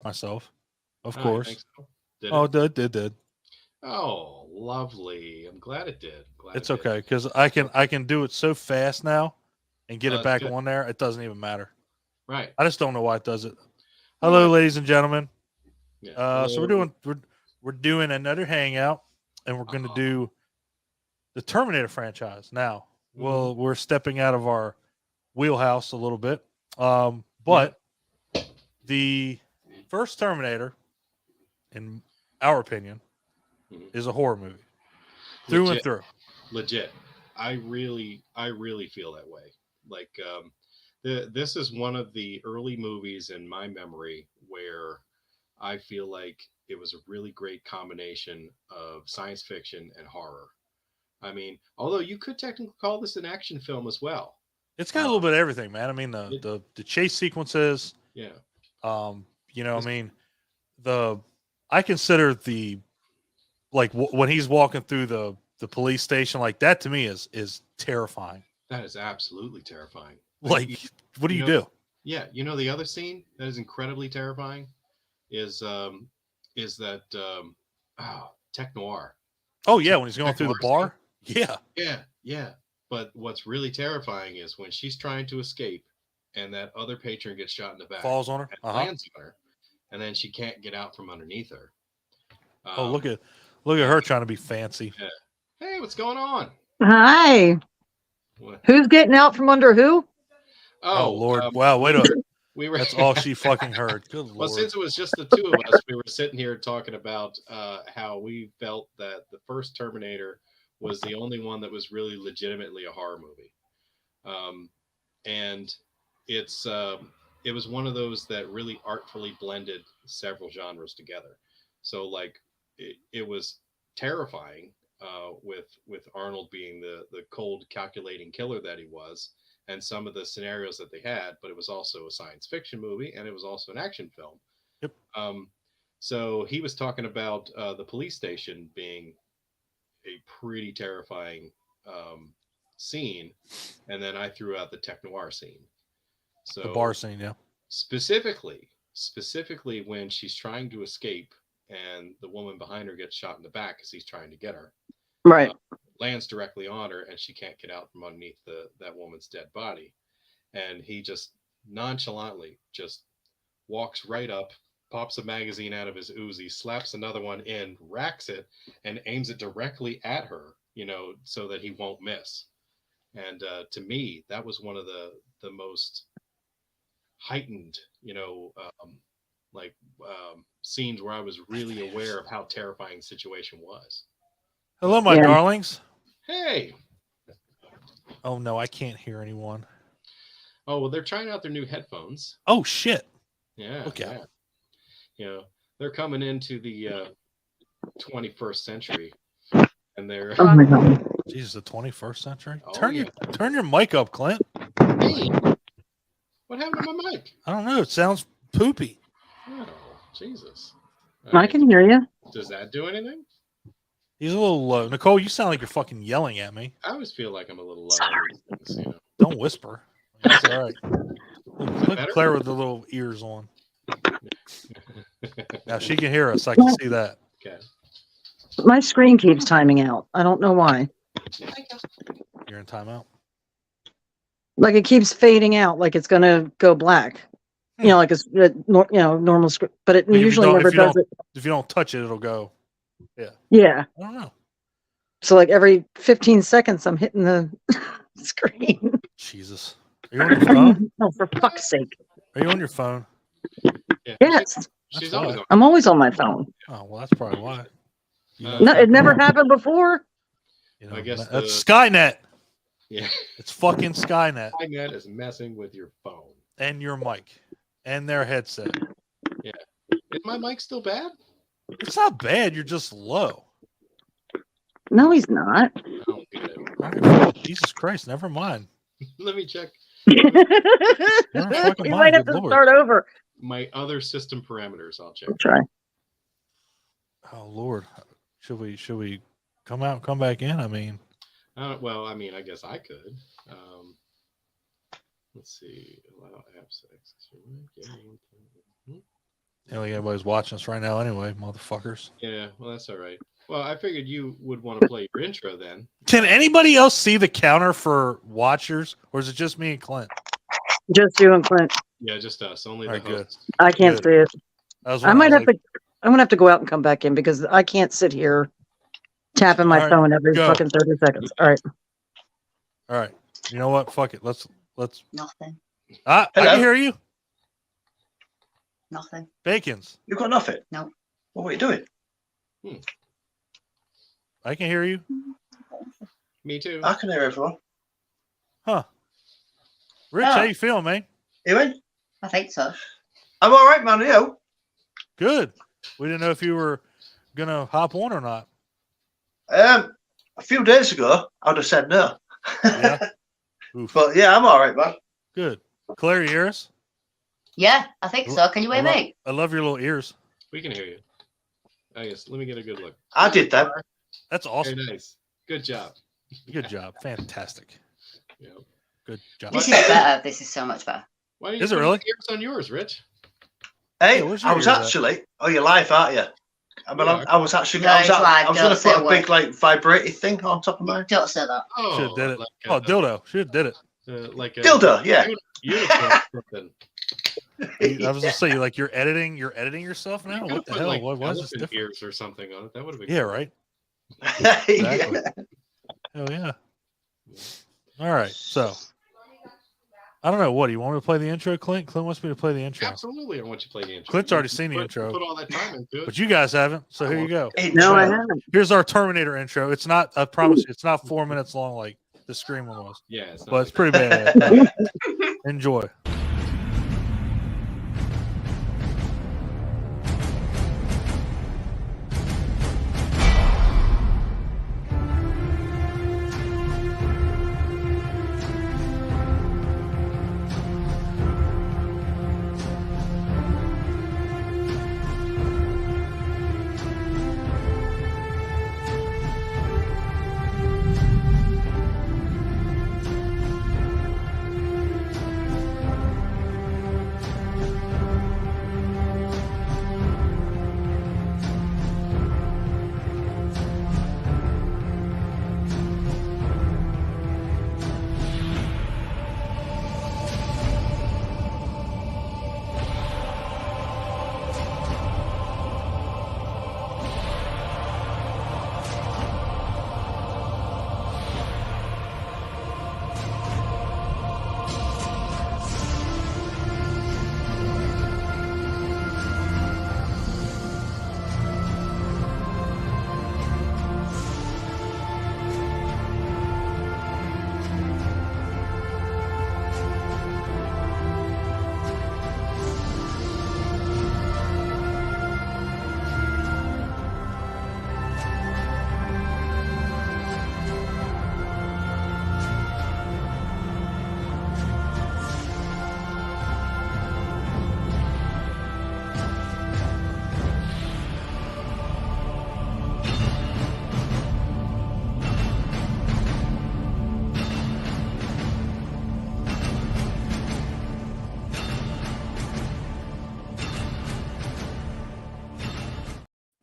myself, of Oh, you think course. so? Did Oh, it? it did. Oh, lovely. I'm glad it did. Glad It's it did. okay because I can do it so fast now and get Oh, it that's back good. on there. It doesn't even matter. Right. I just don't know why it does it. Well, Hello, ladies and gentlemen. yeah. So Hello. we're doing another hangout, and we're going to Oh. do the Terminator franchise. Now, Hmm. well, we're stepping out of our wheelhouse a little bit, Yep. but the first Terminator, in our opinion, Mhm. is a horror movie through and Legit. through. Legit. I really feel that way. Like, this is one of the early movies in my memory where I feel like it was a really great combination of science fiction and horror. I mean, although you could technically call this an action film as well. It's got a Uh, little bit of everything, man. I mean, it, the chase sequences. yeah. I This, mean, the I consider the when he's walking through the police station like that to me is terrifying. that is absolutely terrifying. Like, what do You you know, do? yeah, you know the other scene that is incredibly terrifying is that tech noir. Oh The yeah, when he's going tech through the noir scene. bar. Yeah, Yeah, yeah. But what's really terrifying is when she's trying to escape and that other patron gets shot in the back falls on her. and Uh huh. lands on her, and then she can't get out from underneath her. Oh Um, look at and her trying to be fancy. yeah. Hey, what's going on? Hi. What? Who's getting out from under who? Oh Oh, Lord, wow, wait a we were that's all she fucking heard. Good well, Lord. since it was just the two of us, we were sitting here talking about how we felt that the first Terminator was the only one that was really legitimately a horror movie. Um, and it's it was one of those that really artfully blended several genres together. So like it was terrifying with Arnold being the cold calculating killer that he was, and some of the scenarios that they had, but it was also a science fiction movie and it was also an action film. Yep. um, so he was talking about the police station being a pretty terrifying um, scene, and then I threw out the tech noir scene. The bar So scene. Yeah. specifically when she's trying to escape and the woman behind her gets shot in the back because he's trying to get her, uh, Right. lands directly on her and she can't get out from underneath that woman's dead body, and he just nonchalantly just walks right up, pops a magazine out of his Uzi, slaps another one in, racks it, and aims it directly at her, so that he won't miss. And to me, that was one of the most heightened, like scenes where I was really aware of how terrifying the situation was. Hello, my Yeah. darlings. Hey, Oh no, I can't hear anyone. oh well, they're trying out their new headphones. Oh shit. Yeah, Look out. yeah, you know, they're coming into the 21st century, and they're Oh my God. Jesus, the 21st century. oh Turn your yeah. turn your mic up, Clint. Hey, what happened to my mic? I don't know. It sounds poopy. Oh, Jesus. All I right, can hear you. does that do anything? He's a little low. Nicole, you sound like you're fucking yelling at me. I always feel like I'm a little low on these things. Don't whisper. It's all right. Is that Look better? Claire with the little ears on. Now she can hear us. I can see that. Okay. My screen keeps timing out. I don't know why. You're in timeout. Like it keeps fading out, like it's gonna go black. Hmm. Like it's normal script, but it Like usually never does it. if you don't touch it, it'll go. Yeah. Yeah. I don't know. So like every 15 seconds, I'm hitting the screen. Jesus. Are you on your phone? Oh, for fuck's sake! Are you on your phone? Yeah, Yes, she's That's always why. on. I'm always on my phone. Oh well, that's probably why. You know, Uh, No, it never happened before. I guess that's Skynet. yeah, It's fucking Skynet iNet is messing with your phone. and your mic and their headset. Yeah, is my mic still bad? It's not bad. You're just low. No, he's not. I don't get it. All right, Jesus Christ. Never mind. Let me check Never fucking We mind. might have Good to Lord. start over. my other system parameters. I'll check. I'll try. Oh Lord. Should we come out and come back in? I mean, Well, I mean, I guess I could. Um, let's see. Allow apps to access your mic. You know, anybody's watching us right now anyway, motherfuckers. Yeah, well, that's all right. Well, I figured you would want to play your intro then. Can anybody else see the counter for watchers, or is it just me and Clint? Just you and Clint. Yeah, just us. Only All the right, good. hosts. I can't Good. see it. I might have to. I'm gonna have to go out and come back in because I can't sit here tapping my All right, phone every go. fucking 30 seconds. All right. All right. You know what? Fuck it. Let's. Nothing. I Hello? can hear you. Nothing. Bacons. You've got nothing? No. Well, what are you doing? I can hear you. Me too. I can hear everyone. Huh. Rich, Oh. how you feeling, man? You in? I think so. I'm all right, man. You? Good. We didn't know if you were gonna hop on or not. A few days ago, I would have said no. Yeah. Oof. But yeah, I'm all right, man. Good. Claire, you hear us? Yeah, I think so. Can you hear me? I love your little ears. We can hear you. Oh, yes. Let me get a good look. I did that. That's awesome. Very nice. Good job. Good job. Fantastic. Yeah. Good job. This is better. This is so much better. Why don't you Is it put really? ears on yours, Rich? Hey, Yeah, where's your I was ears at? actually. Oh, you're live, aren't you? I mean, Yeah. I was actually. No, I was, it's live. I was Don't going to say put a a big word. like vibrating thing on top of mine. Don't say that. Oh, Should have did it. like Oh, dildo. Should have did it. like a Dildo, yeah. unicorn or something. I was gonna say, like you're editing yourself now. You What the could put, hell? like, Why is this elephant different? ears or something on it. That would have been Yeah, cool. right. Yeah. Exactly. Hell yeah. All right. So I don't know. What do you want me to play the intro, Clint? Clint wants me to play the intro, Absolutely, I want you to play the intro. Clint's You- already you seen the put- intro. Put all that time into it. but you guys haven't. So here you go. No, I Intro. haven't. Here's our Terminator intro. It's not. I promise you, it's not 4 minutes long like the Scream one was, Yeah, it's not but it's like pretty bad. Enjoy.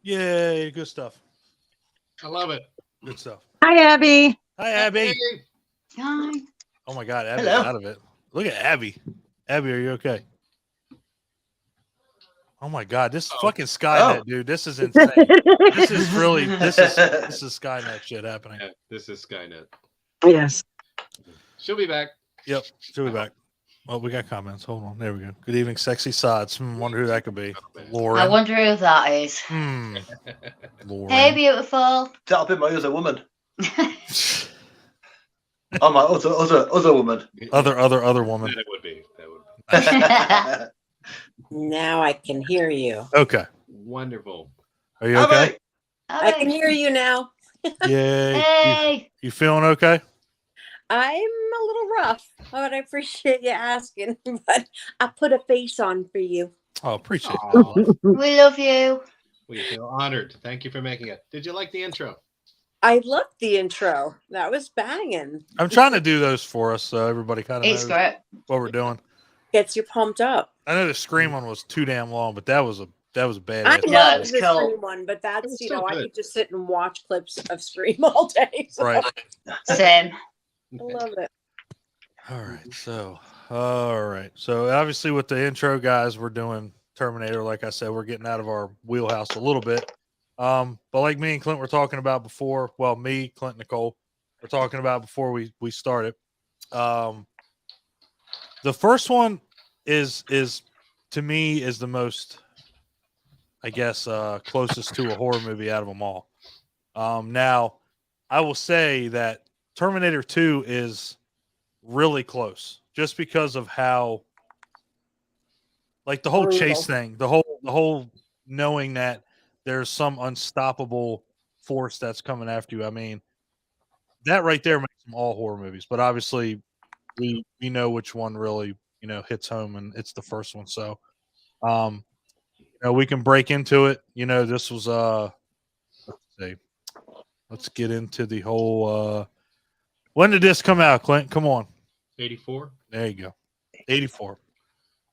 Yay! Good stuff. I love it. Good stuff. Hi, Abby. Hi, Abby. Hey, Hi. Oh my God, Abby's Hello. out of it. Look at Abby. Abby, are you okay? Oh my God, this is Oh. fucking Skynet, Oh. dude. This is insane. This is really this is Skynet shit happening. yeah, this is Skynet. Yes. She'll be back. Yep. She'll be back. Oh, we got comments. Hold on. There we go. Good evening, sexy sods. Wonder who that could be. Lauren. I wonder who that is. Lauren. Hey, beautiful. That'll be my other woman. Oh, my other woman. Other woman. That it would be. That would be. Now I can hear you. Okay. Wonderful. Are you okay? I can hear you now. Yay. Hey. You feeling okay? I'm a little rough, but I appreciate you asking. But I put a face on for you. Oh, appreciate it. Aw, We love you. we feel honored. Thank you for making it. Did you like the intro? I loved the intro. That was banging. I'm trying to do those for us so everybody kind of It's knows great. what we're doing. Gets you pumped up. I know the Scream one was too damn long, but that was a that was badass. I No, love it's the cool. Scream one, but It that's was you so know I good. could just sit and watch clips of Scream all day. So Right. Same. I love it. All right. So obviously with the intro, guys, we're doing Terminator. Like I said, we're getting out of our wheelhouse a little bit. But like me and Clint were talking about before, well, me, Clint, Nicole, we're talking about before we started. The first one is to me is the most, I guess, closest to a horror movie out of them all. Now, I will say that Terminator 2 is really close just because of how, like, the whole Brutal. chase thing, the whole knowing that there's some unstoppable force that's coming after you. I mean, that right there makes them all horror movies, but obviously we know which one really, hits home, and it's the first one. So, we can break into it. This was let's see. Let's get into the whole when did this come out, Clint? Come on. 84. There you go. 84.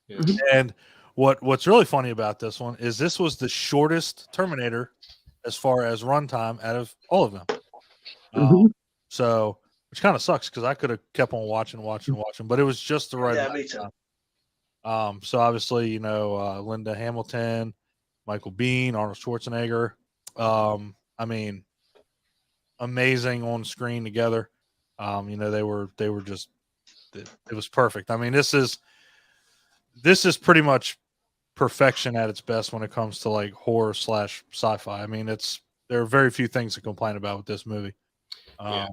Yeah. Mhm. And what's really funny about this one is this was the shortest Terminator as far as runtime out of all of them. Mhm. So, which kind of sucks because I could have kept on watching, but it was just the right Yeah, amount me of too. time. So obviously, Linda Hamilton, Michael Biehn, Arnold Schwarzenegger. I mean, amazing on screen together. They were just, it was perfect. I mean, this is pretty much perfection at its best when it comes to like horror / sci-fi. I mean, there are very few things to complain about with this movie. Yeah.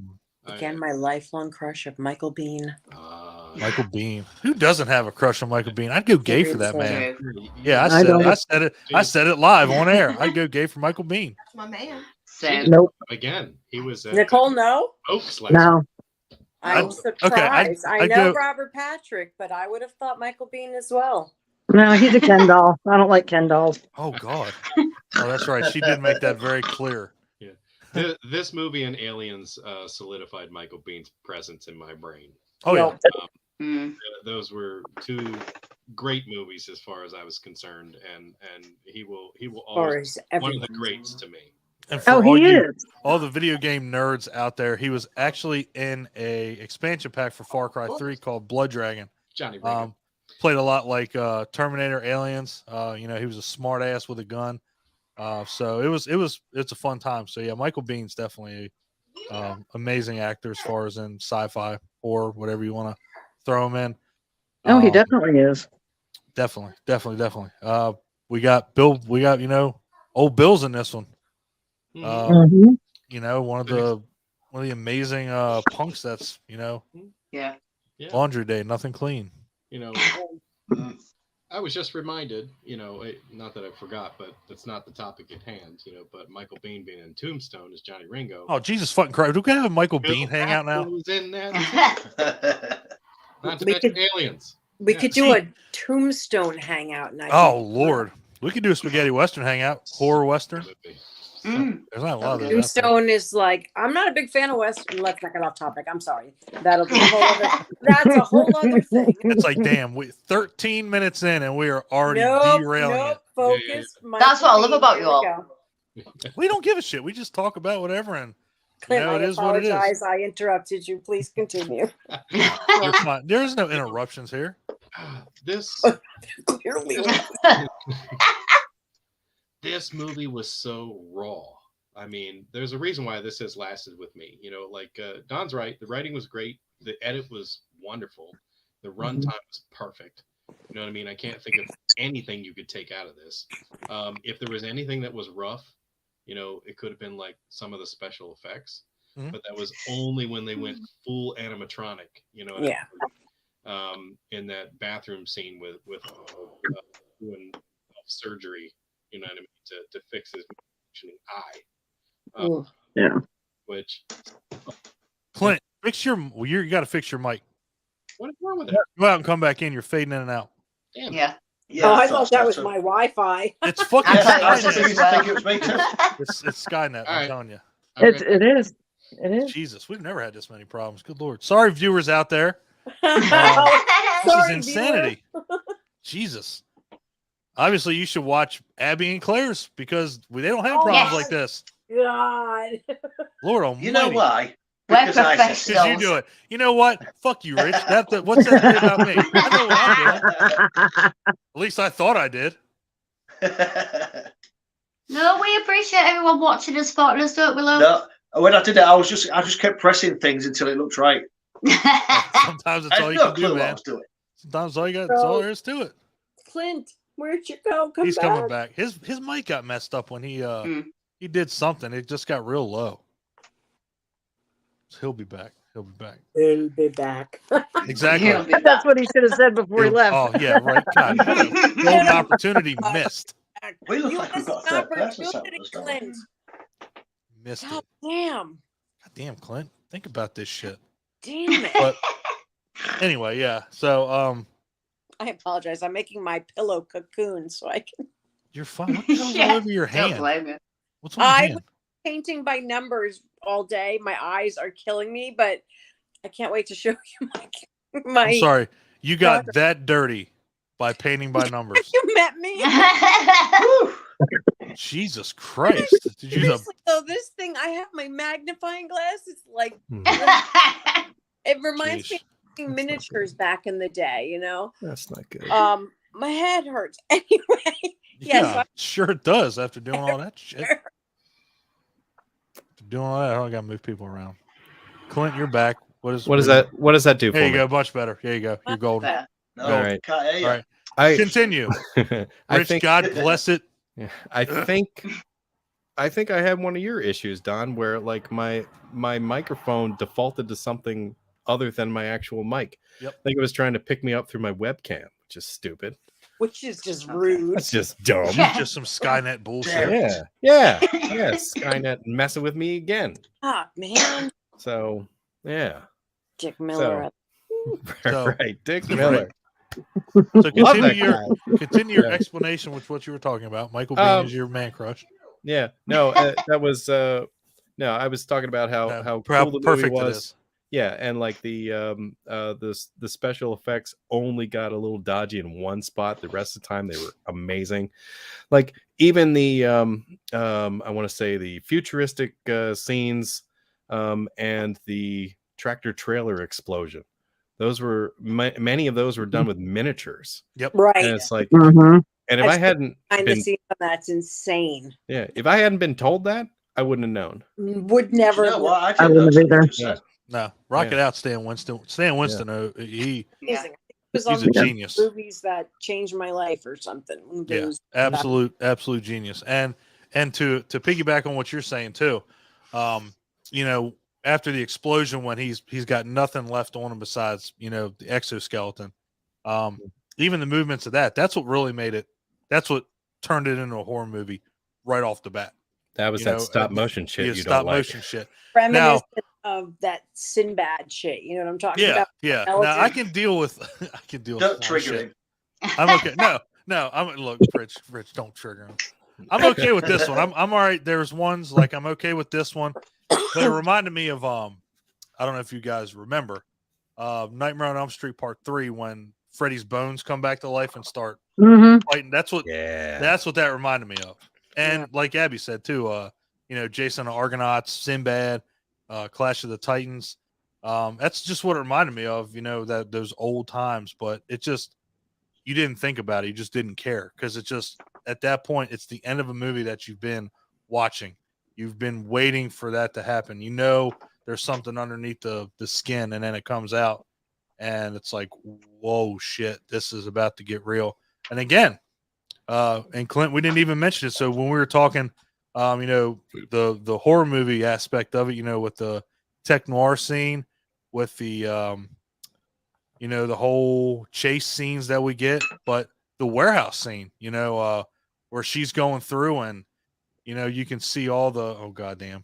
Again, my lifelong crush of Michael Biehn. Michael Biehn. Who doesn't have a crush on Michael Biehn? I'd go gay for that man. True. Yeah, I don't. I said it live on air. I'd go gay for Michael Biehn. That's my man. Same. Nope. Again, he was at Nicole, no. Oaks last No. I'm I'd- surprised. I I'd know go- Robert Patrick, but I would have thought Michael Biehn as well. No, he's a Ken doll. I don't like Ken dolls. Oh God. Oh, that's right. She did make that very clear. This movie and Aliens solidified Michael Bihn's presence in my brain. Oh yeah. Mm. Those were two great movies as far as I was concerned, and he will Or always is be one of everyone? the greats to me. And for Oh, all he you, is. all the video game nerds out there, he was actually in a expansion pack for Far Cry 3 called Blood Dragon. Johnny Ringo. Played a lot like Terminator, Aliens. He was a smart ass with a gun. So it's a fun time. So yeah, Michael Bihn's definitely amazing actor as far as in sci-fi or whatever you want to throw him in. Oh, he definitely is. Definitely. We got Bill. We got old Bill's in this one. Mhm. One of the amazing punks that's Yeah. Yeah. Laundry Day, nothing clean. I was just reminded, not that I forgot, but that's not the topic at hand, but Michael Biehn being in Tombstone as Johnny Ringo. Oh Jesus fucking Christ! Do we have a Michael Bill Biehn hang out now? Paxton was in that. Not to We mention could- Aliens. We Yeah. could do a Tombstone hangout night. Oh Lord, we could do a spaghetti western hangout, horror western. Mm. There's not a lot of those. out there. Tombstone is like, I'm not a big fan of Western. Let's not get off topic. I'm sorry. That'll be a whole other. That's a whole other thing. It's like, damn, we 13 minutes in and we are already Nope, derailing nope, focus. That's what I love Michael about Biehn. you Here all. we go. it. We don't give a shit. We just talk about whatever, and Clint, it I is what it is. apologize. I interrupted you. Please continue. You're fine. There's no interruptions here. This Clearly. this movie was so raw. I mean, there's a reason why this has lasted with me. Don's right. The writing was great. The edit was wonderful. The runtime was perfect. You know what I mean? I can't think of anything you could take out of this. If there was anything that was rough, it could have been like some of the special effects, but that was only when they went full animatronic. Yeah. In that bathroom scene with doing surgery, you know what I mean, to fix his functioning eye. Ooh. Yeah. Which Clint, you got to fix your mic. what is wrong with it? Go out and come back in. You're fading in and out. Damn. Yeah. Yeah, Oh, I thought that was my Wi-Fi. It's fucking Yes, I was just Skynet. think it was me too. It's Skynet. All I'm right. telling you. It is. It is. Jesus, we've never had this many problems. Good Lord. Sorry, viewers out there. This is Sorry, insanity. Jesus. obviously you should watch Abby and Claire's because they don't have Oh, problems yes. like this. God. Lord almighty. You know why? We're Because I said Because you professionals. do it. You know what? Fuck you, Rich. What's that say about me? I know what I'm doing. At least I thought I did. No, we appreciate everyone watching us, partners, don't we, love? No, when I did it, I just kept pressing things until it looked right. Sometimes I it's all had you no can clue do, what I man. was doing. Sometimes all you got. That's all there is to it. Clint, where'd you go? Come He's back. coming back. His mic got messed up when he he did something. It just got real low. So he'll be back. He'll be back. He'll be back. Exactly. He'll be That's back. what he should have said before he left. Oh yeah, right. God, what a golden opportunity missed. We look You like we've missed got a an third person sat opportunity, with us, don't we? Clint. Missed God it. damn. God damn, Clint. Think about this shit. Damn it. But anyway, yeah. So I apologize. I'm making my pillow cocoon so I can. you're fine. What the hell's Yeah, all over your Don't hand? blame you. What's on your I hand? was painting by numbers all day. My eyes are killing me, but I can't wait to show you my I'm sorry. You got daughter. that dirty by painting by numbers. You met me. Whew. Jesus Christ. Did you use a Seriously, though, this thing, I have my magnifying glass. It's like, Hmm. it reminds me Jeez. of doing miniatures back in the day, you know? That's not good. My head hurts. Anyway, Yeah, so sure it does after doing all that shit. After doing all that, I gotta move people around. Clint, you're back. What does that? What does that do There for you me? go, much better. There you go. You're golden. Fair. No, All right. can't hear you. All right. I Continue. I Rich, think God bless it. I think I had one of your issues, Don, where like my microphone defaulted to something other than my actual mic. Yep. I think it was trying to pick me up through my webcam, which is stupid. which is just Okay. rude. That's just dumb. Yeah. Just some Skynet bullshit. Yeah. Skynet messing with me again. Ah, man. So yeah. Dick Miller. So- right, Dick Right. Miller. So Love continue that your guy. continue your Yeah. explanation with what you were talking about. Michael Bean is your man crush. Yeah, no, that was no. I was talking about how No, how how cool the perfect movie it was. is. Yeah, and like the special effects only got a little dodgy in one spot. The rest of the time they were amazing. Like even the I want to say the futuristic scenes and the tractor trailer explosion. Those were many of those were done with miniatures. Yep. And Right. it's like, Mhm. and if I've I seen hadn't Behind the been, scenes on that's insane. yeah, if I hadn't been told that, I wouldn't have known. Would Do never. you know what? I I didn't know wouldn't till you either. just said. No, rock Yeah. it out, Stan Winston. Stan Winston, Amazing. Yeah. It was he's on a the genius. movies that changed my life or something. Yeah, Those- absolute genius. And to piggyback on what you're saying too, you know, after the explosion when he's got nothing left on him besides, you know, the exoskeleton. Even the movements of that's what really made it. That's what turned it into a horror movie right off the bat. That was You that know, stop motion shit Yeah, you stop don't like. motion shit. Reminiscent of that Sinbad shit. You know what I'm talking Yeah, about? yeah. Skeleton. Now I can deal with I can deal Don't with trigger shit. him. I'm okay. No. I'm look, Rich, don't trigger him. I'm okay with this one. I'm all right. There's ones like I'm okay with this one, but it reminded me of I don't know if you guys remember Nightmare on Elm Street Part 3 when Freddy's bones come back to life and start Mhm. fighting. That's what Yeah. that reminded me of. And like Abby said too, you know, Jason and the Argonauts, Sinbad, Clash of the Titans. That's just what it reminded me of, you know, that those old times, but it just you didn't think about it, you just didn't care because it just at that point it's the end of a movie that you've been watching. You've been waiting for that to happen. You know there's something underneath the skin, and then it comes out and it's like, whoa, shit, this is about to get real. And again, and Clint, we didn't even mention it. So when we were talking, you know, the horror movie aspect of it, you know, with the tech noir scene, with the you know, the whole chase scenes that we get, but the warehouse scene, you know, where she's going through and you know you can see all the oh goddamn.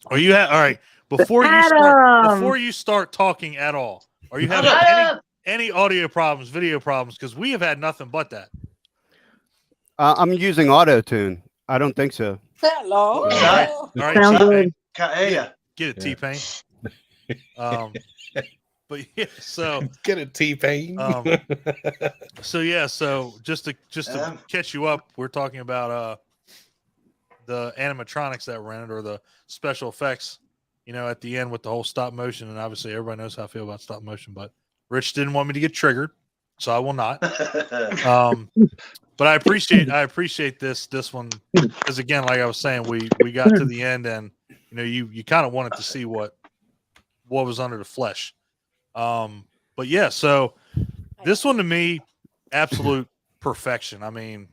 Are you all right? Before Adam! you start talking at all, are you having any audio problems, video problems? Because we have had nothing but that. I'm using auto tune. I don't think so. Hello. Right. All right, Sound T-Pain, good. Can't hear you. get it, Yeah. T-Pain. But yeah, so Get a T-Pain. so just to Yeah. catch you up, we're talking about the animatronics that were in it, or the special effects, at the end with the whole stop motion. And obviously everybody knows how I feel about stop motion, but Rich didn't want me to get triggered, so I will not. But I appreciate this one, because again, like I was saying, we got to the end, and you kind of wanted to see what was under the flesh. But yeah, so this one to me, absolute perfection. I mean,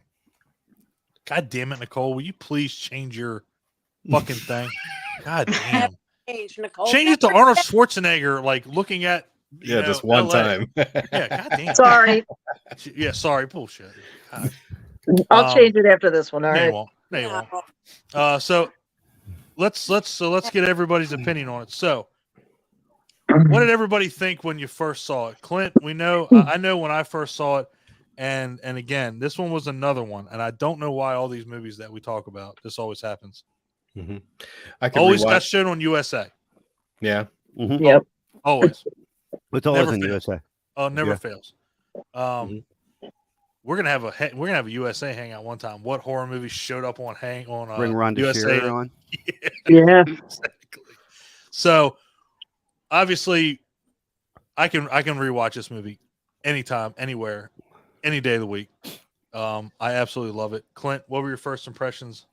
God damn it, Nicole, will you please change your fucking thing? God damn. Change, Nicole. Change it to Arnold Schwarzenegger, like looking at just one LA. time. Yeah, God damn. Sorry. Yeah, sorry, bullshit. God. I'll change it after this one. All No, you right. won't. No, you won't. So let's get everybody's opinion on it. So, what did everybody think when you first saw it? Clint, we know I know when I first saw it, and again, this one was another one, and I don't know why all these movies that we talk about, this always happens. Mm-hmm. I could Always got rewatch. shown on USA. Yeah. Mhm. Yep. Always. It's always Never in fails. USA. Oh, never Yeah. fails. We're gonna have a USA hangout one time. What horror movie showed up on Bring Rhonda USA? Shearer on. Yeah. Exactly. So obviously, I can rewatch this movie anytime, anywhere, any day of the week. I absolutely love it. Clint, what were your first impressions?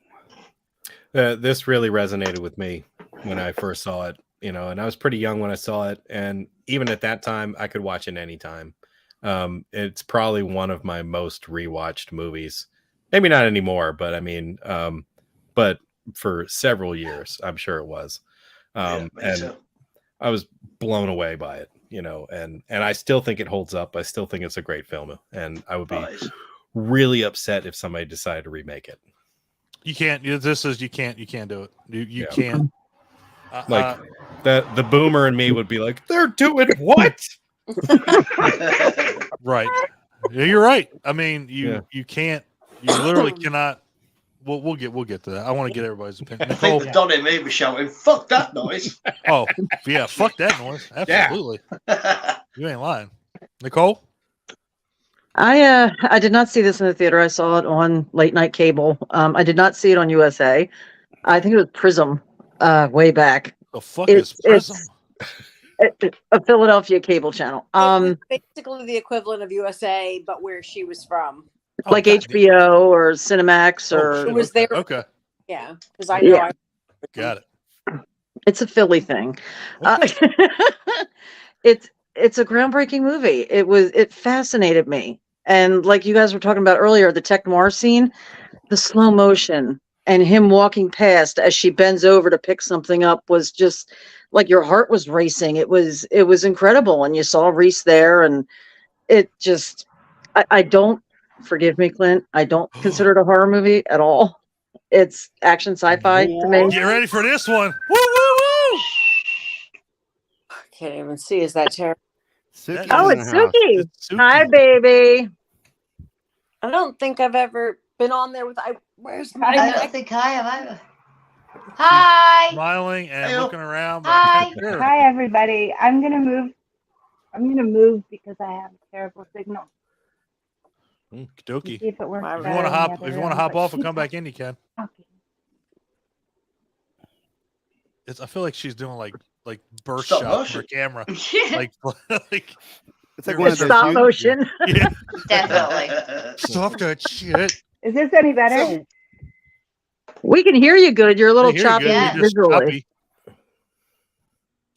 This really resonated with me when I first saw it, and I was pretty young when I saw it. And even at that time, I could watch it anytime. It's probably one of my most rewatched movies. Maybe not anymore, but I mean, but for several years, I'm sure it was. And I was blown away by it, and I still think it holds up. I still think it's a great film, and I would be really upset if somebody decided to remake it. You can't. You can't do it. You can't. Like the boomer in me would be like, they're doing what? Right. Yeah, you're right. I mean, you can't. You literally cannot. We'll get to that. I want to get everybody's opinion. I think Donnie may be shouting, "Fuck that noise!" Oh yeah, fuck that noise. Absolutely. You ain't lying, Nicole. I did not see this in the theater. I saw it on late night cable. I did not see it on USA. I think it was Prism, way back. The fuck is Prism? A Philadelphia cable channel. Basically the equivalent of USA, but where she was from. Like HBO or Cinemax or. It was there. Okay. Yeah, because I know. Yeah. Got it. It's a Philly thing. It's a groundbreaking movie. It fascinated me. And like you guys were talking about earlier, the tech noir scene, the slow motion and him walking past as she bends over to pick something up was just like your heart was racing. It was incredible. And you saw Reese there, and it just, I don't, forgive me, Clint, I don't consider it a horror movie at all. It's action sci-fi to me. Get ready for this one. Woo, woo, woo! I can't even see. Is that terrible? Suki's Oh, in it's the house. Suki. It's Suki. Hi, baby. I don't think I've ever been on there with. Where's I my? don't think I have either. Hi. Smiling and Hey, looking around. Hi. Sure. Hi, everybody. I'm gonna move because I have a terrible signal. Okie-dokie. See if it works. If you If better you want to in the hop, other if you room, want to hop but off and keep come back in, you can. talking. I feel like she's doing like burst Stop shots for motion. camera. Yeah, Like It's like one of those Stop huge- motion. yeah. definitely. Stop that shit. Is this any better? We can hear you good. You're a little I hear you choppy good. Yeah. You're just visually. choppy.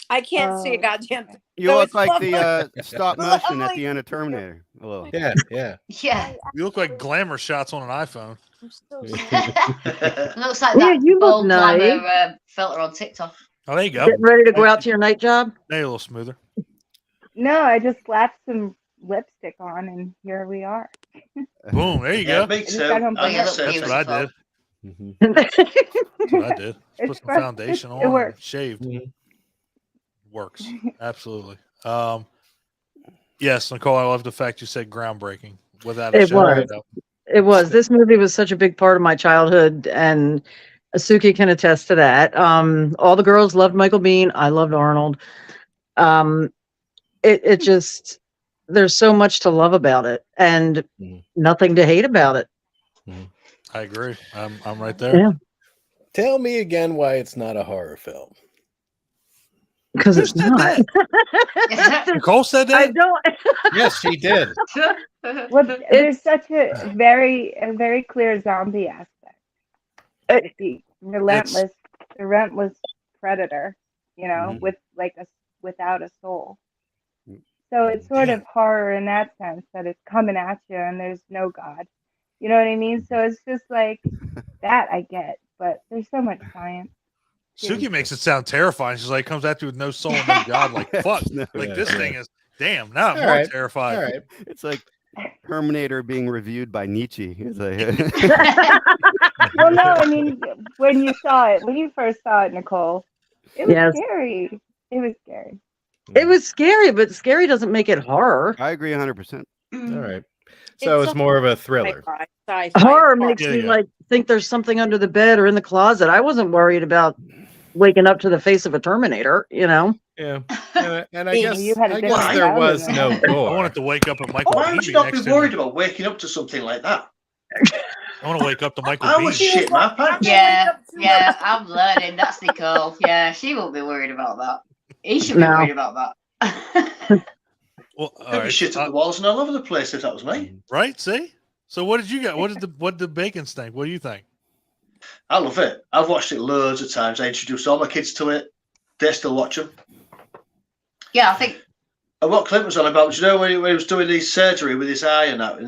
I can't see a goddamn thing. You So look it's like the lovely. stop motion at the end of Terminator. A little. Yeah, yeah. Yeah. You look like glamour shots on an iPhone. I'm so sad. Looks like Yeah, that you look bold nice. glamour filter on TikTok. Oh, there you go. Getting ready to go out to your night job? Now you're a little smoother. No, I just slapped some lipstick on, and here we are. Boom. There you Yeah, go. me just too. got home I from guess work. so. That's what I did. Mhm. That's what I did. It's Put some fun. foundation It on and works. shaved. Mhm. Works. Absolutely. Yes, Nicole, I love the fact you said groundbreaking without a It shadow of a was. doubt. It was. This movie was such a big part of my childhood, and Suki can attest to that. All the girls loved Michael Biehn. I loved Arnold. it just there's so much to love about it and Mhm. nothing to hate about it. I agree. I'm right there. Yeah, Tell me again why it's not a horror film. because Who it's said not. that? Nicole said I that. don't. Yes, she did. Well, there's such a very clear zombie aspect. The relentless predator, with like without a soul. So it's sort of horror in that sense that it's coming at you and there's no God. You know what I mean? So it's just like that I get, but there's so much science. Suki makes it sound terrifying. She's like, comes at you with no soul and no God. Like, fuck. No, Like, yeah, this yeah. thing is, damn, now I'm All more right. terrified. All right. It's like Terminator being reviewed by Nietzsche. It's like, Well, no, I mean when you first saw it, Nicole, it was Yes. scary. It was scary. It was scary, but scary doesn't make it horror. I agree 100%. All right. So it's more of a thriller. Sci-fi. Horror makes Yeah, me yeah. like think there's something under the bed or in the closet. I wasn't worried about waking up to the face of a Terminator, Yeah. And I You guess, had a I different guess there childhood was than no that. I gore. wanted to wake up and Michael Why Bean would you be not next be to worried me. about waking up to something like that? I want to wake up to Michael I Bean. would shit my pants. Yeah, I'm learning. That's Nicole. Yeah, she won't be worried about that. He should be No. worried about that. Well, all I'd be right. shit at the walls and all over the place if that was me. Right? See? So what did you get? What did the bacon stink? What do you think? I love it. I've watched it loads of times. I introduced all my kids to it. They still watch them. Yeah, I think. And what Clint was on about, you know, when he was doing his surgery with his eye and that,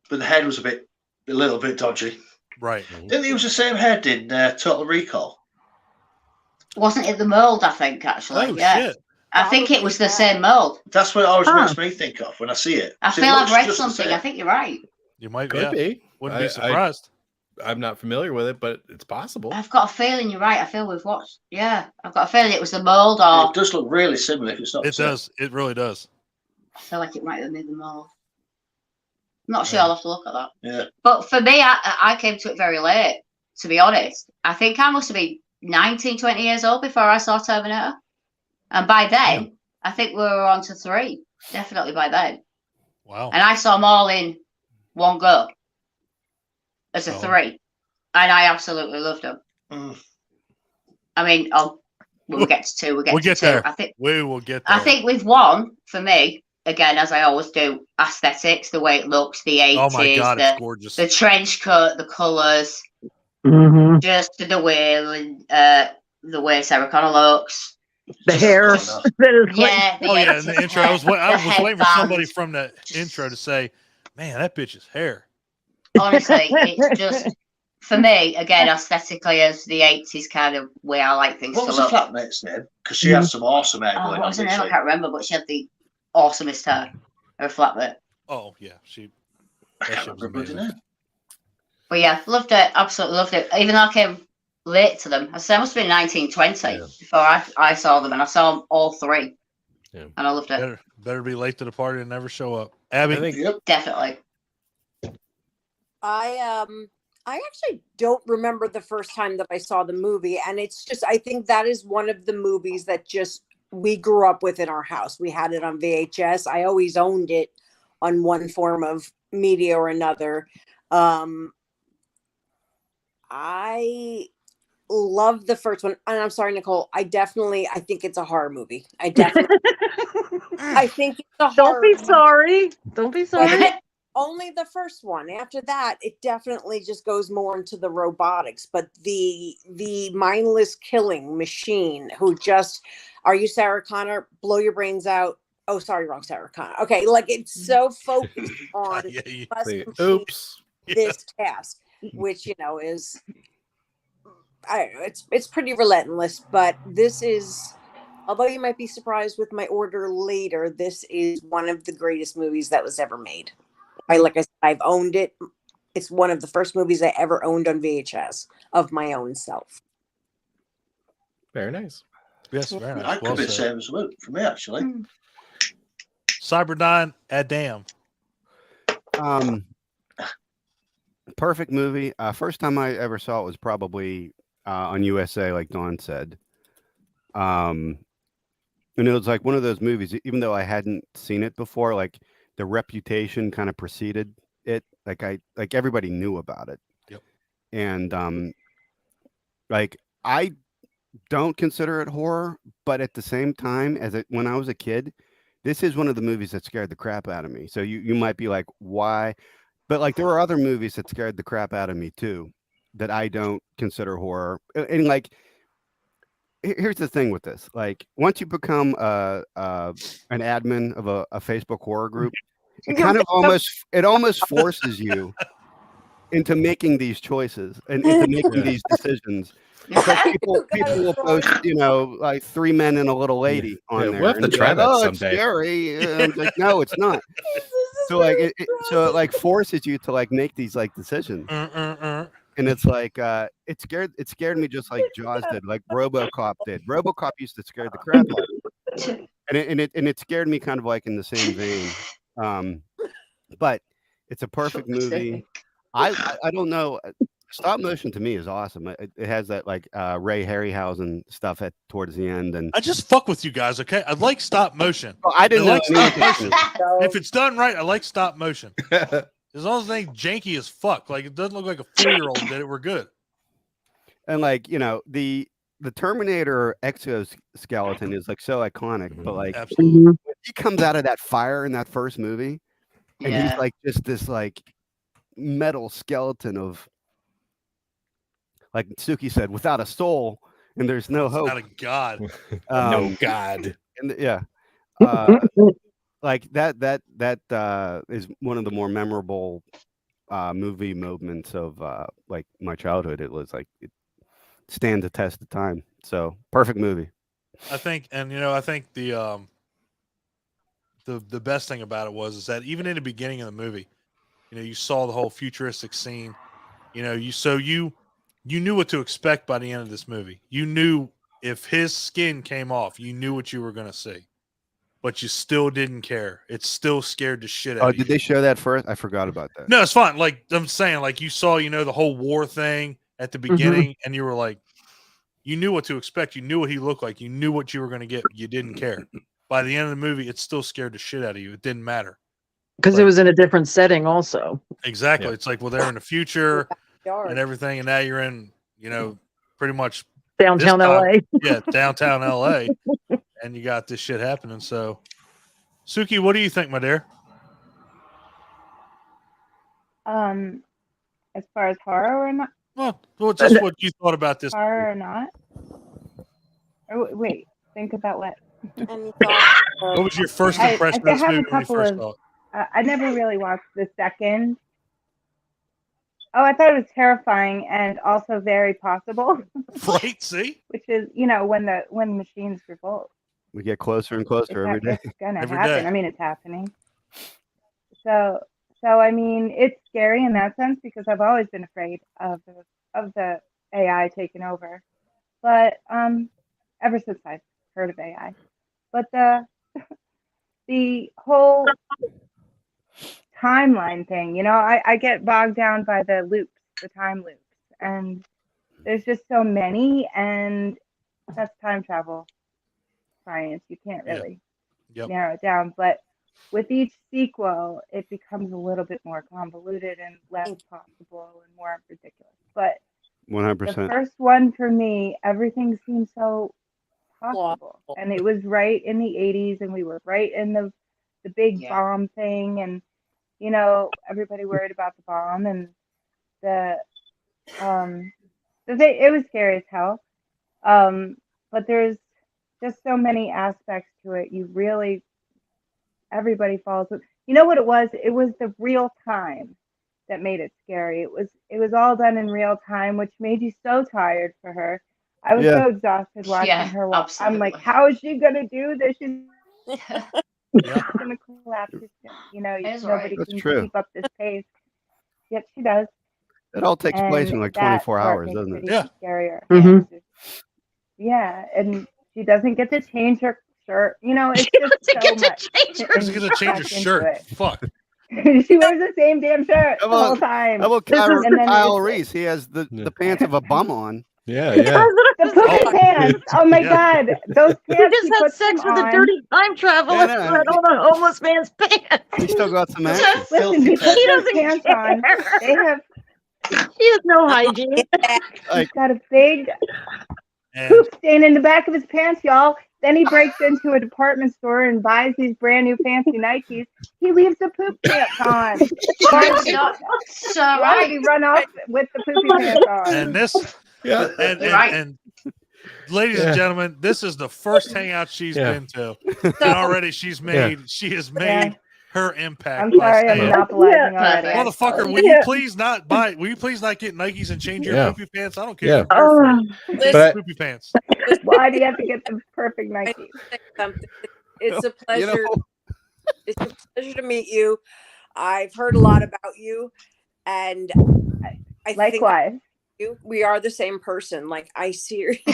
but the head was a little bit dodgy. Right. Didn't he use the same head in Total Recall? Wasn't it the mold, I think, actually? Oh, yeah. shit. I think it was the same mold. That's what it always makes me think of when I see it. I So feel it I've looks read just the something. same. I think you're right. You might Could be. Wouldn't be surprised. I'm not familiar with it, but it's possible. I've got a feeling you're right. I feel we've watched. Yeah, I've got a feeling it was the mold, or It does look really similar if it's not. It does. It really does. I feel like it might have been the mold. I'm not sure. I'll have to look at that. Yeah. But for me, I came to it very late, to be honest. I think I must have been 19, 20 years old before I saw Terminator. And by then, I think we were on to 3. Definitely by then. Wow. And I saw them all in one go as a 3. And I absolutely loved them. I mean, we'll get to 2. We'll get to 2. there. I think We will get there. I think with 1, for me, again, as I always do, aesthetics, the way it looks, the 80s, oh my God, it's gorgeous. the trench coat, the colours, Mm-hmm. just the way Sarah Connor looks. The hair. That is Yeah, Oh yeah, in the intro, I was waiting for somebody headband. from the intro to say, "Man, that bitch's hair." Honestly, it's just for me again aesthetically as the 80s kind of way I like things What to was the look. flatmate's name? Because she had some awesome hair Oh, going what on. was her didn't name? I she? can't remember, but she had the awesomest hair. Her flatmate. Oh yeah, she. I That can't shit was remember the amazing. name. But yeah, loved it. Absolutely loved it. Even though I came late to them. I said I must have been 1920 before I saw them, and I saw them all 3. Yeah. And I loved it. Better be late to the party and never show up. Abby, I think Definitely. I actually don't remember the first time that I saw the movie, and it's just I think that is one of the movies that just we grew up with in our house. We had it on VHS. I always owned it on one form of media or another. I love the first one, and I'm sorry, Nicole. I think it's a horror movie. I think it's a horror. Don't be sorry. Don't be sorry. Only the first one. After that, it definitely just goes more into the robotics. But the mindless killing machine who just, are you Sarah Connor? Blow your brains out. Oh, sorry, wrong Sarah Connor. Okay, like it's so focused on must complete oops. this task, which is, I don't know, it's pretty relentless. But this is, although you might be surprised with my order later, this is one of the greatest movies that was ever made. Like I said, I've owned it. It's one of the first movies I ever owned on VHS of my own self. Very nice. Yes, very nice. I could Well be the said. same as well for me, actually. Cyberdyne, Adam. Perfect movie. First time I ever saw it was probably on USA, like Dawn said. And And it was like one of those movies, even though I hadn't seen it before, like the reputation kind of preceded it. Like everybody knew about it. Yep. And like I don't consider it horror, but at the same time, when I was a kid, this is one of the movies that scared the crap out of me. So you might be like, why? But like there are other movies that scared the crap out of me too, that I don't consider horror. And like, here's the thing with this: like, once you become an admin of a Facebook horror group, it almost forces you into making these choices and into making these decisions. Because people will post, like 3 men and a little lady on there. We'll have to and be try like, that oh, someday. It's scary. And I'm like, no, it's not. So like it like forces you to like make these like decisions. And it's like it scared me just like Jaws did, like RoboCop did. RoboCop used to scare the crap out of me. And it scared me kind of like in the same vein. But it's a perfect movie. I don't know. Stop motion to me is awesome. It has that like Ray Harryhausen stuff towards the end, and I just fuck with you guys, okay? I like stop motion. Oh, I didn't know like stop anything. motion. If it's done right, I like stop motion. As long as it ain't janky as fuck, like it doesn't look like a 4-year-old did it, we're good. And like the Terminator exoskeleton is like so iconic, but like Absolutely. when he comes out of that fire in that first movie, and he's like just this like metal skeleton of, like Suki said, without a soul, and there's no hope. Not a god. No God. And yeah, like that is one of the more memorable movie moments of like my childhood. It was like it stands the test of time. So perfect movie. I think the best thing about it is that even in the beginning of the movie, you saw the whole futuristic scene. You knew what to expect by the end of this movie. You knew if his skin came off, you knew what you were going to see, but you still didn't care. It still scared the shit out of you. Oh, did they show that first? I forgot about that. No, it's fine. Like I'm saying, like you saw, the whole war thing at the beginning, and you were like, you knew what to expect. You knew what he looked like. You knew what you were going to get. You didn't care. By the end of the movie, it still scared the shit out of you. It didn't matter. Because it was in a different setting also. Exactly. Yeah. It's like, well, they're in the future Yard. and everything, and now you're in, pretty much Downtown this time- LA. Yeah, downtown LA, and you got this shit happening. So, Suki, what do you think, my dear? As far as horror or not, Well, just what you thought about this. horror or not. Or wait, think about what. Any thoughts? What was your first I impression of this have a movie when you couple first of- saw it? I never really watched the second. Oh, I thought it was terrifying and also very possible, Right? See? which is, when machines revolt. We get closer and closer every day. It's gonna Every happen. day. I mean, it's happening. So I mean, it's scary in that sense because I've always been afraid of the AI taking over. But ever since I've heard of AI, but the whole timeline thing, I get bogged down by the time loops, and there's just so many, and that's time travel science. You can't really narrow it down, but with each sequel, it becomes a little bit more convoluted and less possible and more ridiculous. But 100%. the first one for me, everything seemed so possible, and it was right in the 80s, and we were right in the big bomb thing, and everybody worried about the bomb, and it was scary as hell. But there's just so many aspects to it. Everybody falls with. You know what it was? It was the real time that made it scary. It was all done in real time, which made you so tired for her. I was so exhausted watching her walk. Absolutely. I'm like, how is she gonna do this? She's Yeah. gonna collapse. That's Nobody right. can true. keep up this pace. Yep, she does. It all takes place in And like that 24 part hours, makes doesn't it? even Yeah. Scarier. Mhm. Yeah, and she doesn't get to change her shirt. It's just so much. She's gonna change her shirt. Fuck. She wears the same damn shirt the How whole time. How about This is- Kyle, and then Kyle it's- Reese? He has the pants of a bum on. Yeah, I was yeah. gonna The poopy pants. Oh my God, those He pants. just had puts sex them with a on. dirty time traveler Yeah, and put on a homeless man's pants. He still got some action. Listen, he puts He those doesn't pants on. care. They have. He has no hygiene. He's got a big And poop stain in the back of his pants, y'all. Then he breaks into a department store and buys these brand new fancy Nikes. He leaves the poop pants on. Why would he, So why would right. he run off with the poopy pants on? and this Yeah. You're right. and ladies Yeah. and gentlemen, this is the first hangout she's Yeah. been to, and already she has made Yeah. her impact. I'm by sorry, I'm saying, monopolizing Yeah. already. motherfucker, will you please not buy? Will you please not get Nikes and change your Yeah. poopy pants? I don't care. Yeah. If you're Oh, barefoot. But Poopy pants. Why do you have to get the perfect I Nikes? need to say something. It's a You pleasure. know, It's a pleasure to meet you. I've heard a lot about you, and I think Likewise. we are the same person. Like I seriously.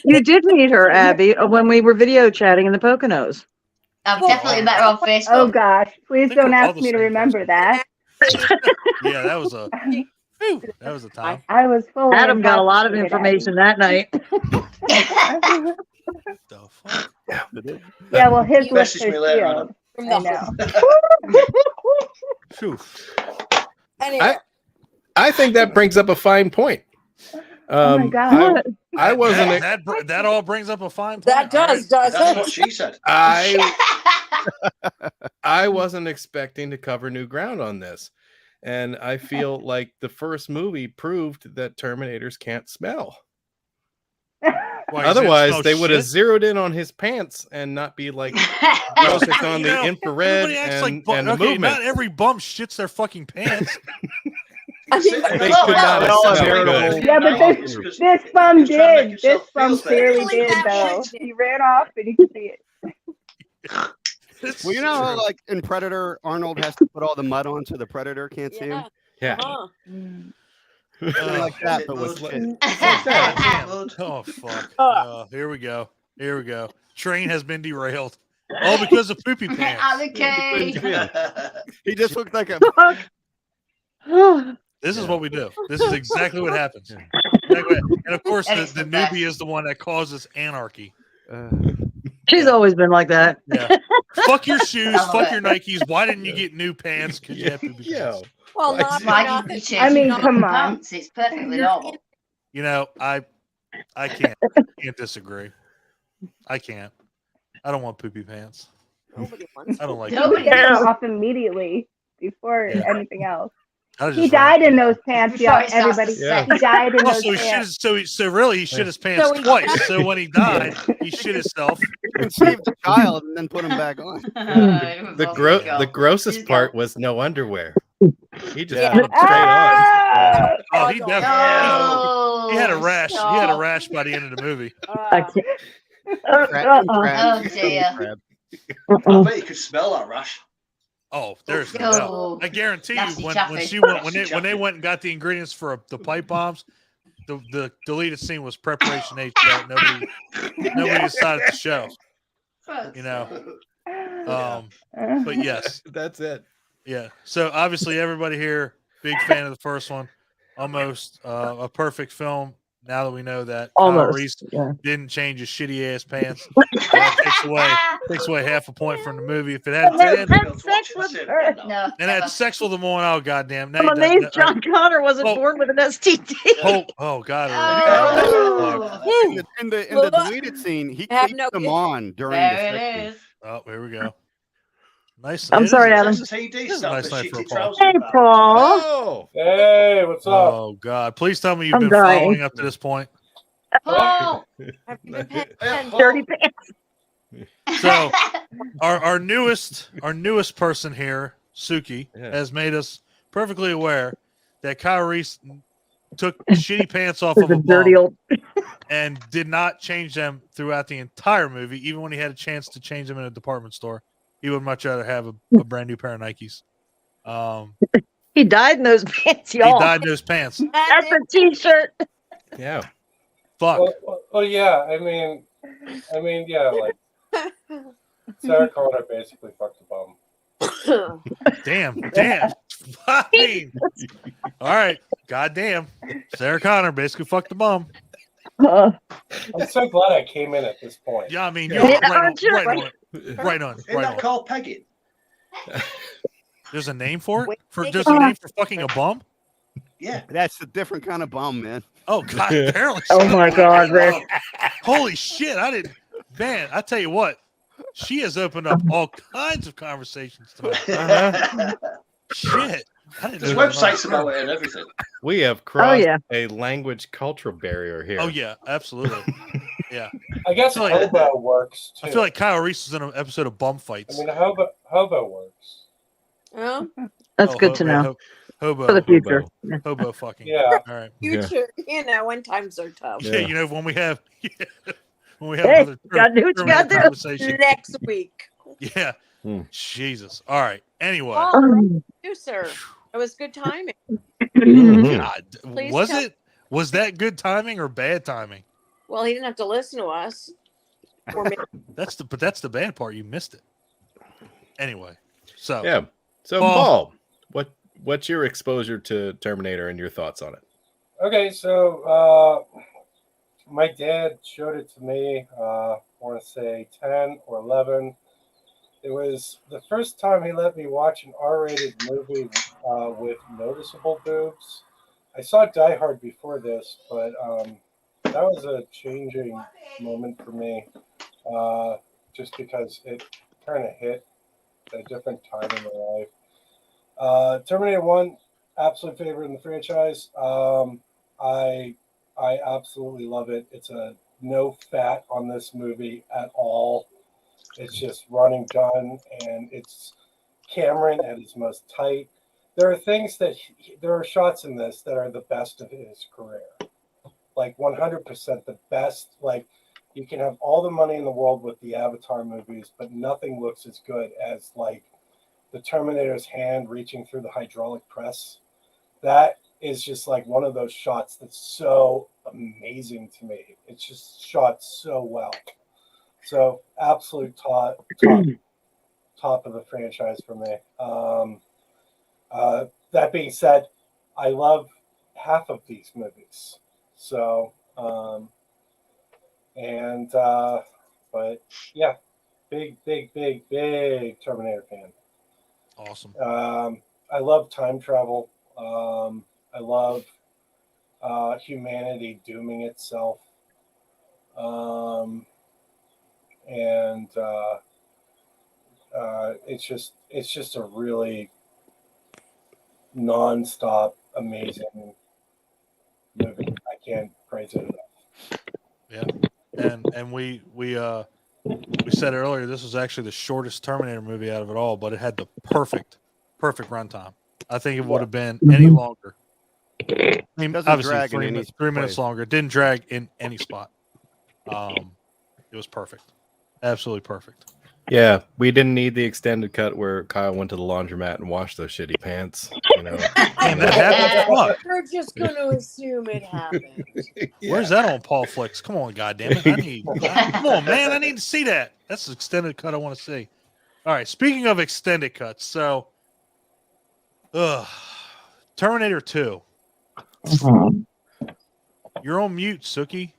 you did meet her, Abby, when we were video chatting in the Poconos. I've definitely met her on Facebook. Oh gosh, please think don't we're all ask the me to same remember person. that. Yeah, that was a whew, that was a time. I was fully Adam got a lot of intoxicated, information that night. Abby. The fuck? Yeah, well, his lips Message are me later on. sealed. From I the know. Phew. anyway, I think that brings up a fine point. Oh my God. I wasn't. That all brings up a fine point. that All does right. That's what it? she said. I wasn't expecting to cover new ground on this, and I feel like the first movie proved that Terminators can't smell. Why, Otherwise, smell they would have shit? zeroed in on his pants and not be like focused on You the know, infrared everybody acts and, like bu- and the okay, movement. not every bum shits their fucking pants. They could not have Well, smelled veritable- good. Yeah, but this bum did. This bum clearly did, though. He ran off and you could see it. It's Well, you know, how, true. like in Predator, Arnold has to put all the mud on so the Predator can't see him. Yeah. Uh-huh. Something like that, but with shit. Oh fuck! Here we go. Here we go. Train has been derailed. All because of poopy pants. Okay. He just looked like a. This is what we do. This is exactly what happens. Exactly. And of course, That the is the best. newbie is the one that causes anarchy. She's always been like that. Yeah. Fuck your shoes. I love Fuck it. your Nikes. Why didn't you get new pants? Because you have poopy Yeah. pants. Well, Why not, is Why not didn't you that- change I mean, your come on. pants? It's perfectly normal. You know, I can't disagree. I can't. I don't want poopy pants. nobody wants I don't like. He Poopy. would get them off immediately before anything else. I just He died ran- in those pants, Before y'all. it starts Everybody, to Yeah. he died in Oh, those so he shit pants. his, so really he shit his pants So he- twice. So when he died, he shit himself. Conceived the child and then put him back on. The grossest part was no underwear. He just Yeah. put them straight on. Ah! Oh, he definitely No, he had a rash. He had a stop. rash by the end of the movie. I can't. Oh, dear. Crab. I bet you could smell that rash. Oh, there's no doubt. Oh, I guarantee you nasty when chappy. she went when Nasty they chappy. went and got the ingredients for the pipe bombs, the deleted scene was preparation H that nobody decided to show. You know. But yes, That's it. yeah. So obviously everybody here big fan of the first one. Almost a perfect film. Now that we know that Kyle Almost. Reese Yeah. didn't change his shitty ass pants, takes away half a point from the movie. If it had Never 10 had sex with her. No, and had never. sex with them on, oh goddamn! Now I'm he does- amazed John Connor wasn't Oh. born with an STD. Oh god! Oh. In the deleted scene, he Have keeps no them kids. on during There the sex it scene. is. Oh, here we go. Nice. I'm it is- sorry, Adam. That's TD This is a stuff. nice The night for a shitty Paul. trousers. Hey, about. Paul. Oh, Hey, what's up? Oh god! Please tell me you've I'm been dying. following up to this point. Paul. Have you been paying Yeah, attention? Paul. Dirty pants. So our newest person here, Suki, Yeah. has made us perfectly aware that Kyle Reese took shitty pants off This of is a a dirty bum old. and did not change them throughout the entire movie, even when he had a chance to change them in a department store. He would much rather have a brand new pair of Nikes. He died in those pants, He y'all. died in those pants. That's a T-shirt. yeah. Fuck. Well, yeah. I mean, yeah. Like Sarah Connor basically fucked the bum. Damn. I mean, all right. Goddamn. Sarah Connor basically fucked the bum. I'm so glad I came in at this point. Yeah, I mean, Yeah. you're Yeah, right sure. on Isn't right that on. called pegging? There's a name for it? Wait, For take There's it a back. name for fucking a bum? Yeah. That's a different kind of bum, man. Oh God, apparently. Oh so. my God, Rick. Holy shit! I didn't. Man, I tell you what, she has opened up all kinds of conversations tonight. Shit, I didn't There's know there was websites another about term. it and everything. We have crossed yeah. a language cultural barrier here. Oh yeah, absolutely. Yeah, I guess I feel like- hobo works too. I feel like Kyle Reese is in an episode of Bum Fights. I mean, hobo works. Oh, That's Oh, good to know Hobo, for the future. hobo fucking. Yeah. All right. future, you know, when times are tough. Yeah, Yeah. you know when we have Hey, another gotta do what you gotta do. conversation. Next week. Yeah. Jesus. All right. Anyway. All right, you, sir. It was good timing. God, Please was tell- it? Was that good timing or bad timing? Well, he didn't have to listen to us. Or maybe But that's the bad part. You missed it. Anyway. So Yeah. So Paul, what's your exposure to Terminator and your thoughts on it? Okay, so my dad showed it to me, I want to say 10 or 11. It was the first time he let me watch an R-rated movie with noticeable boobs. I saw Die Hard before this, but that was a changing moment for me, just because it kind of hit at a different time in my life. Terminator 1, absolute favorite in the franchise. I absolutely love it. It's a no fat on this movie at all. It's just running gun, and it's Cameron at his most tight. There are things that there are shots in this that are the best of his career, like 100% the best. Like you can have all the money in the world with the Avatar movies, but nothing looks as good as like the Terminator's hand reaching through the hydraulic press. That is just like one of those shots that's so amazing to me. It's just shot so well. So absolute top of the franchise for me. That being said, I love half of these movies. So, but yeah, big Terminator fan. awesome. I love time travel. I love humanity dooming itself. And it's just a really non-stop amazing movie. I can't praise it enough. Yeah. And we said earlier this was actually the shortest Terminator movie out of it all, but it had the perfect runtime. I think it would have been any longer. I mean, Doesn't obviously drag in 3 any minutes, 3 minutes place. longer. It didn't drag in any spot. It was perfect. Absolutely perfect. Yeah, we didn't need the extended cut where Kyle went to the laundromat and washed those shitty pants. You know, Damn, that happened. Fuck. we're just going to assume it happened. Where's that on Paul Flicks? Come on, goddammit. Come on, man. I need to see that. That's the extended cut I want to see. All right. Speaking of extended cuts, so Terminator 2. You're on mute, Suki.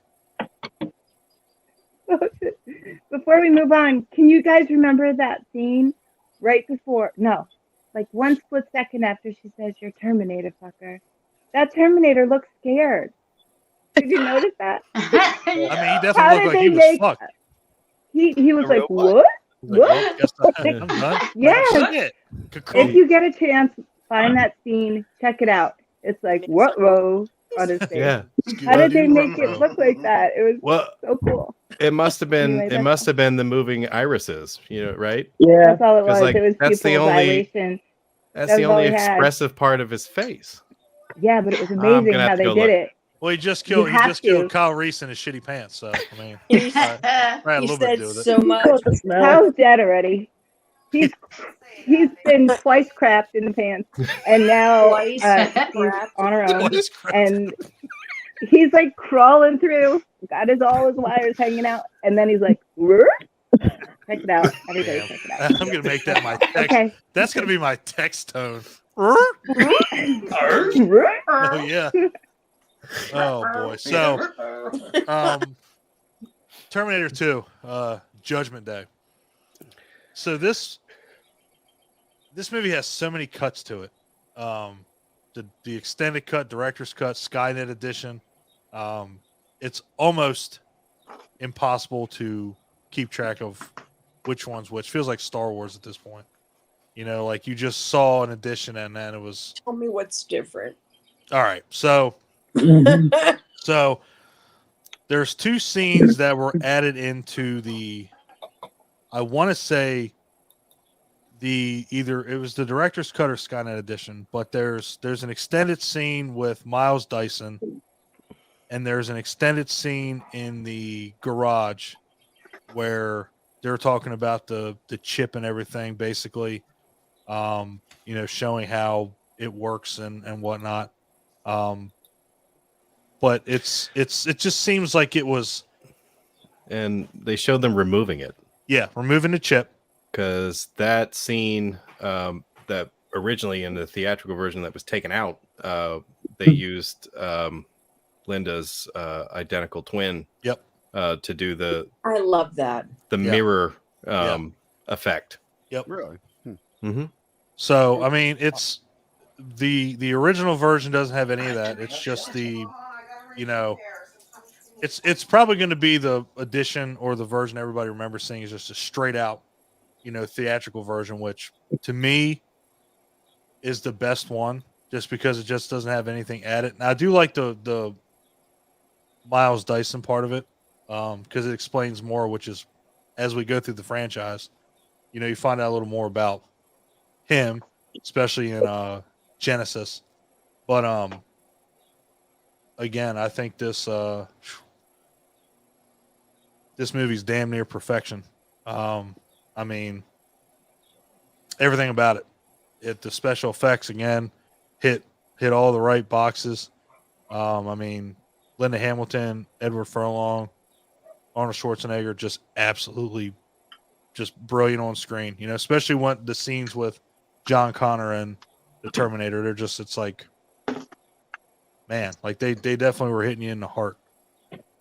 Before we move on, can you guys remember that scene right before? No, like one split second after she says, "You're Terminator, fucker." That Terminator looks scared. Did you notice that? I mean, he How definitely did looked like they he was make? fucked. He was A like, robot? "What?" He's like, well, What? guess I'm done. Yes. Shit. If you get a chance, find that scene, check it out. It's like, what row on his face? yeah. How did they Scooby-Doo. make it look like that? It was Well, so cool. it must have been Anyway, it that's- must have been the moving irises, you know, right? Yeah. That's all it 'Cause, was. like, It was that's the pupil only- dilation. That's That the was all only he had. expressive part of his face. Yeah, but it was I'm amazing gonna have how to they go did look. it. Well, he just You killed have to. Kyle Reese in his shitty pants. So I mean, He right, a he little bit to said do with it. so much. The smell. Kyle's dead already. He's been twice crapped in the pants, and now Twice she's crapped. on her own, Twice crapped. and he's like crawling through, got all his wires hanging out, and then he's like, "Whoop." Check it out, everybody. Damn. Check it out. I'm gonna make that my text. Okay. That's gonna be my text tone. Whoop. Oh yeah. Oh boy. So Terminator 2, Judgment Day. So this movie has so many cuts to it. The extended cut, director's cut, Skynet edition. It's almost impossible to keep track of which one's which. Feels like Star Wars at this point. You know, like you just saw an edition and then it was. Tell me what's different. All right, so there's two scenes that were added into the. I want to say either it was the director's cut or Skynet edition, but there's an extended scene with Miles Dyson, and there's an extended scene in the garage where they're talking about the chip and everything, basically, showing how it works and whatnot. But it just seems like it was, and they showed them removing it. Yeah, removing the chip. Because that scene that originally in the theatrical version that was taken out, they used Linda's identical twin. Yep. To do the. I love that. The mirror effect. Yep. Really. Mm-hmm. So I mean, it's the original version doesn't have any of that. It's just the, it's probably going to be the edition or the version everybody remembers seeing is just a straight out, theatrical version, which to me is the best one, just because it just doesn't have anything added. Now I do like the Miles Dyson part of it, because it explains more, which is as we go through the franchise, you find out a little more about him, especially in Genesis. But again, I think this movie's damn near perfection. I mean, everything about it. The special effects again hit all the right boxes. I mean, Linda Hamilton, Edward Furlong, Arnold Schwarzenegger, just absolutely just brilliant on screen. Especially when the scenes with John Connor and the Terminator, they're just, it's like, man, like they definitely were hitting you in the heart.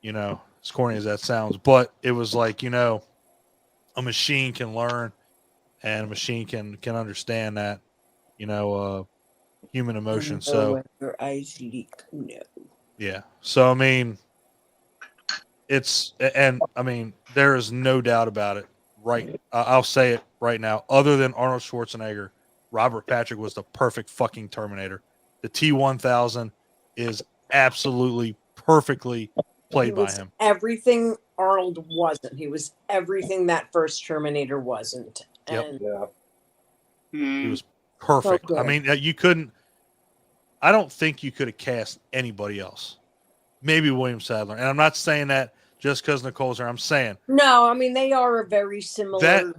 As corny as that sounds, but it was like, a machine can learn and a machine can understand that, human emotion. So your eyes leak. No. Yeah. So, I mean, there is no doubt about it. Right. I'll say it right now. Other than Arnold Schwarzenegger, Robert Patrick was the perfect fucking Terminator. The T-1000 is absolutely perfectly played by him. Everything Arnold wasn't. He was everything that first Terminator wasn't. Yep. And He was perfect. So I mean, I don't think you could have cast anybody else. Maybe William Sadler. And I'm not saying that just because Nicole's there. I'm saying. No, I mean, they are a very similar.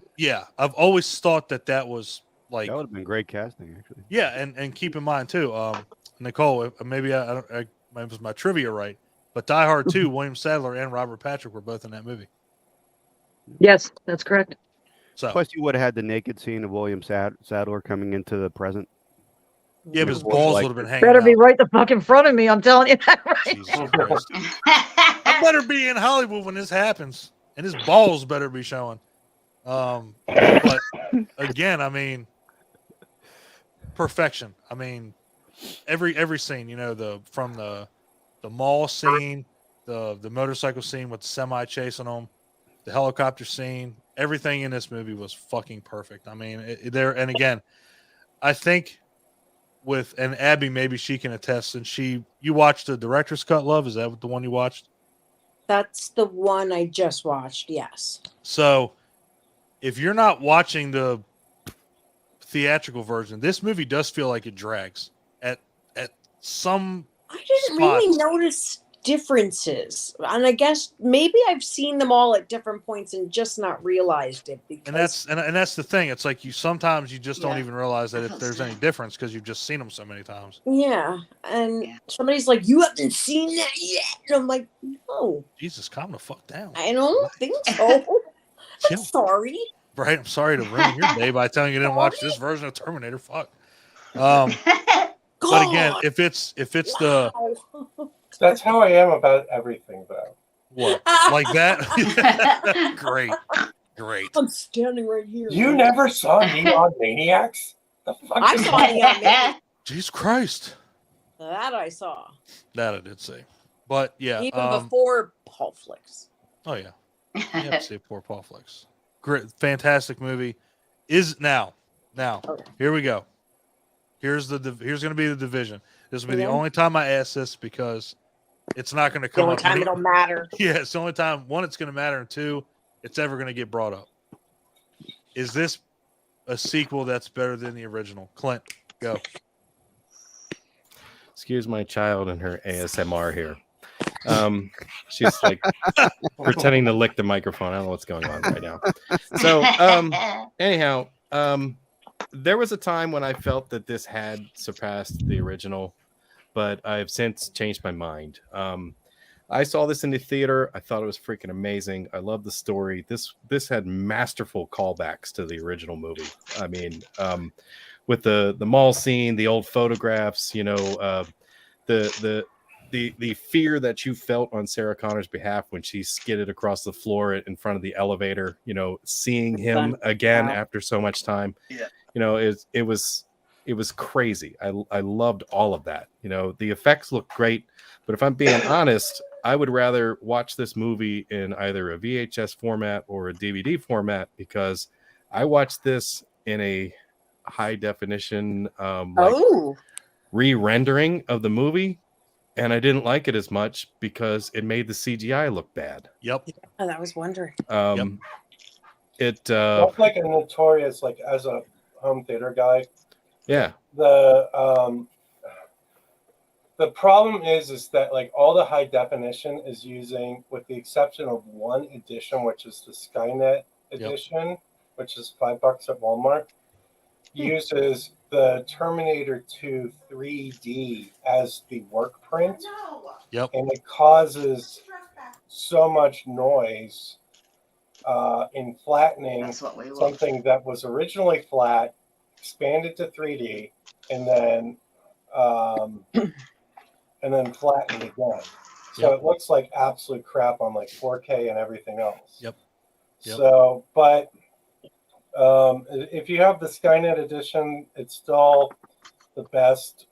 I've always thought that was like. That would have been great casting, actually. Yeah, and keep in mind, too, Nicole, maybe it was my trivia right, but Die Hard 2, William Sadler and Robert Patrick were both in that movie. Yes, that's correct. So, plus, you would have had the naked scene of William Sadler coming into the present. Yeah, but his balls would have been hanging Better be out. right the fuck in front of me. I'm telling you that right. Jesus Christ. I better be in Hollywood when this happens, and his balls better be showing. But again, I mean, perfection. I mean, every scene, from the mall scene, the motorcycle scene with the semi chasing them, the helicopter scene, everything in this movie was fucking perfect. I mean, and again, I think and Abby, maybe she can attest, and you watched the director's cut, Love? Is that the one you watched? That's the one I just watched, yes. So if you're not watching the theatrical version, this movie does feel like it drags at some I didn't spots. really notice differences. And I guess maybe I've seen them all at different points and just not realized it. Because And that's the thing. It's like sometimes you just don't even realize that if there's any difference because you've just seen them so many times. Yeah. And somebody's like, you haven't seen that yet. And I'm like, no. Jesus, calm the fuck down. I don't think so. I'm sorry. Right, I'm sorry to ruin your day by telling you didn't watch this version of Terminator. Fuck. But again, if it's the That's how I am about everything, though. What? Like that? Great. I'm standing right here. You never saw Neon Maniacs? The fuck I is saw that? Neon Maniacs. Jesus Christ. That I saw. That I did see. But yeah. Even before Paul Flicks. Oh yeah. You have to see poor Paul Flicks. Great, fantastic movie. Is now. Here we go. Here's going to be the division. This will be the only time I ask this because it's not going to come up. The only time it'll matter. Yeah, it's the only time. One, it's going to matter, and two, it's ever going to get brought up. Is this a sequel that's better than the original? Clint, go. Excuse my child and her ASMR here. She's like pretending to lick the microphone. I don't know what's going on right now. So anyhow, there was a time when I felt that this had surpassed the original, but I've since changed my mind. I saw this in the theater. I thought it was freaking amazing. I love the story. This had masterful callbacks to the original movie. I mean, with the mall scene, the old photographs, the fear that you felt on Sarah Connor's behalf when she skidded across the floor in front of the elevator, seeing him again after so much time. Yeah. It was crazy. I loved all of that. The effects look great, but if I'm being honest, I would rather watch this movie in either a VHS format or a DVD format, because I watched this in a high definition re-rendering of the movie, and I didn't like it as much because it made the CGI look bad. Yep. And I was wondering. It That's like a notorious, like, as a home theater guy. Yeah. The problem is that, like, all the high definition is using, with the exception of one edition, which is the Skynet edition, which is $5 at Walmart, uses the Terminator 2 3D as the work print. Yep. And it causes so much noise in flattening something that was originally flat, expanded to 3D, and then flattened again. So it looks like absolute crap on like 4K and everything else. Yep. So, but if you have the Skynet edition, it's still the best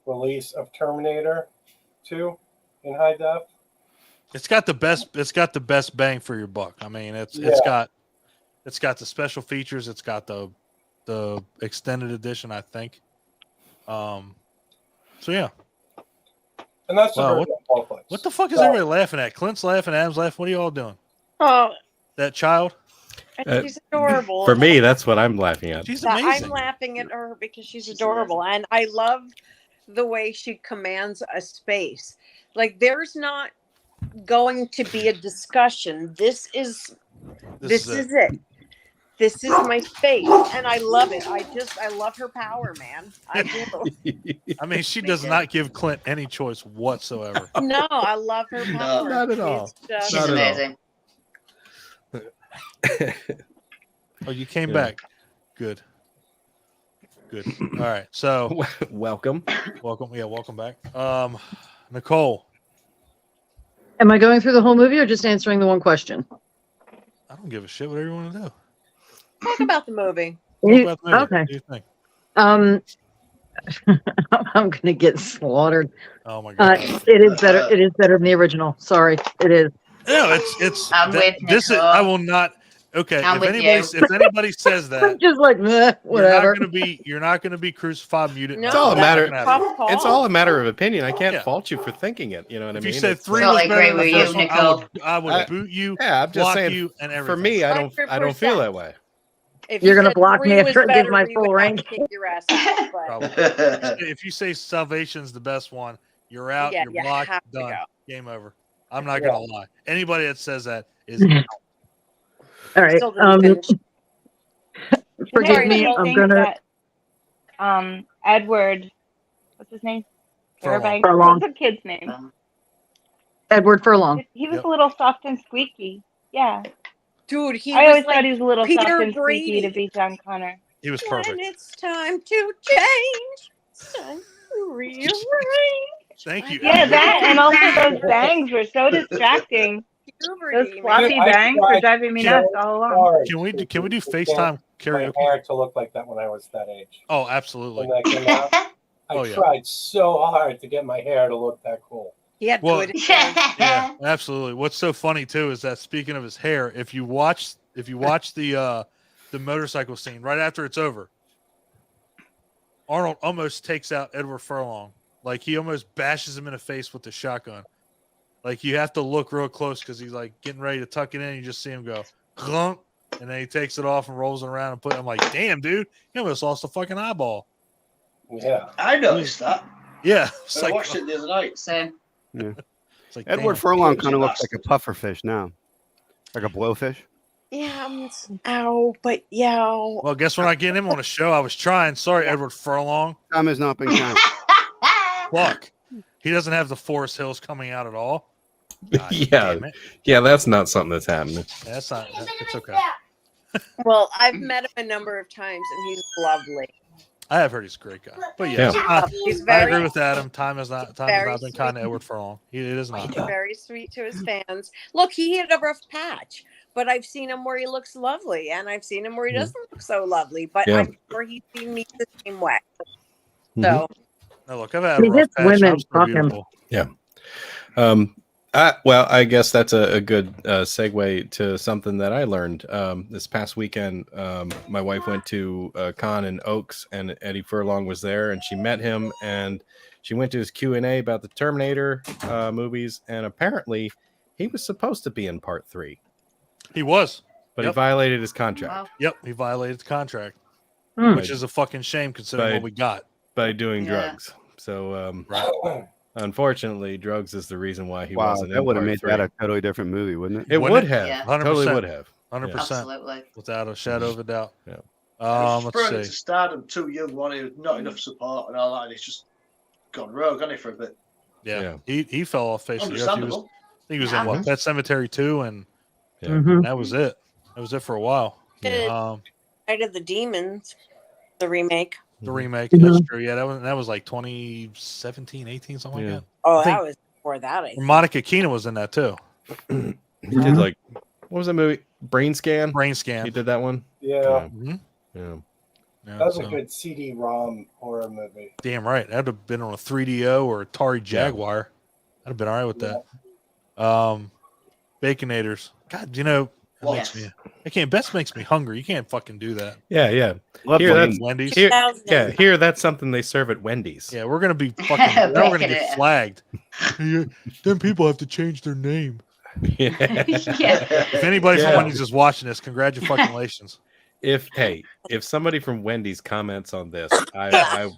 release of Terminator 2 in high def. It's got the best bang for your buck. I mean, it's got the special features. It's got the extended edition, I think. So yeah. And that's what the fuck is everybody laughing at? Clint's laughing, Adam's laughing. What are you all doing? Oh, that child. She's adorable. For me, that's what I'm laughing at. She's amazing. I'm laughing at her because she's adorable, and I love the way she commands a space. Like, there's not going to be a discussion. This is it. This is my space, and I love it. I love her power, man. I do. I mean, she does not give Clint any choice whatsoever. No, I love her power. Not at all. She's amazing. Oh, you came back. Good. All right. So welcome. Yeah, welcome back. Nicole. Am I going through the whole movie or just answering the one question? I don't give a shit. Whatever you want to do. Talk about the movie. Okay. What do you think? I'm gonna get slaughtered. Oh my god! It is better. It is better than the original. Sorry, it is. No, it's. I'm with this is. Nicole. I will not. Okay, if anybody says that, I'm just like whatever. You're not gonna be crucified, muted. No, It's all a matter. Call. It's all a matter of opinion. I can't fault you for thinking it. You know what I If mean? you said 3 Totally was better agree than the with first you, one, Nicole. I would boot you. Yeah, I'm just block saying. you and everything. For me, I don't feel that way. If You're you gonna said block 3 me was after I give better, my we full would have rank. to kick your ass out, but Probably. If you say Salvation's the best one, you're out. Yeah, you're you blocked. have to Done. go. Game over. I'm not gonna lie. Anybody that says that is. All right. Still didn't finish. Forgive Sorry, me. I I'm think gonna. that Edward, what's his name? Furlong. Furlong. What's the kid's name? Edward Furlong. He was Yep. a little soft and squeaky. Yeah. Dude, he I was always like thought he was a little Peter soft and Brady. squeaky to be John Connor. He was When perfect. it's time to change, it's time to rearrange. Thank you. Yeah, that and also those bangs were so distracting. Those Puberty, man. floppy I bangs were tried driving me so nuts all along. hard Can we do to get FaceTime my karaoke? hair to look like that when I was that age. Oh, absolutely. When that came out, I Oh, yeah. tried so hard to get my hair to look that cool. He had Well, good hair. Yeah, absolutely. What's so funny too is that speaking of his hair, if you watch the motorcycle scene right after it's over, Arnold almost takes out Edward Furlong. Like he almost bashes him in the face with the shotgun. Like you have to look real close because he's like getting ready to tuck it in. You just see him go clunk, and then he takes it off and rolls it around and put. I'm like, damn, dude, you almost lost a fucking eyeball. Yeah, I noticed that. Yeah, it's When I like, watched it the other night. So Yeah. it's like Edward damn. Furlong Crazy kind of looks like bastard. a puffer fish now, like a blowfish. Yeah, ow, but yeah. Well, guess we're not getting him on a show. I was trying. Sorry, Edward Furlong. Time has not been kind. Fuck. He doesn't have the Forest Hills coming out at all. God Yeah, damn it. yeah, that's not something that's happening. That's not. It's okay. Well, I've met him a number of times, and he's lovely. I have heard he's a great guy. But yeah, Yeah. He's I very, agree with Adam. Time has not very been kind to sweet. Edward Furlong. It is not. very sweet to his fans. Look, he had a rough patch, but I've seen him where he looks lovely, and I've seen him where he doesn't look so lovely. But Yeah. I'm sure he's seen me the same way. Mhm. So No, look, I've had a He rough hits patch. women I'm still fucking. beautiful. Well, I guess that's a good segue to something that I learned this past weekend. My wife went to a con in Oaks, and Eddie Furlong was there, and she met him, and she went to his Q&A about the Terminator movies, and apparently he was supposed to be in part 3, He was. but Yep. he violated his contract wow. Yep, he violated the contract, Hmm. which is a fucking shame considering By- what we got. by doing Yeah. drugs. So, unfortunately, drugs is the reason why he Wow, wasn't that in would have part made 3. that a totally different movie, wouldn't it? It Wouldn't would it? have. Yeah. 100%. Totally would have. 100%, Absolutely. without a shadow of a doubt. Yeah. Let's Thrown into see. stardom too young, one not enough support and all that, and he's just gone rogue, hasn't he, for a bit? Yeah, he fell off face of the earth. He was, Understandable. he was Yeah. in what, Pet Cemetery 2, and Yeah. Mhm. that was it. That was it for a while. Night of the Demons, the remake. The remake, Mhm. that's true. Yeah, that was like 2017, 18, something Yeah. like Oh, I think- that was before that. I that. Monica Keena was in that too. He did like, what was that movie? Brain Scan. Brain He Scan. did that one. Yeah, Mhm. Yeah. Yeah, that was a so- good CD-ROM horror movie. Damn right. That'd have been on a 3DO or Atari Jaguar. I'd have been all right with that. Baconators. God, that makes Yes. me. I can't. Best makes me hungry. You can't fucking do that. Yeah, yeah. Love Here, Wayne. that's Wendy's. here, 2000. yeah. Here, that's something they serve at Wendy's. Yeah, we're gonna be fucking. Now we're gonna get Baconator. flagged. Then people have to change their name. Yeah. Yeah. If anybody from Yeah. Wendy's is watching this, congratulations. If somebody from Wendy's comments on this, I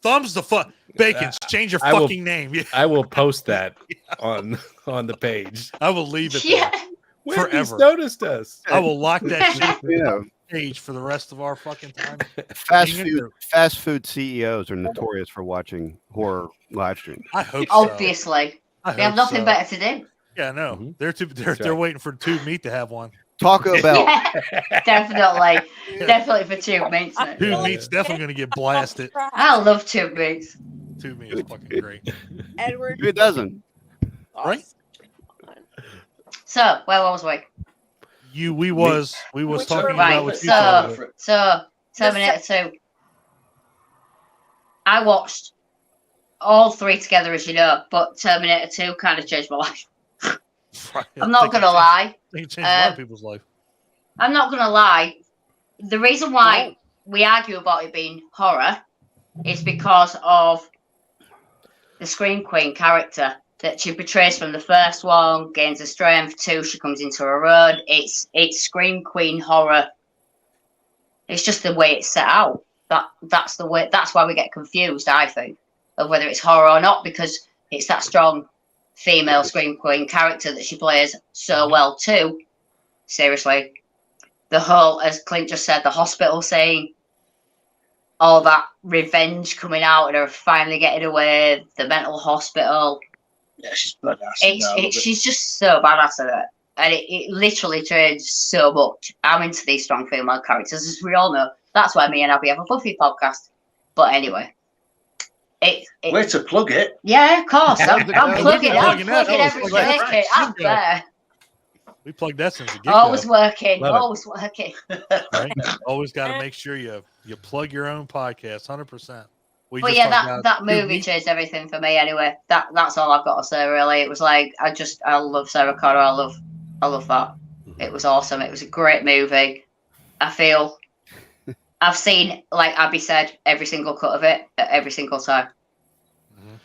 Thumbs the fuck. Bacon, change your I will- fucking name. Yeah, I will post that on the page. I will leave it Yeah. there. Wendy's Forever. noticed us. I will lock that shit Yeah, page for the rest of our fucking time. fast food CEOs are notorious for watching horror live streams. I hope so. Obviously. I They have hope nothing so. better to do. Yeah, no, Mhm. they're right. waiting for Tube Meat to have one. Taco Bell. Yeah, definitely. Definitely for Tube Meats. I Tube feel mate. like Meat's definitely going to get blasted. I love Tube Meats. Tube Meat is fucking great. Edward. Who doesn't? Right? So, where was we? We was Which talking one? about Right, what you thought of it. So, Terminator 2. I watched all three together, as you know, but Terminator 2 kind of changed my life. Right, I'm not going to lie. I think it changed a lot of people's life. I'm not going to lie. The reason why we argue about it being horror is because of the Scream Queen character that she portrays from the first one, gains her strength, 2, she comes into her own. It's Scream Queen horror. It's just the way it's set out. That's the way. That's why we get confused, I think, of whether it's horror or not, because it's that strong female Scream Queen character that she plays so well too. Seriously, the whole, as Clint just said, the hospital scene, all that revenge coming out and her finally getting away, the mental hospital. Yeah, she's badass. She's just so badass at it. And it literally changes so much. I'm into these strong female characters, as we all know. That's why me and Abby have a Buffy podcast. But anyway, Where to plug it? Yeah, of course. I'm How's it going? plugging. I'm Plugging that. plugging Oh, every plug that. circuit out there. We plugged that since the get Always go. working. Love it. Always working. Right? Always got to make sure you plug your own podcast, 100%. But yeah, that movie changed everything for me. Anyway, that's all I've got to say. Really, it was like I love Sarah Connor. I love that. It was awesome. It was a great movie. I feel I've seen, like Abby said, every single cut of it at every single time,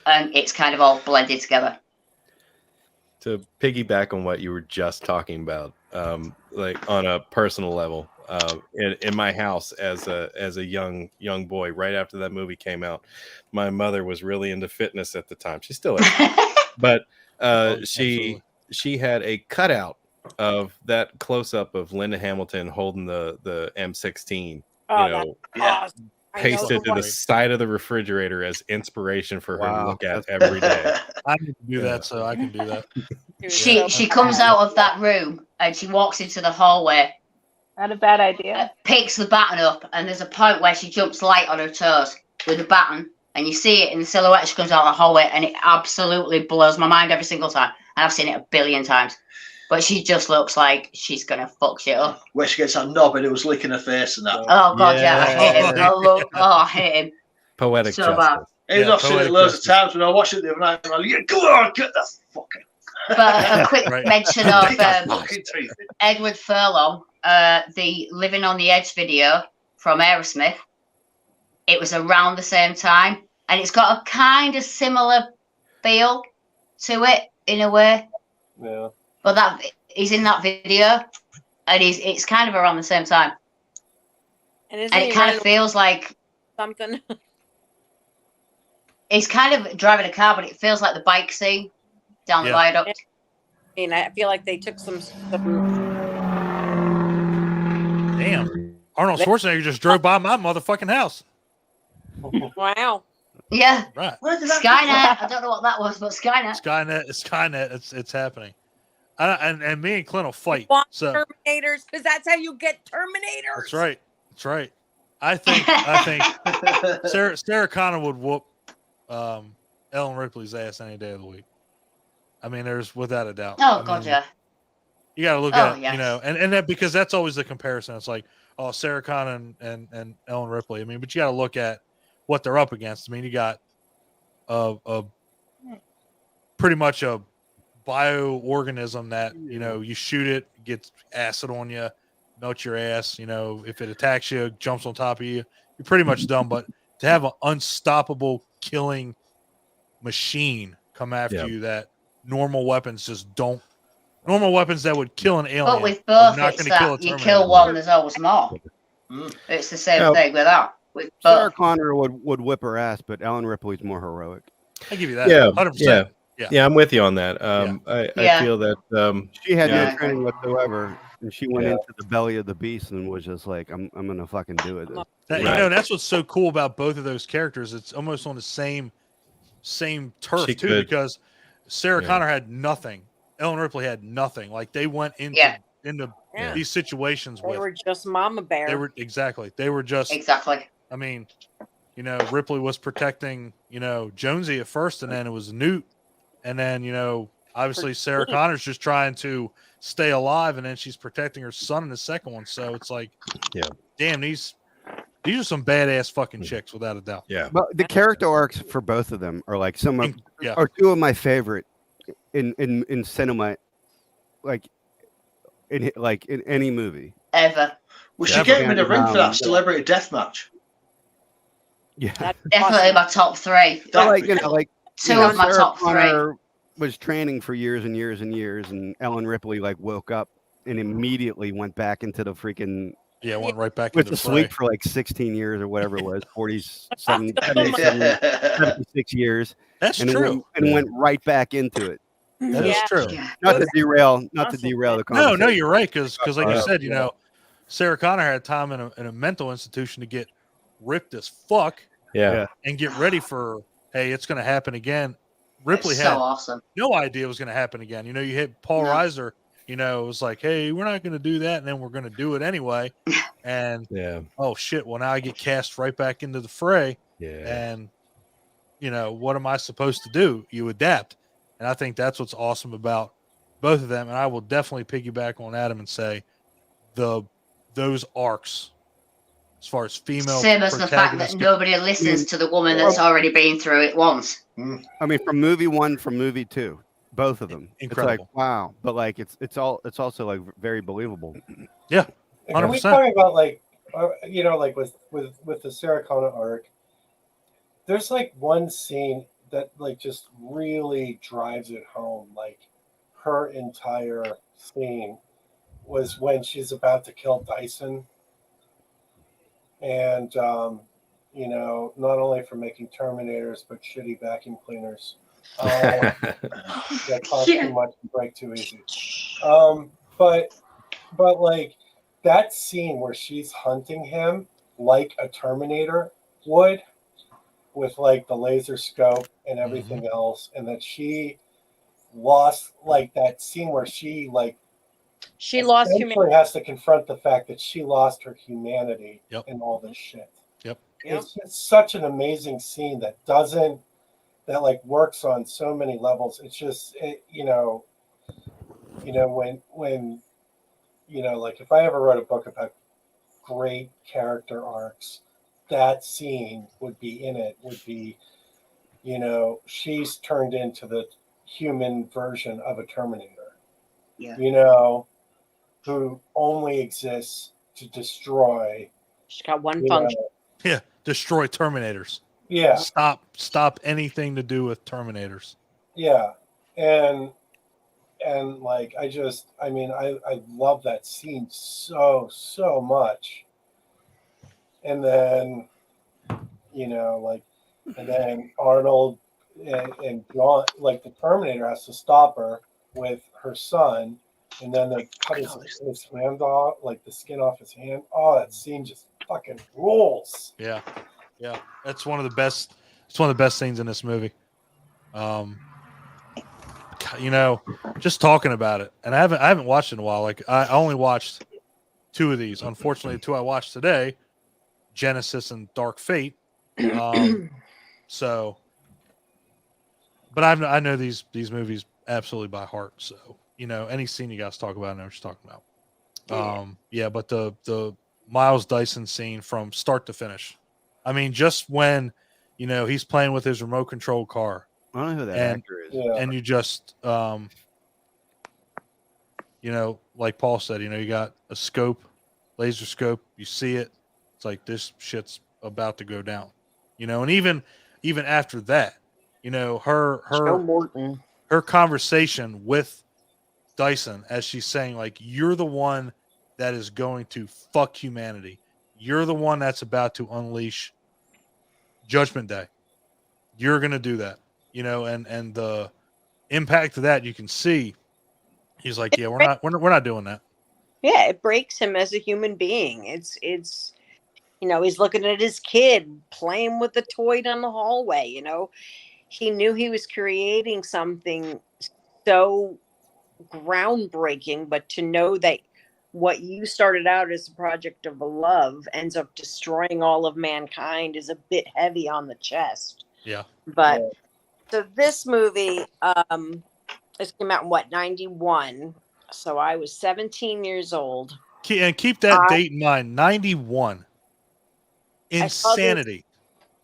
and it's kind of all blended together. To piggyback on what you were just talking about, like on a personal level, in my house as a young boy, right after that movie came out, my mother was really into fitness at the time. She still is, but she had a cutout of that close up of Linda Hamilton holding the M16, Awesome. pasted to the side of the refrigerator as inspiration for her to look at every day. I need to do that, so I can do that. She comes out of that room and she walks into the hallway. Not a bad idea. Picks the baton up, and there's a point where she jumps light on her toes with the baton, and you see it in the silhouette. She comes out of the hallway, and it absolutely blows my mind every single time. And I've seen it a billion times. But she just looks like she's gonna fuck shit up. Where she gets that knob and it was licking her face and that. Oh god, yeah, I hate him. I hate him. Poetic so justice. bad. I've seen it loads of times when I watched it the other night. I'm like, yeah, go on, get the fucking. But a quick mention of fucking teeth. Edward Furlong, the Living on the Edge video from Aerosmith. It was around the same time, and it's got a kind of similar feel to it in a way. Yeah. But that he's in that video, and it's kind of around the same time, And and it kind of feels like something. he's kind of driving a car, but it feels like the bike scene down the viaduct. I mean, I feel like they took some. Damn. Arnold Schwarzenegger just drove by my motherfucking house. Wow. Yeah. Right. Skynet. I don't know what that was, but Skynet. Skynet. It's happening. And me and Clint will fight. So Terminators, because that's how you get Terminators. That's right. I think Sarah Connor would whoop Ellen Ripley's ass any day of the week. I mean, there's without a doubt. Oh god, yeah. You got to look at and that, because that's always the comparison. It's like, oh, Sarah Connor and Ellen Ripley. I mean, but you got to look at what they're up against. I mean, you got a pretty much a bioorganism that, you shoot it, gets acid on you, melts your ass. If it attacks you, jumps on top of you, you're pretty much done. But to have an unstoppable killing machine come after you that normal weapons just don't. Normal weapons that would kill an alien. But with both, not it's kill that you kill one, there's always more. It's the same thing with that. With Sarah both. Connor would whip her ass, but Ellen Ripley's more heroic. I give you that. Yeah, 100%. Yeah, I'm with you on that. I feel that she had no training whatsoever, and she went into the belly of the beast and was just like, "I'm gonna fucking do it." That's what's so cool about both of those characters. It's almost on the same turf too, because Sarah Connor had nothing. Ellen Ripley had nothing. Like they went into these situations They were just mama bear. They were just exactly. I mean, Ripley was protecting, Jonesy at first, and then it was Newt, and then obviously Sarah Connor's just trying to stay alive, and then she's protecting her son in the second one. So it's like, damn, these are some badass fucking chicks without a doubt. Yeah. But the character arcs for both of them are like are two of my favorite in cinema, like in any movie ever. We should get him in a ring for that celebrity death match. Yeah, definitely my top three. Two of my top three. Was training for years and years and years, and Ellen Ripley woke up and immediately went back into the freaking went right back with into the sleep for 16 years or whatever it was, 47, 76 years. That's true. Went right back into it. That is true. Not to derail the conversation. No, you're right, because like you said, Sarah Connor had time in a mental institution to get ripped as fuck, and get ready for, hey, it's going to happen again. Ripley had no idea it was going to happen again. You hit Paul Reiser. It was like, hey, we're not going to do that, and then we're going to do it anyway. And oh shit, well now I get cast right back into the fray. And what am I supposed to do? You adapt. And I think that's what's awesome about both of them. And I will definitely piggyback on Adam and say those arcs, as far as female Same as the fact that protagonists nobody listens to the woman that's already been through it once. I mean, from movie 1, from movie 2, both of them. Incredible. It's like, wow. But like, it's also like very believable. Yeah. And can we 100%. talk about like, like with the Sarah Connor arc? There's like one scene that like just really drives it home. Like her entire scene was when she's about to kill Dyson, and not only for making Terminators but shitty vacuum cleaners that cost too much and break too easy. But like that scene where she's hunting him like a Terminator would, with like the laser scope and everything else, and that she lost, like that scene where she lost humanity. has to confront the fact that she lost her humanity and all this shit. Yep. It's just such an amazing scene that works on so many levels. It's just when like if I ever wrote a book about great character arcs, that scene would be in it. Would be, she's turned into the human version of a Terminator. Yeah. Who only exists to destroy. She's got one function. Yeah, destroy Terminators. Yeah. Stop anything to do with Terminators. Yeah. And like I love that scene so much. And then and then Arnold and John, like the Terminator has to stop her with her son, and then they cut his hand off, like the skin off his hand. Oh, that scene just fucking rules. Yeah. That's one of the best. It's one of the best scenes in this movie. Just talking about it, and I haven't watched it in a while. Like I only watched 2 of these. Unfortunately, the 2 I watched today, Genesis and Dark Fate. But I know these movies absolutely by heart. So any scene you guys talk about, I know what you're talking about. But the Miles Dyson scene from start to finish. I mean, just when he's playing with his remote control car. I don't know who that actor is. Yeah. And you just like Paul said, you got a scope, laser scope, you see it, it's like this shit's about to go down. And even after that, her conversation with Dyson as she's saying, like, you're the one that is going to fuck humanity. You're the one that's about to unleash Judgment Day. You're gonna do that. And the impact of that you can see. He's like, yeah, we're not doing that. Yeah, it breaks him as a human being. It's he's looking at his kid playing with the toy down the hallway. He knew he was creating something so groundbreaking, but to know that what you started out as a project of love ends up destroying all of mankind is a bit heavy on the chest. Yeah. But so this movie, this came out in 91. So I was 17 years old. And keep that date in mind, 91. Insanity.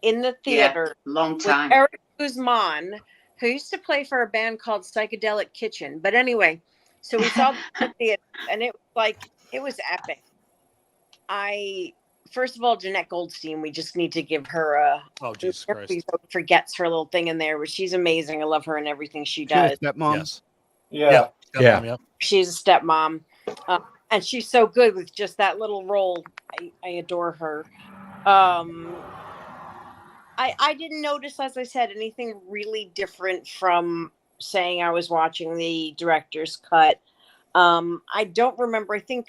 In the theater. Yeah, long time. With Eric Guzman, who used to play for a band called Psychedelic Kitchen. But anyway, so we saw the theater, and it was epic. First of all, Jeanette Goldstein, we just need to give her a. Oh, Jesus Christ. Forgets her little thing in there, but she's amazing. I love her and everything she does. Stepmom? Yes. Yeah. Stepmom. She's a stepmom. And she's so good with just that little role. I adore her. I didn't notice, as I said, anything really different from saying I was watching the director's cut. I don't remember. I think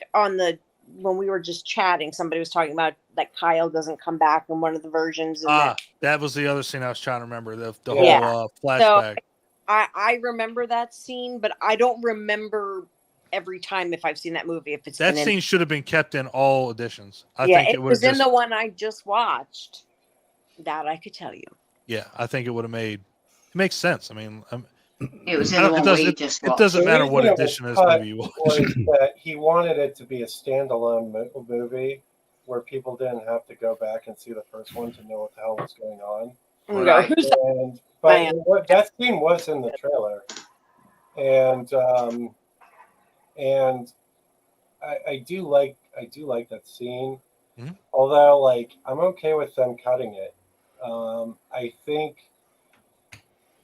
when we were just chatting, somebody was talking about that Kyle doesn't come back in one of the versions. And that was the other scene I was trying to remember. The whole flashback. So I remember that scene, but I don't remember every time if I've seen that movie. If it's that scene should have been kept in all editions. I think it was in the one I just watched. That I could tell you. yeah, I think it would have it makes sense. I mean, It was I in the don't- one we just it watched. doesn't The matter what reason it was edition of this cut movie you watch. was that he wanted it to be a standalone movie where people didn't have to go back and see the first one to know what the hell was going on. Right. But that scene was in the trailer, and I do like that scene. Mhm. Although, like, I'm okay with them cutting it. I think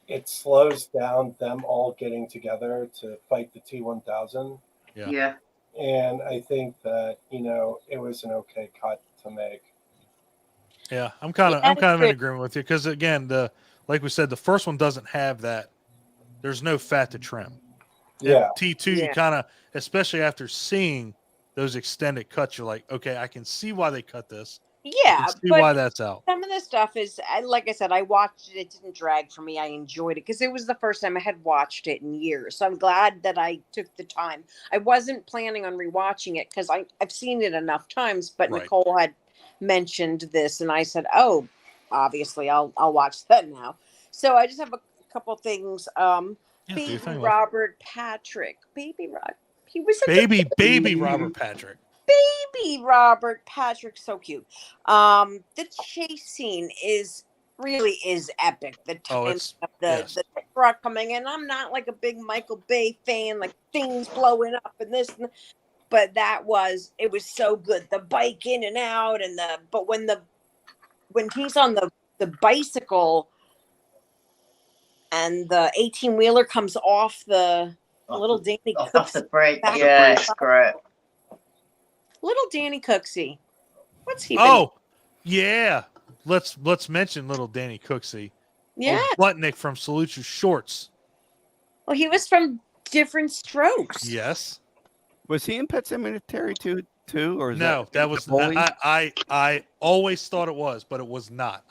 it slows down them all getting together to fight the T-1000. Yeah. And I think that, it was an okay cut to make. Yeah, I'm kind of in agreement with you because again, like we said, the first one doesn't have that. There's no fat to trim. Yeah. T2, you kind of, especially after seeing those extended cuts, you're like, okay, I can see why they cut this. Yeah, see why that's out. Some of the stuff is, like I said, I watched it. It didn't drag for me. I enjoyed it because it was the first time I had watched it in years. So I'm glad that I took the time. I wasn't planning on rewatching it because I've seen it enough times. But Right. Nicole had mentioned this, and I said, "Oh, obviously, I'll watch that now." So I just have a couple things. Baby Robert Patrick, Baby Rob, he was baby Robert Patrick. Baby Robert Patrick, so cute. The chase scene really is epic. The time of the truck coming in. I'm not like a big Michael Bay fan, like things blowing up and this, but it was so good. The bike in and out, and when he's on the bicycle and the 18-wheeler comes off the little Danny Cooks off the brake. Yeah, it's great. Little Danny Cooksey. What's he? Yeah. Let's mention little Danny Cooksey. Yeah. Butnick from Salute Your Shorts. Well, he was from Different Strokes. Yes. Was he in Pet Sematary too, or no? That was I always thought it was, but it was not.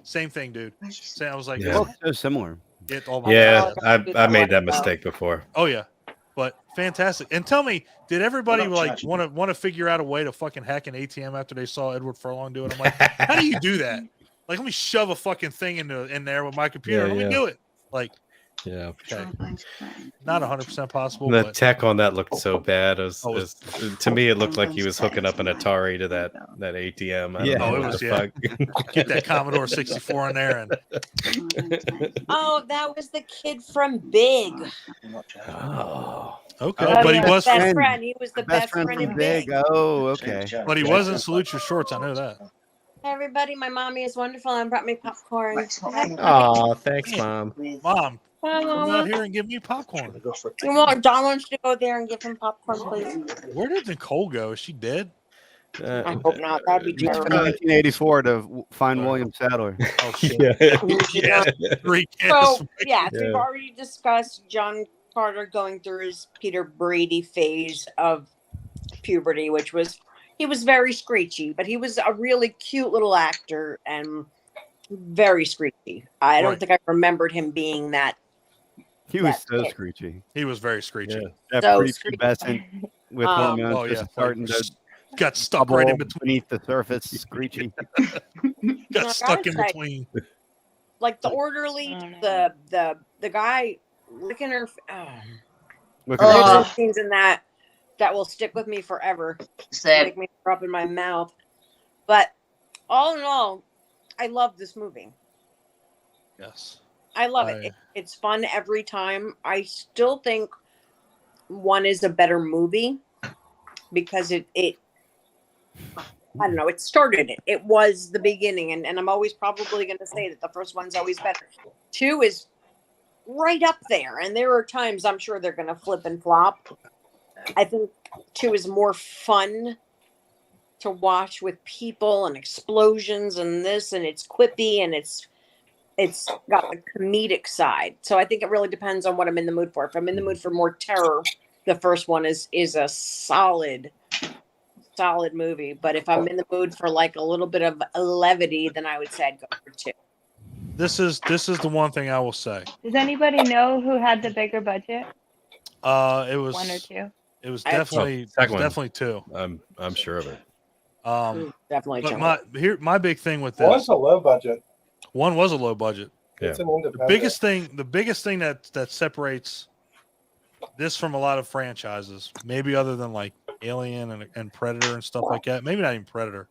Same thing, dude. I was like, so similar. I made that mistake before. Oh yeah. But fantastic. And tell me, did everybody want to figure out a way to fucking hack an ATM after they saw Edward Furlong do it? I'm like, how do you do that? Like, let me shove a fucking thing in there with my computer. Let me do it. Like, yeah. Okay. Not 100% possible. The tech on that looked so bad. To me, it looked like he was hooking up an Atari to that ATM. I don't know what the fuck. Get that Commodore 64 in there. Oh, that was the kid from Big. Oh. Okay. But he was best friend. He was the best friend in Big. Oh, okay. But he wasn't Salute Your Shorts. I know that. Hey, everybody, my mommy is wonderful and brought me popcorn. Oh, thanks, Mom. Mom, come out here and give me popcorn. Don wants to go there and give him popcorn, please. Where did Nicole go? Is she dead? I hope not. That'd be terrible. 1984 to find William Sadler. Oh shit! So we've already discussed John Carter going through his Peter Brady phase of puberty, he was very screechy, but he was a really cute little actor and very screechy. I don't think I remembered him being that. He was so screechy. He was very screechy. Yeah. That prepubescent with hormones just starting to got stuck right in beneath the surface, screechy. Got stuck in between. Like the orderly, the guy licking her. Scenes in that will stick with me forever. Make me throw up in my mouth. But all in all, I love this movie. Yes. I love it. It's fun every time. I still think one is a better movie because it I don't know, it started it. It was the beginning, and I'm always probably going to say that the first one's always better. 2 is right up there, and there are times I'm sure they're going to flip and flop. I think 2 is more fun to watch with people and explosions and this, and it's quippy and it's got the comedic side. So I think it really depends on what I'm in the mood for. If I'm in the mood for more terror, the first one is a solid movie. But if I'm in the mood for like a little bit of levity, then I would say I'd go for 2. This is the one thing I will say. Does anybody know who had the bigger budget? It was 1 or 2. It was definitely 2. I'm sure of it. Definitely. But my big thing with this was a low budget. One was a low budget. It's an The independent. biggest thing that separates this from a lot of franchises, maybe other than like Alien and Predator and stuff like that, maybe not even Predator.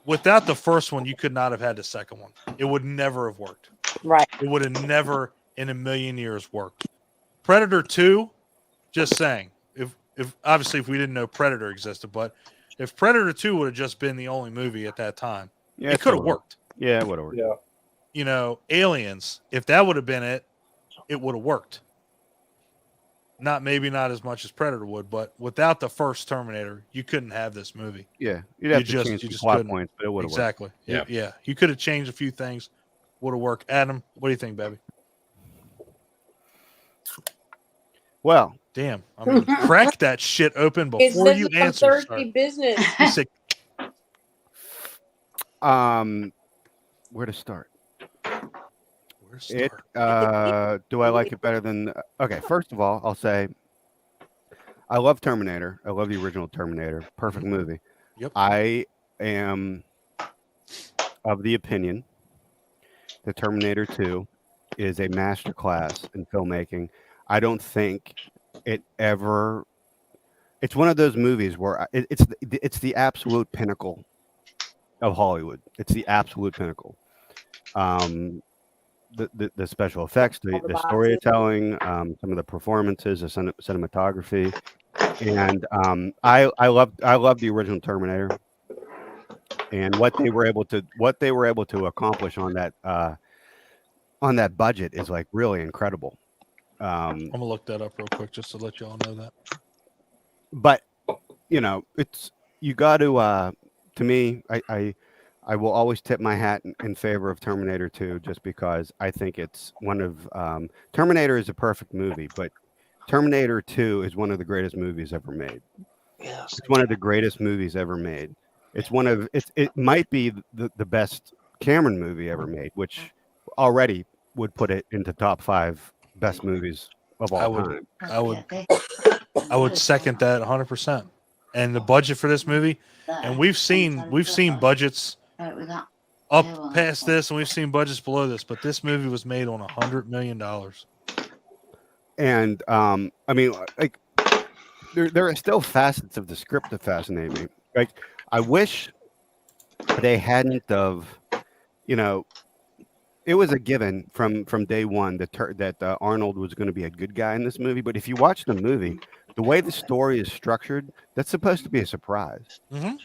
Without the first one, you could not have had the second one. It would never have worked. Right. It would have never in a million years worked. Predator 2, just saying, if obviously if we didn't know Predator existed, but if Predator 2 would have just been the only movie at that time, Yeah, it could have worked. Yeah, it would have worked. Yeah. You know, Aliens, if that would have been it, it would have worked. Maybe not as much as Predator would, but without the first Terminator, you couldn't have this movie. Yeah, you'd have You to just- change you some just plot couldn't. points, but it would have worked. Exactly. Yeah. Yeah. You could have changed a few things, would have worked. Adam, what do you think, baby? Well, Damn. I mean, crack that shit open It's before you this is some answer. thirsty sir. business. You said, where to start? where's It start? do I like it better than okay, first of all, I'll say I love Terminator. I love the original Terminator. Perfect movie. Yep. I am of the opinion that Terminator 2 is a masterclass in filmmaking. I don't think it ever it's one of those movies where it's the absolute pinnacle of Hollywood. It's the absolute pinnacle. The special effects, All the the boxes. storytelling, some of the performances, the cinematography, and I love the original Terminator, and what they were able to accomplish on that budget is like really incredible. I'm gonna look that up real quick just to let you all know that. But you know, it's you got to me, I will always tip my hat in favor of Terminator 2 just because I think it's one of Terminator is a perfect movie, but Terminator 2 is one of the greatest movies ever made. Yes. It's one of the greatest movies ever made. It might be the best Cameron movie ever made, which already would put it into top 5 best movies of all time. I would second that 100%. And the budget for this movie, and we've seen budgets up past this, and we've seen budgets below this, but this movie was made on $100 million. And I mean, like there are still facets of the script that fascinate me. Like I wish they hadn't of, you know, it was a given from day one that Arnold was going to be a good guy in this movie. But if you watch the movie, the way the story is structured, that's supposed to be a surprise. Mm-hmm.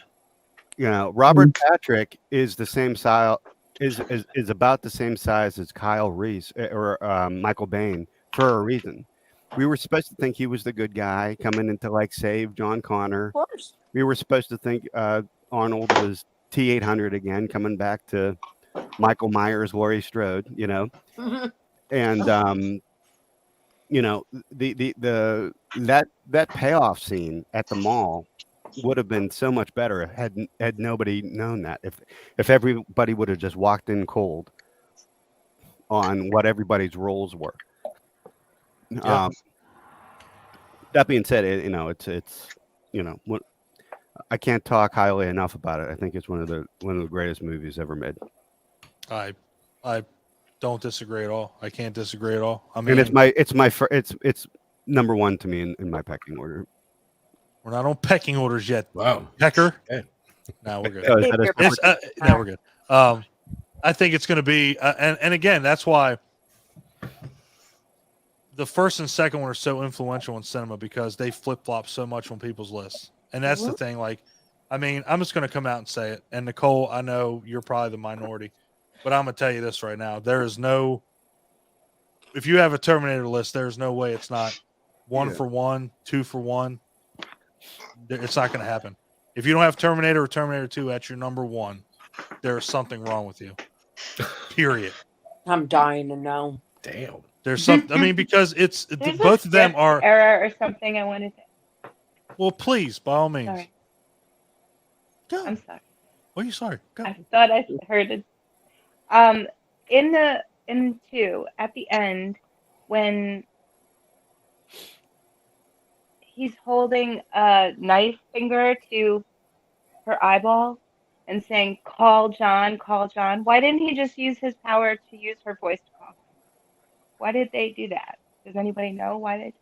You know, Robert Patrick is the same size, is about the same size as Kyle Reese or Michael Biehn for a reason. We were supposed to think he was the good guy coming in to like save John Connor. Of course. We were supposed to think Arnold was T-800 again, coming back to Michael Myers, Laurie Strode, you know, and you know, that payoff scene at the mall would have been so much better had nobody known that. If everybody would have just walked in cold on what everybody's roles were. Yeah. That being said, it's you know what, I can't talk highly enough about it. I think it's one of the greatest movies ever made. I don't disagree at all. I can't disagree at all. I mean, And it's number one to me in my pecking order. we're not on pecking orders yet. Wow. Pecker. Okay. No, we're good. So is that a It's, separate- no, we're good. I think it's going to be, and again, that's why the first and second one are so influential in cinema because they flip flop so much on people's lists, and that's the thing. Like, I mean, I'm just going to come out and say it. And Nicole, I know you're probably the minority, but I'm going to tell you this right now: there is no. If you have a Terminator list, there's no way it's not 1 for 1, 2 for 1. It's not going to happen. If you don't have Terminator or Terminator 2 at your number 1, there's something wrong with you. Period. I'm dying to know. Damn. There's some. I mean, because There's both a of them script are. error or something. I wanted to. Well, please, by all means. Sorry. Go. I'm sorry. What are you sorry? Go. I thought I heard it. In 2 at the end when he's holding a knife finger to her eyeball and saying, call John, call John. Why didn't he just use his power to use her voice to call? Why did they do that? Does anybody know why they did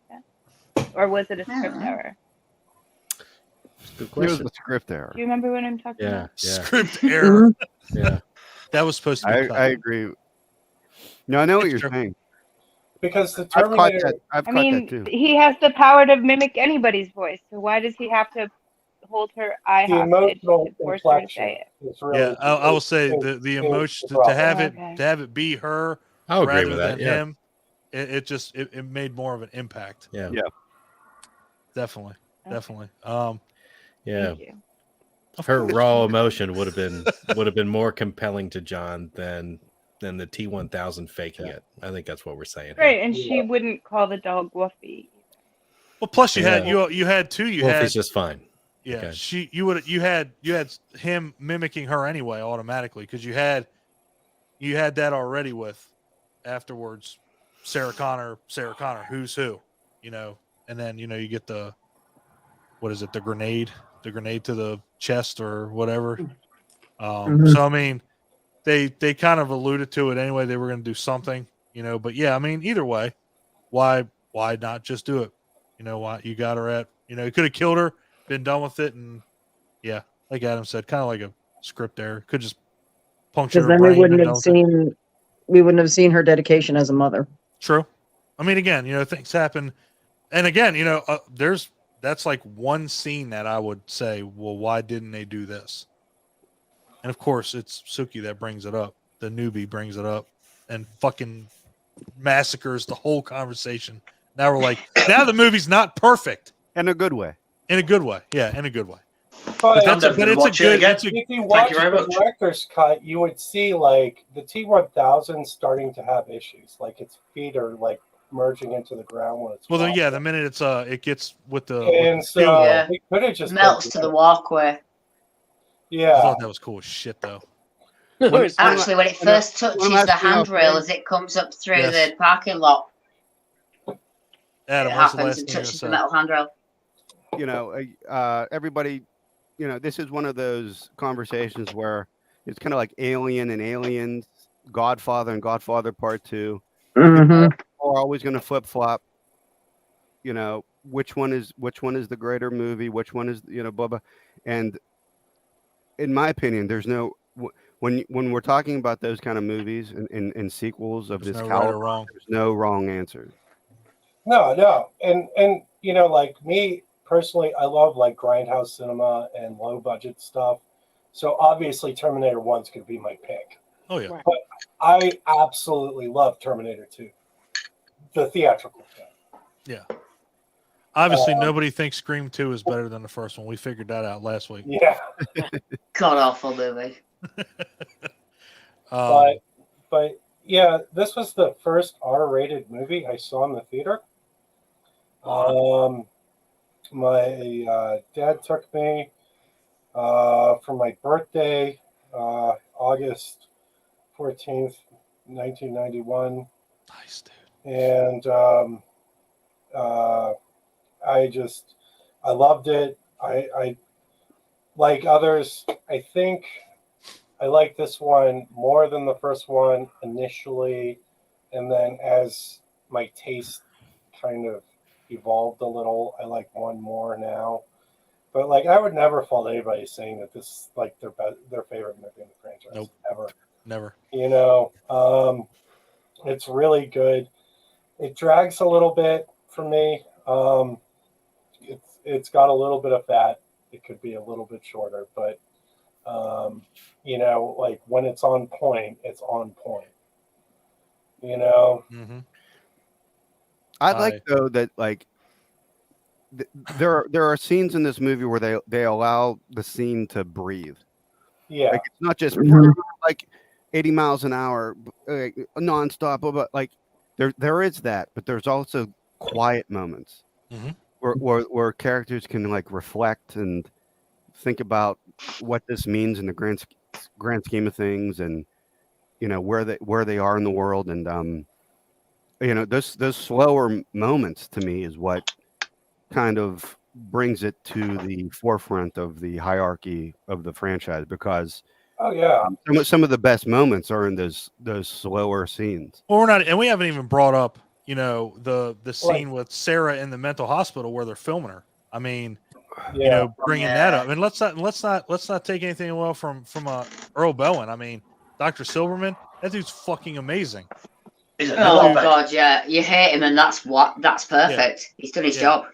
that? Or was it a script error? Good It was question. a script error. Do you remember what I'm talking Yeah, about? yeah, Script error. yeah. That was supposed to be I cut. agree. No, I know what It's you're true. saying. Because the I've caught Terminator, that. I've I caught that mean, too. he has the power to mimic anybody's voice, so why does he have to hold her eye the hostage emotional to force her to inflection say it? is really. Yeah, I will say is the the emotion to problem. have Okay. it be her I'll agree rather with that. than Yeah, him. It made more of an impact. yeah, Yeah. Definitely, Okay. definitely. yeah. Thank you. Her raw emotion would have been more compelling to John than the T-1000 faking it. I think that's what we're saying here. Right, and she wouldn't call the dog Woofy. Well, plus you had Yeah. you had two. You Wolfie's had just fine. yeah. Okay. You had him mimicking her anyway automatically because you had that already with afterwards. Sarah Connor, who's who, and then you get the what is it, the grenade to the chest or whatever. So I mean, they kind of alluded to it anyway. They were going to do something, but yeah, I mean, either way, why not just do it? Why you got her at, you could have killed her, been done with it. And yeah, like Adam said, kind of like a script error. Could just puncture Because her then brain and done with it. we wouldn't have seen her dedication as a mother. True. I mean, again, things happen. And again, that's like one scene that I would say, well, why didn't they do this? And of course, it's Suki that brings it up. The newbie brings it up and fucking massacres the whole conversation. Now we're like, now the movie's not perfect. In a good way. In a good way. Yeah, in a good way. But I'm never gonna watch it again. if you watch very the much. director's cut, you would see like the T1000 starting to have issues. Like its feet are like merging into the ground when it's. Well, then, walking. yeah, the minute it gets with the And with the so fuel, Yeah. it could have just Melts to the walkway. I Yeah. thought that was cool as shit, though. Actually, when it first touches the handrail as it comes up through Yes. the parking lot, Adam, it what's the happens last and thing you're touches the gonna metal handrail. Everybody, this is one of those conversations where it's kind of like Alien and Aliens, Godfather and Godfather Part 2. Mhm. Are always going to flip flop. Which one is the greater movie? Which one is blah blah. And in my opinion, there's no when we're talking about those kind of movies and sequels of There's this no right or caliber, wrong. there's no wrong answer. No. And like me personally, I love like grindhouse cinema and low budget stuff. So obviously Terminator 1's could be my pick. Oh yeah. But I absolutely love Terminator 2. The theatrical film. Yeah. Obviously, nobody thinks Scream 2 is better than the first one. We figured that out last week. Yeah. God awful movie. But yeah, this was the first R-rated movie I saw in the theater. My dad took me for my birthday, August 14th, 1991. Nice, dude. And I loved it. I like others. I think I like this one more than the first one initially, and then as my taste kind of evolved a little, I like one more now. But like, I would never fault anybody saying that this is like their favorite movie in the franchise. Nope. Ever. Never. It's really good. It drags a little bit for me. It's got a little bit of fat. It could be a little bit shorter, but like when it's on point, it's on point. Mm-hmm. I'd like though that like there are scenes in this movie where they allow the scene to breathe. Yeah, like it's not just like 80 miles an hour nonstop, but like there is that, but there's also quiet moments where characters can like reflect and think about what this means in the grand scheme of things, and where they are in the world, and those slower moments to me is what kind of brings it to the forefront of the hierarchy of the franchise because Oh yeah. some of the best moments are in those slower scenes. Well, we're not, and we haven't even brought up, you know, the scene Right. with Sarah in the mental hospital where they're filming her. I mean, Yeah. you know, bringing that up. And let's not take anything away from Earl Bowen. I mean, Dr. Silverman, that dude's fucking amazing. Oh God, yeah, you hate him, and that's perfect. He's done his job.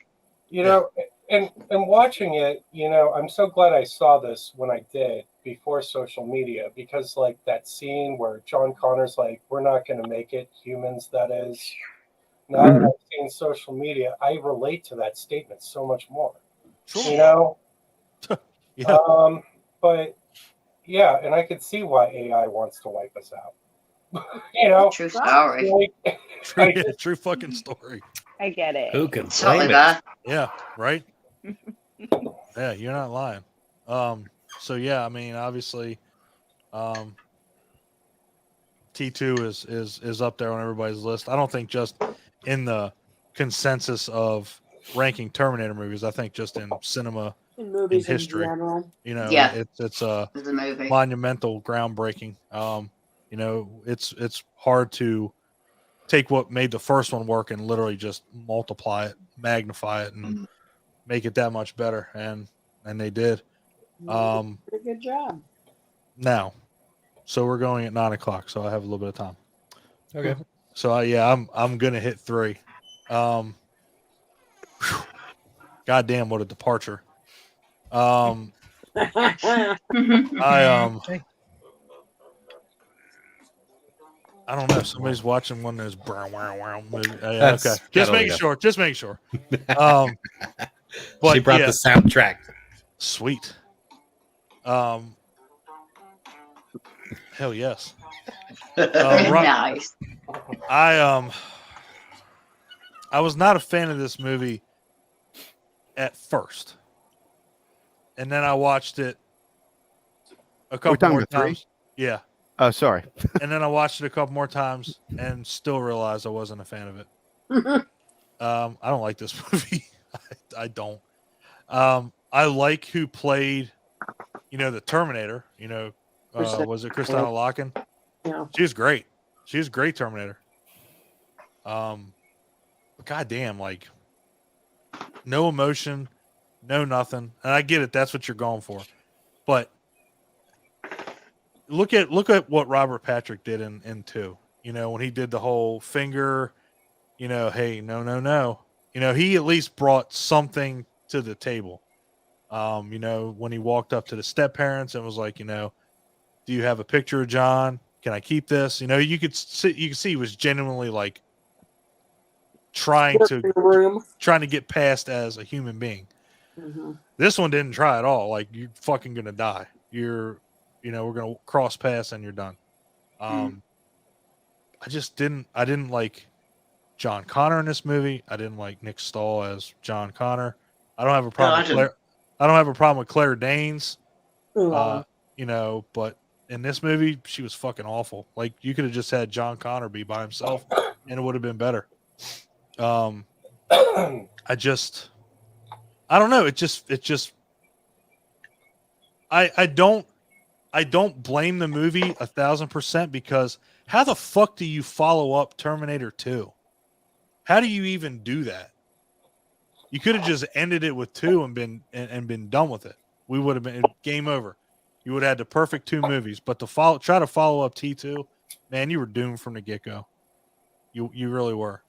You know, and watching it, you know, I'm so glad I saw this when I did before social media, because like that scene where John Connor's like, "We're not going to make it, humans." That is. Now that I've seen social media, I relate to that statement so much more. Sure. You know. Yeah. But yeah, and I could see why AI wants to wipe us out. You know, true story. Like, true fucking story. I get it. Who can Totally blame there. it? Yeah, right. Yeah, you're not lying. So yeah, I mean, obviously, T2 is up there on everybody's list. I don't think just in the consensus of ranking Terminator movies. I think just in cinema, In movies in history, general. you know, Yeah. it's a The movie. monumental, groundbreaking. You know, it's hard to take what made the first one work and literally just multiply it, magnify it, and make it that much better. And they did. Pretty good job. Now, so we're going at 9 o'clock, so I have a little bit of time. Okay. So I'm gonna hit 3. Goddamn, what a departure. I don't know. Somebody's watching one of those movies. Okay, just making sure. Just making sure. But She brought the soundtrack. Sweet. Hell yes. Nice. I was not a fan of this movie at first, and then I watched it a couple more times. Yeah. Oh, sorry. And then I watched it a couple more times and still realized I wasn't a fan of it. I don't like this movie. I don't. I like who played, you know, the Terminator. You know, was it Christina Loken? Yeah. She was great. She was a great Terminator. Goddamn, like no emotion, no nothing. And I get it. That's what you're going for. But look at what Robert Patrick did in 2. You know, when he did the whole finger, you know, hey, no. You know, he at least brought something to the table. You know, when he walked up to the step parents and was like, you know, do you have a picture of John? Can I keep this? You know, you could see he was genuinely like trying to get past as a human being. Mm-hmm. This one didn't try at all. Like, you're fucking gonna die. You know, we're gonna cross paths and you're done. I didn't like John Connor in this movie. I didn't like Nick Stahl as John Connor. I don't have a problem I don't have a problem with Claire Danes. You know, but in this movie, she was fucking awful. Like, you could have just had John Connor be by himself and it would have been better. I don't know. I don't blame the movie 1,000% because how the fuck do you follow up Terminator 2? How do you even do that? You could have just ended it with 2 and been done with it. We would have been game over. You would have had the perfect 2 movies, but try to follow up T2, man, you were doomed from the get-go. You really were.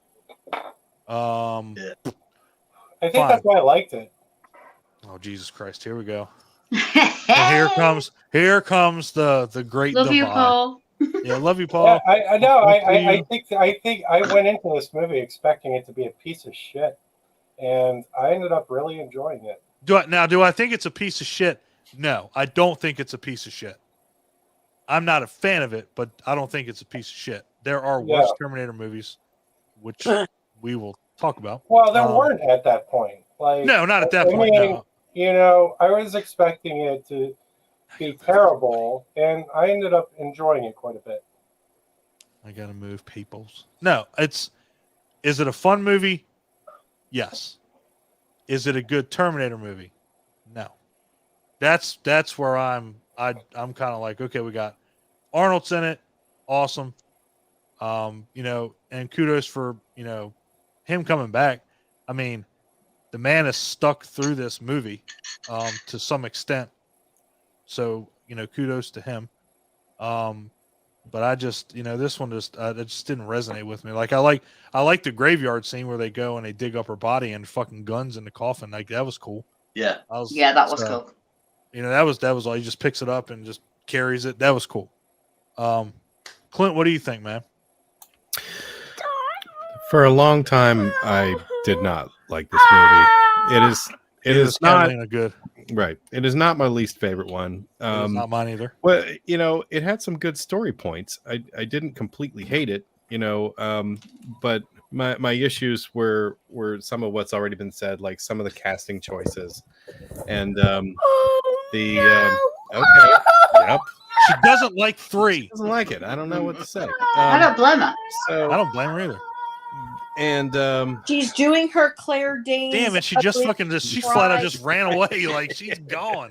I think that's why I liked it. Oh, Jesus Christ! Here we go. And here comes the great love divide. you, Paul. Yeah, love you, Paul. Yeah, I know. I think I went into this movie expecting it to be a piece of shit, and I ended up really enjoying it. Do I think it's a piece of shit? No, I don't think it's a piece of shit. I'm not a fan of it, but I don't think it's a piece of shit. There are worse Terminator movies, which we will talk about. Well, there weren't at that point. Like, no, not at that point. No. You know, I was expecting it to be terrible, and I ended up enjoying it quite a bit. I gotta move peoples. No, is it a fun movie? Yes. Is it a good Terminator movie? No. That's where I'm kind of like, okay, we got Arnold's in it, awesome. And kudos for him coming back. I mean, the man is stuck through this movie to some extent. So, kudos to him. But I just, this one it just didn't resonate with me. Like I like the graveyard scene where they go and they dig up her body and fucking guns in the coffin. Like that was cool. Yeah. That was cool. That was all. He just picks it up and just carries it. That was cool. Clint, what do you think, man? For a long time, I did not like this movie. It is not good. Right. It is not my least favorite one. It's not mine either. Well, it had some good story points. I didn't completely hate it, but my issues were some of what's already been said, like some of the casting choices, and okay, yep. She doesn't like 3. She doesn't like it. I don't know what to say. I don't blame her. So I don't blame her either. And she's doing her Claire Danes. Damn it! She just fucking she flat out just ran away. Like she's gone.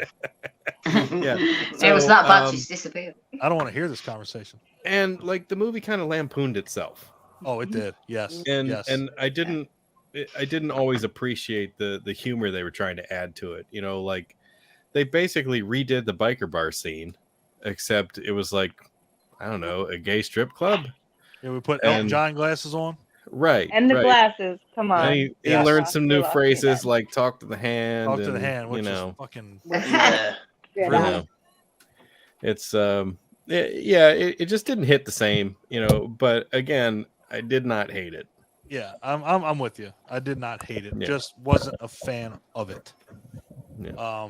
Yeah, it was that bad. She's disappeared. I don't want to hear this conversation. And like the movie kind of lampooned itself. Oh, it did. Yes. And I didn't always appreciate the humor they were trying to add to it. Like they basically redid the biker bar scene, except it was like, I don't know, a gay strip club. Yeah, we put Elton John glasses on. Right. And the right. glasses. Come on. And he learned some new phrases like talk to the hand. Talk to the hand, which is fucking. It's it just didn't hit the same, But again, I did not hate it. Yeah, I'm with you. I did not hate it. Yeah. Just wasn't a fan of it. Yeah.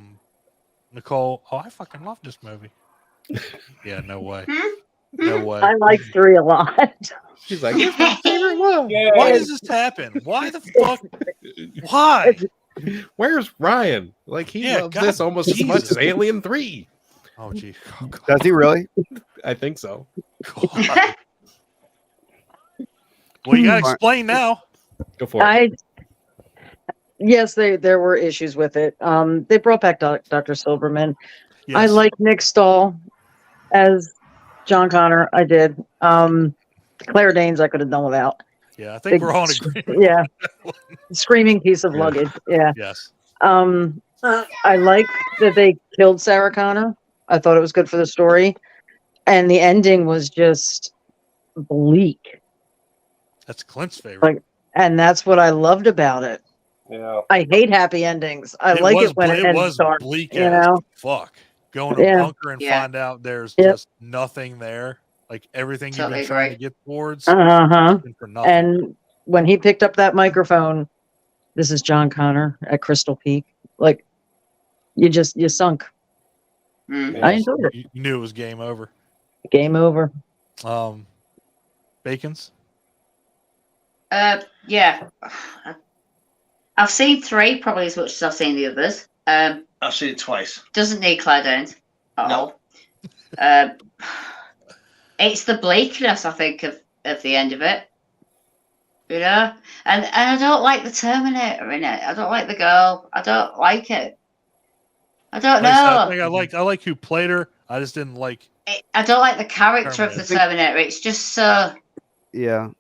Nicole, I fucking love this movie. Yeah, no way. No way. I like 3 a lot. She's like, it's my favorite one. Yeah. Why does this happen? Why the fuck? Why? Where's Ryan? Like he loves God, this almost as much as Alien 3. Oh gee. Oh, God. Does he really? I think so. God. Well, you gotta explain now. Go for it. Yes, there were issues with it. They brought back Dr. Silverman. Yes. I like Nick Stahl as John Connor. I did. Claire Danes I could have done without. Yeah, I think we're all in agreement. Yeah. Screaming piece of luggage. Yeah. Yes. I like that they killed Sarah Connor. I thought it was good for the story. And the ending was just bleak. That's Clint's favorite. Like, and that's what I loved about it. Yeah. I hate happy endings. I like it when it ends dark. Bleak you as know? fuck. Going to a bunker and find out there's just nothing there. Like everything you've been trying to get towards. For nothing. And when he picked up that microphone, this is John Connor at Crystal Peak. Like you sunk. I enjoyed it. You knew it was game over. Game over. Bacon's? Yeah. I've seen 3 probably as much as I've seen the others. I've seen it twice. Doesn't need Claire Danes at all. It's the bleakness, I think, of the end of it. And I don't like the Terminator in it. I don't like the girl. I don't like it. I don't know. I think I like who played her. I just didn't like. I don't like the character of the Terminator. It's just so. Yeah.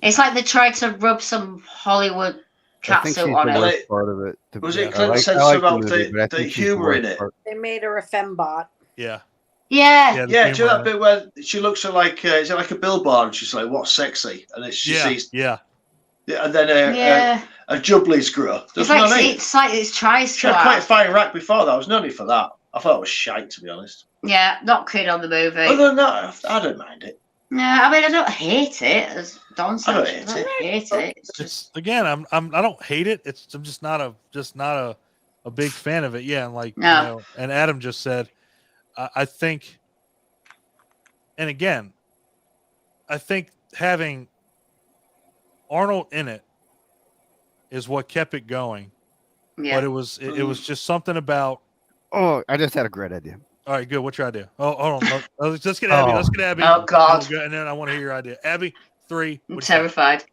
It's like they tried to rub some Hollywood catsuit on the it. worst part of it. Was it Clint said something about the humor in it? They made her a fembot. Yeah. Yeah. Yeah, do you know that bit where she looks at like is it like a billboard and she's like, "What's sexy?" And then she sees and then a jubbly screw. It's like it tries She to. had quite a fine rack before that. I was no need for that. I thought it was shite, to be honest. Yeah, not keen on the movie. Other than that, I don't mind it. No, I mean I don't hate it. As Don said, I don't hate it. It's just again, I don't hate it. I'm just not a big fan of it. Yeah, and like No. and Adam just said, I think, and again, I think having Arnold in it is what kept it going. Yeah. But it was just something about. Oh, I just had a great idea. All right, good. What's your idea? Oh, hold on. Let's get Abby. Let's get Abby. Oh God. And then I want to hear your idea. Abby, 3. I'm terrified.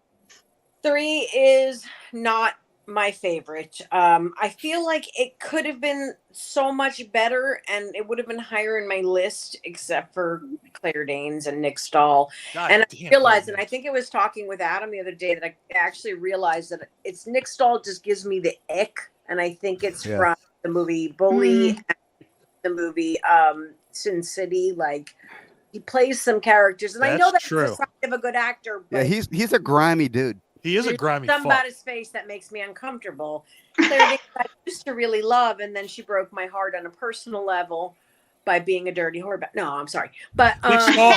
3 is not my favorite. I feel like it could have been so much better, and it would have been higher in my list, except for Claire Danes and Nick Stahl. And I realized, and I think it was talking with Adam the other day, that I actually realized that it's Nick Stahl just gives me the ick, and I think it's from the movie Bully and the movie Sin City. Like, he plays some characters, and I know that's a sign of a good actor. But yeah, he's a grimy dude. He is a grimy something about his face that makes me uncomfortable. Claire Danes I used to really love, and then she broke my heart on a personal level by being a dirty whore. No, I'm sorry, but Nick Stahl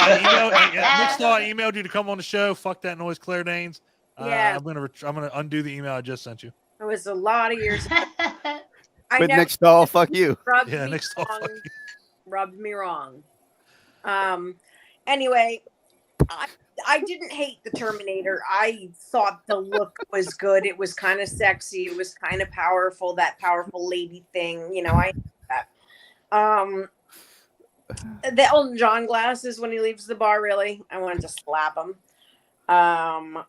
emailed you to come on the show. Fuck that noise, Claire Danes. Yeah, I'm gonna undo the email I just sent you. It was a lot of years ago. But Nick Stahl, fuck you. Nick Stahl, fuck you. Rubbed me wrong. Anyway, I didn't hate the Terminator. I thought the look was good. It was kind of sexy. It was kind of powerful. That powerful lady thing, you know. I that. The Elton John glasses when he leaves the bar. Really, I wanted to slap him. Yeah,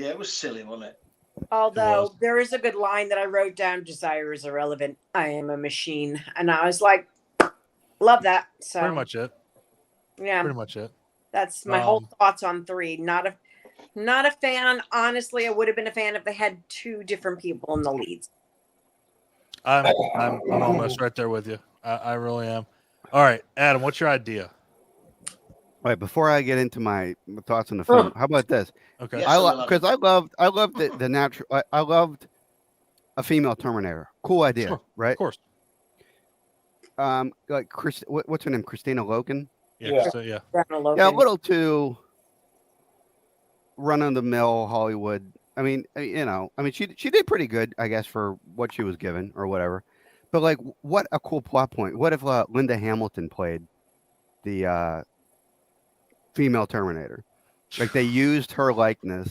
it was silly, wasn't it? Although there is a good line that I wrote down: "Desire is irrelevant. I am a machine," and I was like, "Love that." So pretty much it. Yeah, pretty much it. That's my whole thoughts on 3. Not a fan. Honestly, I would have been a fan if they had 2 different people in the leads. I'm almost right there with you. I really am. All right, Adam, what's your idea? All right, before I get into my thoughts on the film, how about this? Okay, because I loved the natural. I loved a female Terminator. Cool idea, sure, right? Of course. Like what's her name? Christina Loken. Yeah. Yeah, a little too run of the mill Hollywood. I mean, she did pretty good, I guess, for what she was given or whatever. But like, what a cool plot point. What if Linda Hamilton played the female Terminator? Like, they used her likeness.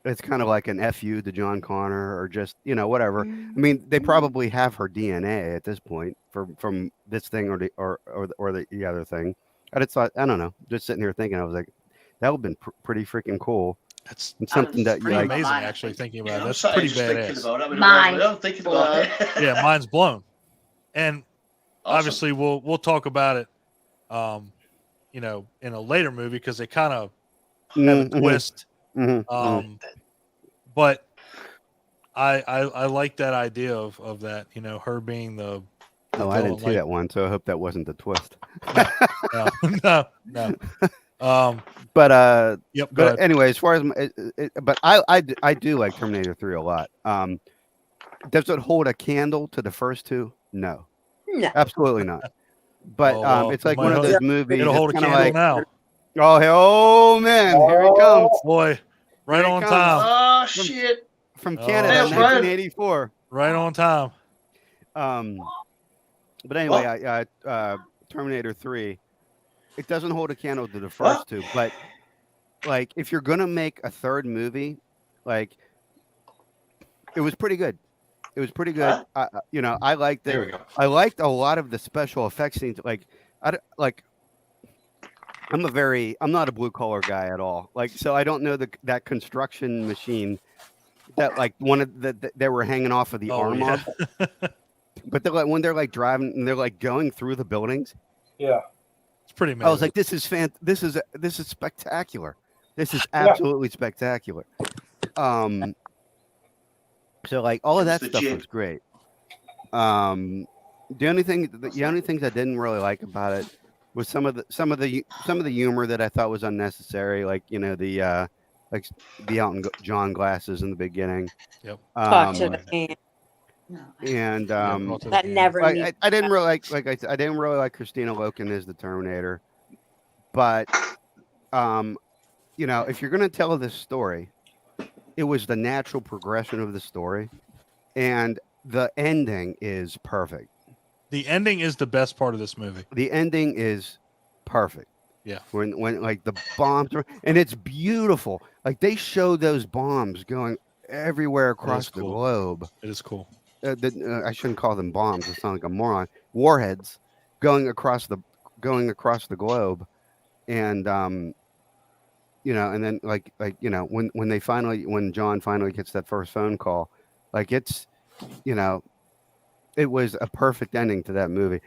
It's kind of like an FU to John Connor, or just, whatever. I mean, they probably have her DNA at this point from this thing or the other thing. I just thought, I don't know, just sitting here thinking, I was like, that would have been pretty freaking cool. That's something that pretty amazing, actually, thinking about it. That's pretty badass. I'm thinking about it. Yeah, mine's blown. And obviously, we'll talk about it, in a later movie, because they kind of have a twist. But I like that idea of that, her being the I didn't see that one, so I hope that wasn't the twist. No. But yep. But anyway, as far as but I do like Terminator 3 a lot. Does it hold a candle to the first 2? No, absolutely not. But it's like one of those movies. It'll hold a candle now. Oh man, here he comes, boy! Right on time. Oh shit! From Canada, 1984. Right on time. But anyway, Terminator 3. It doesn't hold a candle to the first 2, but like, if you're gonna make a third movie, like, it was pretty good. It was pretty good. I liked it. There we go. I liked a lot of the special effects scenes. I'm not a blue collar guy at all. Like, so I don't know that construction machine that like one of they were hanging off of the arm of. But they're like, when they're like driving and they're like going through the buildings. Yeah. It's pretty amazing. I was like, this is spectacular. This is absolutely spectacular. So like, all of that stuff was great. The only things I didn't really like about it was some of the humor that I thought was unnecessary, like the Elton John glasses in the beginning. Yep. Talk to the hand. And that never. I didn't really like I didn't really like Christina Loken as the Terminator, but if you're gonna tell this story, it was the natural progression of the story, and the ending is perfect. The ending is the best part of this movie. The ending is perfect. Yeah. When like the bombs are, and it's beautiful. Like, they show those bombs going everywhere across the globe. It is cool. I shouldn't call them bombs. It sounds like a moron. Warheads going across the globe, and and then when John finally gets that first phone call, like it was a perfect ending to that movie.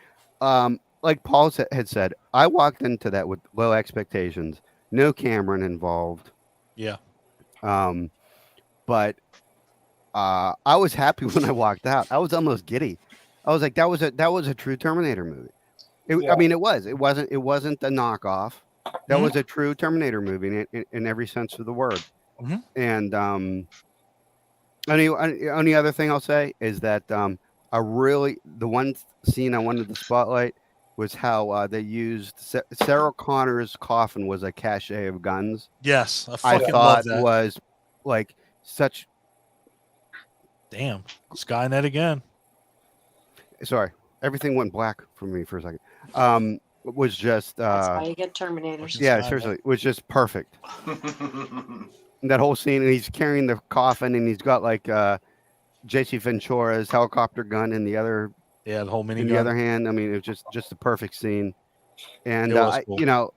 Like Paul had said, I walked into that with low expectations, no Cameron involved. Yeah. But I was happy when I walked out. I was almost giddy. I was like, that was a true Terminator movie. I mean, it wasn't a knockoff. That was a true Terminator movie in every sense of the word. Mm-hmm. And only other thing I'll say is that the one scene I wanted to spotlight was how they used Sarah Connor's coffin was a cache of guns. Yes, I thought was like such. Damn, Skynet again. Sorry, everything went black for me for a second. Was just that's how you get Terminators. Yeah, seriously, it was just perfect. That whole scene, and he's carrying the coffin, and he's got like J.C. Ventura's helicopter gun in the other. Yeah, the whole mini. In gun. the other hand, I mean, it was just a perfect scene. And cool.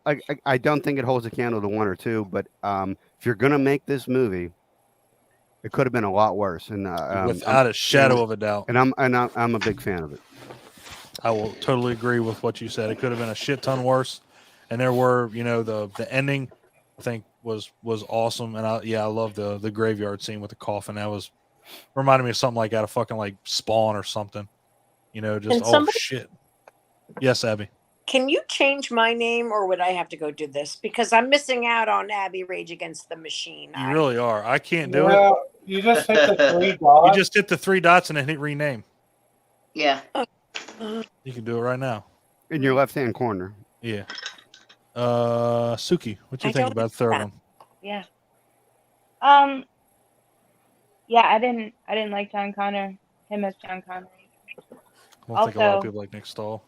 I don't think it holds a candle to 1 or 2, but if you're gonna make this movie, it could have been a lot worse. And without a shadow of a doubt. And I'm a big fan of it. I will totally agree with what you said. It could have been a shit ton worse. And there were, the ending, I think was awesome. And I love the graveyard scene with the coffin. That was reminded me of something like out of fucking like Spawn or something. Shit. Yes, Abby. Can you change my name, or would I have to go do this? Because I'm missing out on Abby Rage Against the Machine. You really are. I can't do it. You just hit the 3 dots. You just hit the 3 dots and then hit rename. Yeah. You can do it right now. In your left-hand corner. Yeah. Suki, what do you think about the third one? Yeah. Yeah, I didn't like John Connor. Him as John Connor. I don't think a lot of people like Nick Stahl.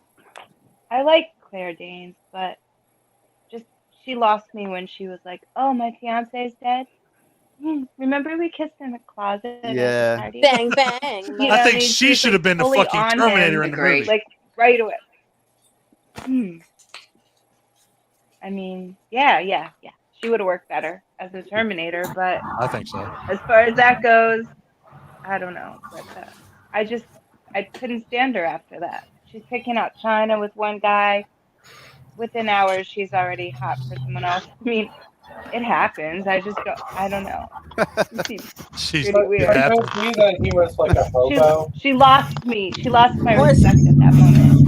I like Claire Danes, but she lost me when she was like, "Oh, my fiance is dead. Remember we kissed in the closet?" Yeah. At the party? Bang bang. I think she should have been the fucking Terminator in the movie. Like right away. I mean, yeah. She would have worked better as a Terminator, but I think so. As far as that goes, I don't know. But I couldn't stand her after that. She's picking out China with one guy. Within hours, she's already hot for someone else. I mean, it happens. I don't know. She's weird. I don't see that he was like a hobo. She lost me. She lost my respect at that moment.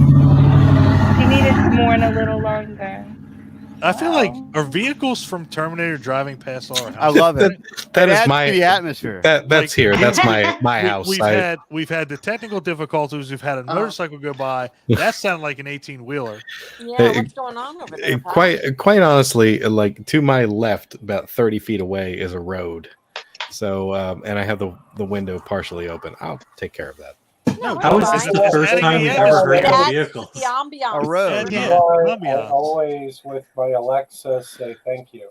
She needed to mourn a little longer. I feel like are vehicles from Terminator driving past our house? I love it. That is my the atmosphere. That's here. That's my house. We've had the technical difficulties. We've had a motorcycle go by. That sounded like an 18-wheeler. Yeah, what's going on over there? Quite honestly, like to my left, about 30 feet away, is a road. So, and I have the window partially open. I'll take care of that. No, how is this the first time we've ever heard of a vehicle? The ambiance. A road. I always, with my Alexa, say thank you.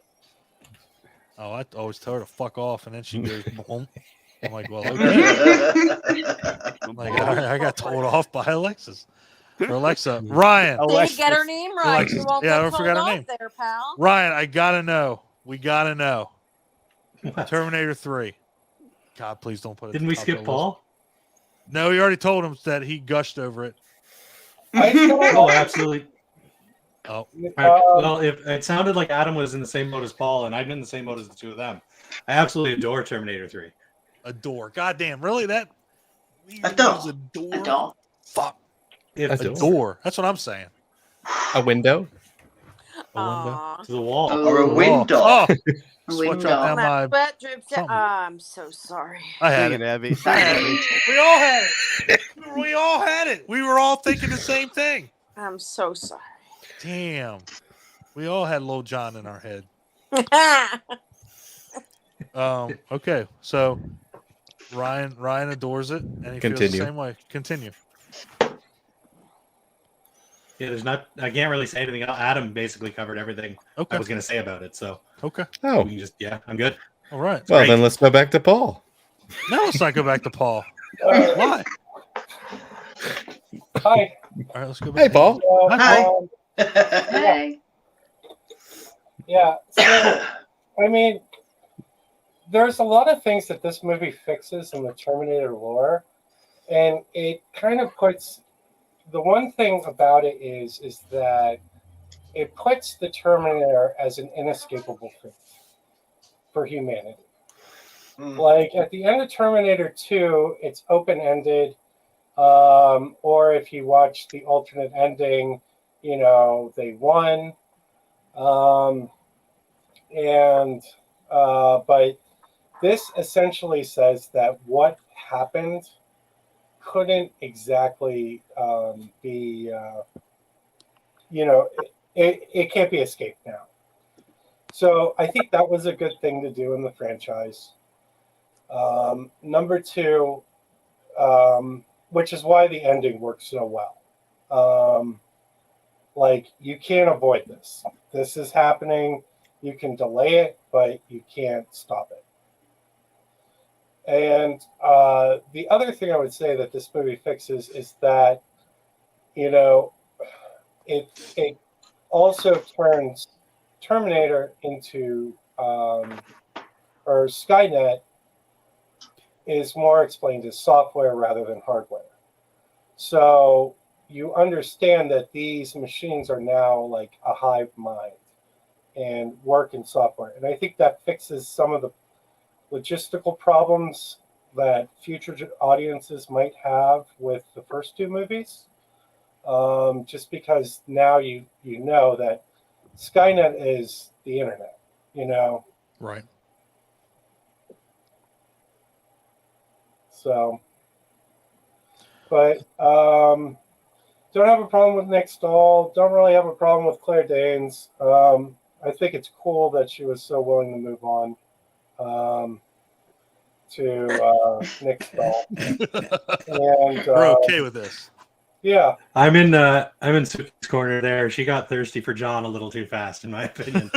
Oh, I always tell her to fuck off, and then she goes, boom. I'm like, well, okay. I'm like, I got told off by Alexis. Or Alexa. Ryan. Did you get her name right? Alexis. You won't Yeah, I get forgot told her off name. there, pal. Ryan, I gotta know. We gotta know. Terminator 3. God, please don't put it. Didn't we skip Paul? No, he already told him that he gushed over it. Oh, absolutely. Oh, well, if it sounded like Adam was in the same boat as Paul, and I'm in the same boat as the two of them. I absolutely adore Terminator 3. Adore. God damn, really? That Adore. Fuck. A door. That's what I'm saying. A window. A window to the wall. Or a window. Oh. Window. Down my Sweat drips down. I'm so sorry. I had it, Abby. We all had it. We all had it. We were all thinking the same thing. I'm so sorry. Damn. We all had Lil John in our head. Okay, so Ryan adores it, and he feels the same way. Continue. Yeah, I can't really say anything else. Adam basically covered everything I was going to say about it. So okay. Oh, we can I'm good. All right. Well, then let's go back to Paul. No, let's not go back to Paul. Why? Hi. All right, let's go back. Hey, Paul. Hi. Hey. Yeah. So, I mean, there's a lot of things that this movie fixes in the Terminator lore, and it kind of puts. The one thing about it is that it puts the Terminator as an inescapable fate for humanity. Like at the end of Terminator 2, it's open-ended. Or if you watch the alternate ending, you know, they won. But this essentially says that what happened couldn't exactly be, you know, it can't be escaped now. So I think that was a good thing to do in the franchise. Number two, which is why the ending works so well. Like, you can't avoid this. This is happening. You can delay it, but you can't stop it. And the other thing I would say that this movie fixes is that, you know, it also turns Terminator into, or Skynet is more explained as software rather than hardware. So you understand that these machines are now like a hive mind and work in software. And I think that fixes some of the logistical problems that future audiences might have with the first two movies. Just because now you know that Skynet is the internet, you know? Right. So, but don't have a problem with Nick Stahl. Don't really have a problem with Claire Danes. I think it's cool that she was so willing to move on to Nick Stahl. And we're okay with this. Yeah, I'm in Suki's corner there. She got thirsty for John a little too fast, in my opinion.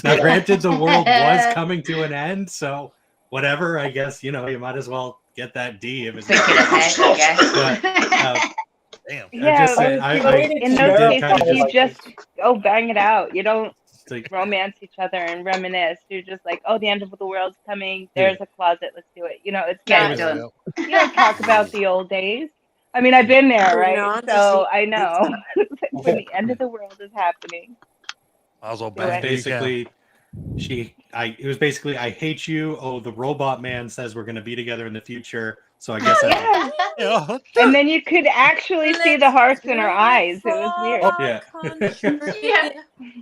Now, granted, the world was coming to an end, so whatever. I guess, you know, you might as well get that D if it's. Damn. Yeah, in those cases, you just go bang it out. You don't romance each other and reminisce. You're just like, oh, the end of the world's coming. There's a closet. Let's do it. You know, it's not. You don't talk about the old days. I mean, I've been there, right? So I know when the end of the world is happening. I was all bang. Basically, it was basically, I hate you. Oh, the robot man says we're going to be together in the future. So I guess yeah. And then you could actually see the hearts in her eyes. It was weird. Yeah.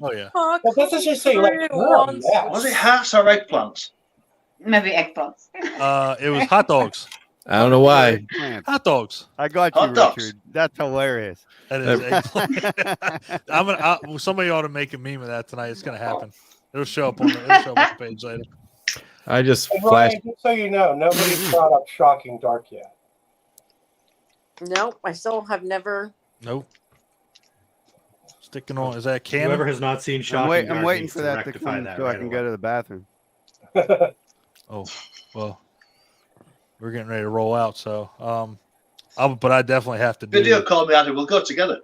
Oh yeah. Well, doesn't she say like, was it hearts or eggplants? Maybe eggplants. It was hot dogs. I don't know why. Hot dogs. I got you, Richard. That's hilarious. That is eggplant. Somebody ought to make a meme of that tonight. It's gonna happen. It'll show up on the page later. I just flashed. Just so you know, nobody's brought up Shocking Dark yet. Nope, I still have never. Nope. Sticking on. Is that canon? Whoever has not seen Shocking Dark, I'm waiting for that to come so I can go to the bathroom. Oh, well, we're getting ready to roll out, so but I definitely have to do. Video call me, Adam. We'll go together.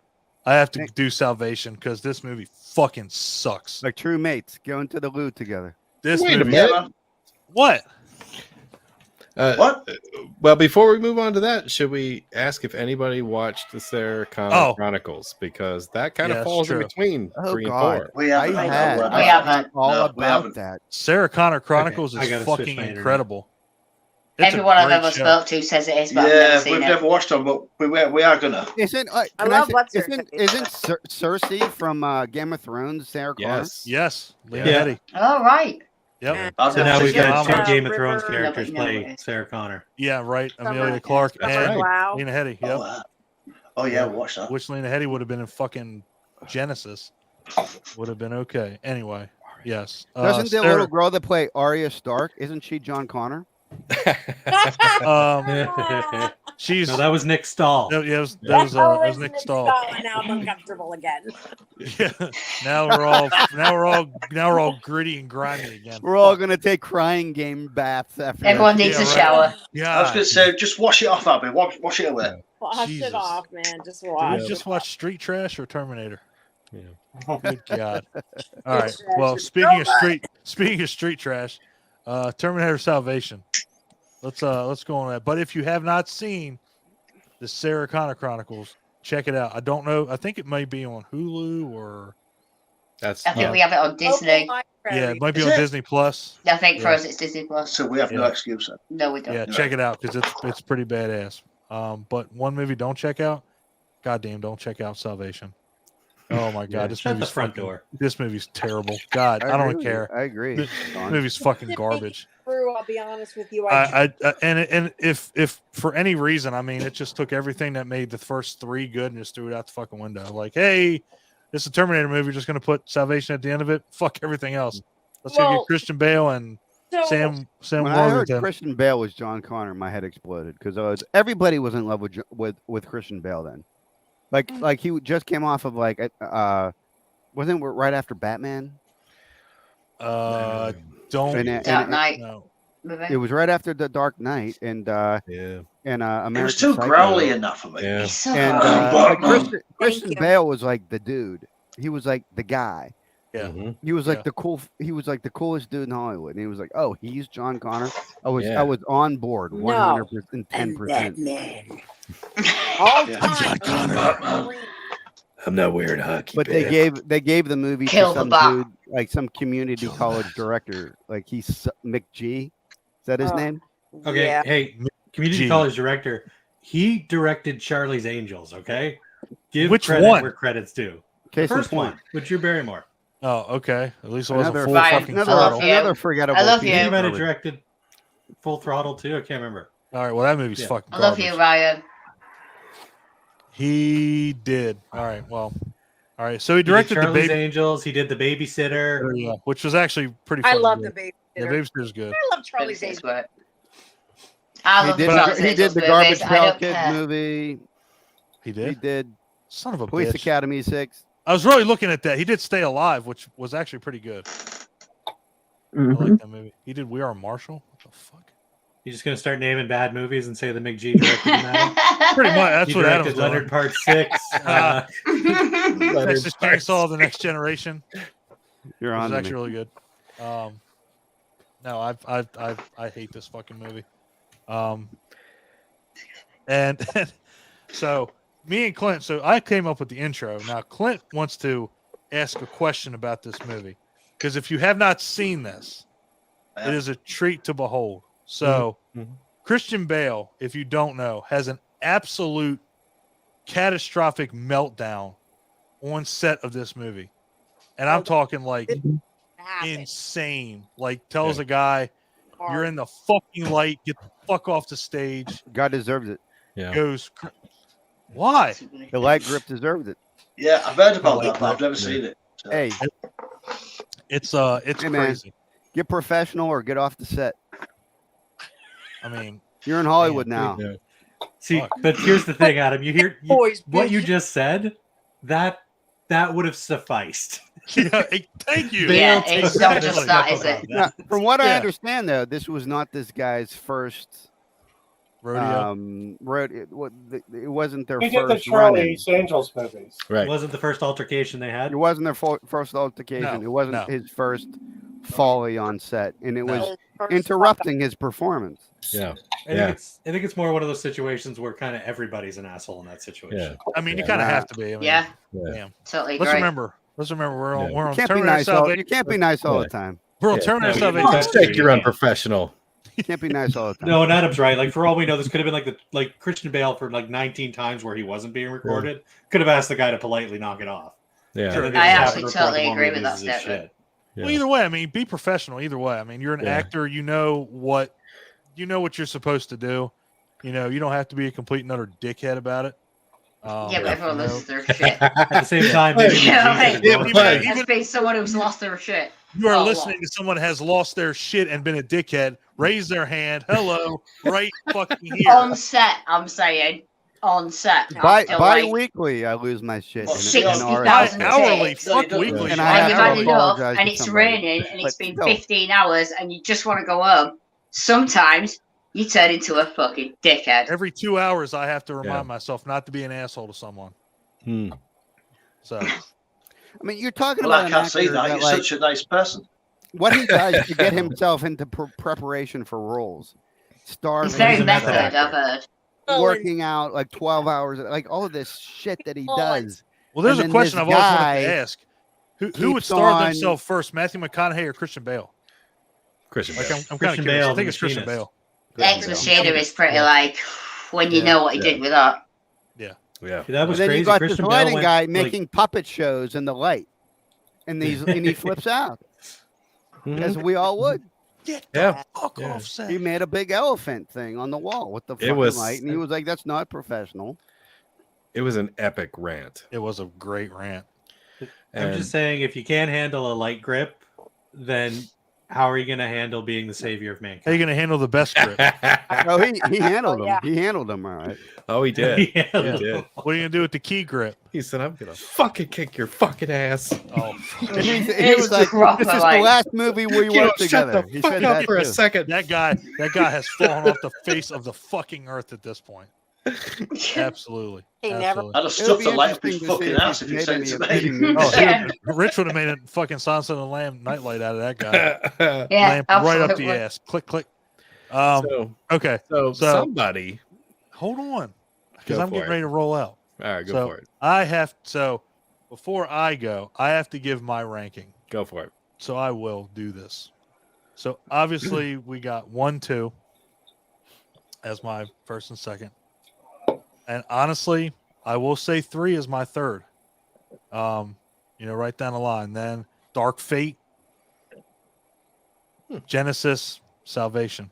I have to do Salvation because this movie fucking sucks. Like true mates going to the loo together. This Wait movie. a minute. What? What? Well, before we move on to that, should we ask if anybody watched the Sarah Connor Chronicles? Because that kind of falls in between 3 and 4. We haven't. We haven't. All about that. Sarah Connor Chronicles is fucking incredible. Everyone I've ever spoke to says it is, but I've never seen we've never watched them, but we are gonna. Isn't Cersei from Game of Thrones Sarah Connor? Yes. Lena Headey. Oh, right. Yep. So now we've got 2 Game of Thrones characters play Sarah Connor. Yeah, right. Amelia Clarke and Lena Headey. Yep. Oh yeah, watch that. Which Lena Headey would have been in fucking Genesis. Would have been okay. Anyway, yes. Doesn't the little girl that play Arya Stark, isn't she John Connor? She's no, that was Nick Stahl. No, yeah, that was Nick Stahl. Now I'm uncomfortable again. Yeah. Now we're all gritty and grimy again. We're all gonna take crying game baths after. Everyone needs a shower. Yeah. I was gonna say, just wash it off, Abby. Wash it away. Wash it off, man. Just wash. Did you just watch Street Trash or Terminator? Yeah. Good God. All right. Well, speaking of street trash, Terminator Salvation. Let's go on that. But if you have not seen the Sarah Connor Chronicles, check it out. I don't know. I think it may be on Hulu or. I think we have it on Disney. Yeah, it might be on Disney Plus. I think for us it's Disney Plus. So we have no excuse then. No, we don't. Yeah, check it out because it's pretty badass. But one movie don't check out. Goddamn, don't check out Salvation. Oh my God, this Shut movie's the front fucking, door. This movie's terrible. God, I don't care. I agree. This movie's fucking garbage. I'll be honest with you. And if for any reason, I mean, it just took everything that made the first three good and just threw it out the fucking window. Like, hey, this is a Terminator movie. You're just gonna put Salvation at the end of it. Fuck everything else. Let's go get Christian Bale and Sam when I heard Worthington. Christian Bale was John Connor, my head exploded because everybody was in love with Christian Bale then. Like he just came off of wasn't it right after Batman? Dark Knight. No. It was right after the Dark Knight and American It was too Psycho. growly enough for me. Yeah. And Christian Bale was like the dude. He was like the guy. Yeah. He was like He was like the coolest dude in Hollywood. And he was like, "Oh, he's John Connor." I was on board 110%. John Connor. I'm not wearing hockey. But they gave the movie to some dude, like some community college director, like he's McG. Is that his name? Okay, hey, community college director. He directed Charlie's Angels. Okay, give Which credit one? where credit's due. Case The in first point. one with Drew Barrymore. Oh, okay. At least it wasn't Another full Ryan, fucking Another throttle. forgettable. I love piece you. of He might have garbage. directed Full Throttle too. I can't remember. All right. Well, that movie's Yeah. fucking I love garbage. you, Ryan. He did. All right. Well. All right. So he He did directed the Charlie's baby, Angels. He did The Babysitter. which was actually pretty. I fucking love good. the baby. Yeah, Babysitter's good. I love Charlie's Angels. I love He Charlie's did Angels the movies. Garbage I Pail don't Kids care. movie. He did. He did Son of a Police bitch. Academy 6. I was really looking at that. He did Stay Alive, which was actually pretty good. I like that movie. He did We Are Marshall. What the fuck? You're just gonna start naming bad movies and say the McG directed them. Pretty much. That's He what Adam's directed Leonard doing. Part 6. Texas Chainsaw: The Next Generation. You're It on was to actually me. really good. No, I hate this fucking movie. And so me and Clint. So I came up with the intro. Now Clint wants to ask a question about this movie because if you have not seen this, it is a treat to behold. So Christian Bale, if you don't know, has an absolute catastrophic meltdown on set of this movie. And I'm talking like insane. Like tells a guy, you're in the fucking light, get the fuck off the stage. God deserves it. Yeah. Goes, why? The light grip deserves it. Yeah, I've heard about that, but I've never seen it. So. Hey, it's hey, man, crazy. get professional or get off the set. I mean, You're in Hollywood now. Yeah. See, but here's the thing, Adam. You hear Boys, what you bitch. just said? That would have sufficed. yeah, thank you. Yeah, it's not just that, is it? Now, from what I Yeah. understand, though, this was not this guy's first Rodeo. It wasn't their He did the first run-in. Charlie's Angels movies. Right. Wasn't the first altercation they had? It wasn't their first altercation. No, It wasn't no. his first folly on set, and it No. was interrupting his performance. Yeah. I think it's more one of those situations where kind of everybody's an asshole in that situation. I mean, you Yeah. kind of have to be. I mean, Yeah, damn. totally Let's agree. remember. We're on. Yeah. We're on You can't be Terminator nice all, Salvation. you can't be nice all the time. We're on Yeah. Terminator No, you Salvation. don't. Mistake, you're unprofessional. You can't be nice all the time. No, and Adam's right. Like for all we know, this could have been like Christian Bale for like 19 times where he wasn't being recorded. Could have asked the guy to politely knock it off. Yeah. So then they I just have actually to record totally the one agree where he with that loses his statement. shit. Yeah. Well, either way, I mean, be professional. Either way, I mean, you're an Yeah. actor. You know what you're supposed to do. You know, you don't have to be a complete and utter dickhead about it. Yeah, but everyone you know, loses their shit. At the same time, maybe Yeah, McG right. did it wrong. Yeah, That's been someone who's lost their shit. you are Oh, listening to someone has lost their shit and been a dickhead. Raise their hand. Hello, right fucking here. On set, I'm saying. On set. Bi-weekly, I lose my shit. What, in- in 60,000 RSS. Hourly, takes. fuck weekly. And And I you've have had to enough, apologize and to it's somebody. raining, and it's But been still. 15 hours, and you just want to go home. Sometimes you turn into a fucking dickhead. Every 2 hours, I have to remind Yeah. myself not to be an asshole to someone. Hmm. So, I mean, you're talking Well, about I can't see that. You're like, such a nice person. what he does to get himself into preparation for roles. Starving. He's very method, I've heard. Working out like 12 hours, like all of this shit that he does. Well, there's a question I've always wanted to ask. Who would starve themselves first, Matthew McConaughey or Christian Bale? Christian Bale. I'm kind of Christian curious. Bale, I think it's Christian Machinist. Bale. Ex Machina is pretty like when you know what he did with that. Yeah. That was and then crazy. you got Christian this Bale lighting went, guy like- making puppet shows in the light, and he flips out, as we all would. Yeah. Fuck off, Seth. He made a big elephant thing on the wall with the fucking light, and he was like, "That's not professional." It was an epic rant. It was a great rant. I'm just saying, if you can't handle a light grip, then how are you going to handle being the savior of mankind? How are you going to handle the best grip? Oh, he handled him. He handled him all right. Oh, he did. He did. What are you going to do with the key grip? He said, "I'm going to fucking kick your fucking ass." Oh, he was like, "This is the last movie we worked together." Shut the fuck up for a second. That guy has fallen off the face of the fucking earth at this point. Absolutely. He Absolutely. I'd have stuffed the light up his fucking ass if you said it to me. Oh, Rich would have made a fucking Silence of the Lamb nightlight out of that guy. Yeah, Lamp right up the absolutely. ass. Click, click. Okay. So somebody. hold on, because Go I'm for getting it. ready to roll out. All right, go for it. Before I go, I have to give my ranking. Go for it. So I will do this. So obviously we got 1, 2 as my first and second. And honestly, I will say 3 is my third. Right down the line. Then Dark Fate, Genesis, Salvation.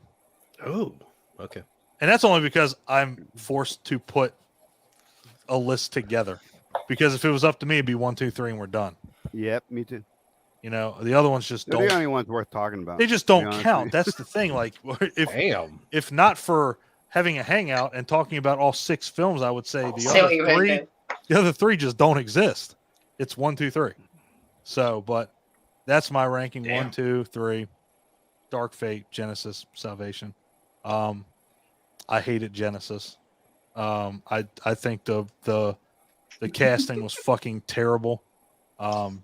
Oh, okay. And that's only because I'm forced to put a list together. Because if it was up to me, it'd be 1, 2, 3, and we're done. Yep, me too. The other ones just They're don't. the only ones worth talking about. They just to be don't honest count. with That's the thing. Like, Damn. if not for having a hangout and talking about all 6 films, I would say the other 3 just don't exist. It's 1, 2, 3. So, but that's my ranking. Damn. 1, 2, 3. Dark Fate, Genesis, Salvation. I hated Genesis. I think the casting was fucking terrible.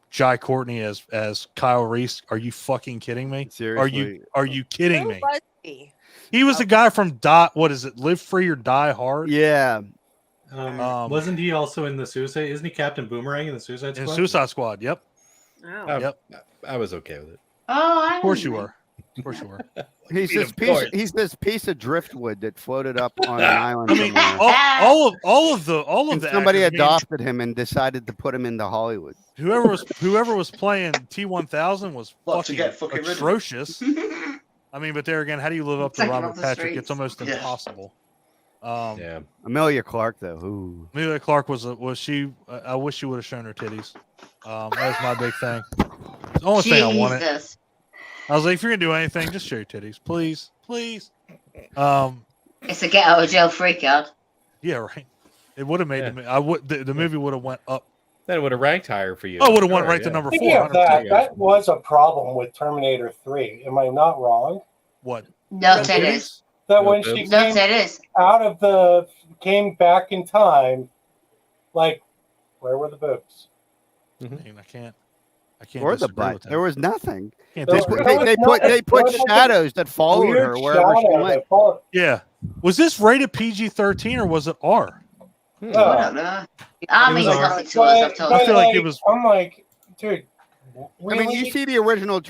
Jai Courtney as Kyle Reese. Are you fucking kidding me? Seriously. Are you kidding me? was he? He was the guy from What is it? Live Free or Die Hard? Yeah. Wasn't he also in the Suicide? Isn't he Captain Boomerang in the Suicide In Squad? Suicide Squad. Yep. Oh. Yep. I was okay with it. Oh, Of course you were. Of course you were. He's mean, this of piece. course. He's this piece of driftwood that floated up on an island. I mean, somewhere. all of And the somebody actors, adopted him and decided to put him into Hollywood. whoever was playing T-1000 was What, to get fucking rid of it? atrocious. I mean, but there again, how do you live up to Take him Robert off the Patrick? streets. It's almost Yeah. impossible. Yeah. Amelia Clark, though. Ooh. Amelia Clark was she? I wish she would have shown her titties. That was my big thing. The only thing I wanted. Jesus. I was like, if you're gonna do anything, just show your titties, please, please. It's a get out of jail free card. Yeah, right. It would have made the movie would have went up. Then it would have ranked higher for you. Oh, would have went Sure, right to number Speaking 4. of that, that was a problem with Terminator 3. Am I not wrong? What? No The titties. That No when she boobs? No came titties. out of came back in time, like, where were the boobs? I mean, I can't Or the disagree butt. with that. There was nothing. Can't There disagree. was- They put there was shadows that followed Weird her wherever she shadow went. that followed- Yeah. Was this rated PG-13 or was it R? I No. don't know. I mean, was it's our- nothing to us. I've told I you. feel like it was- I'm like, dude. I Really? mean, you see the original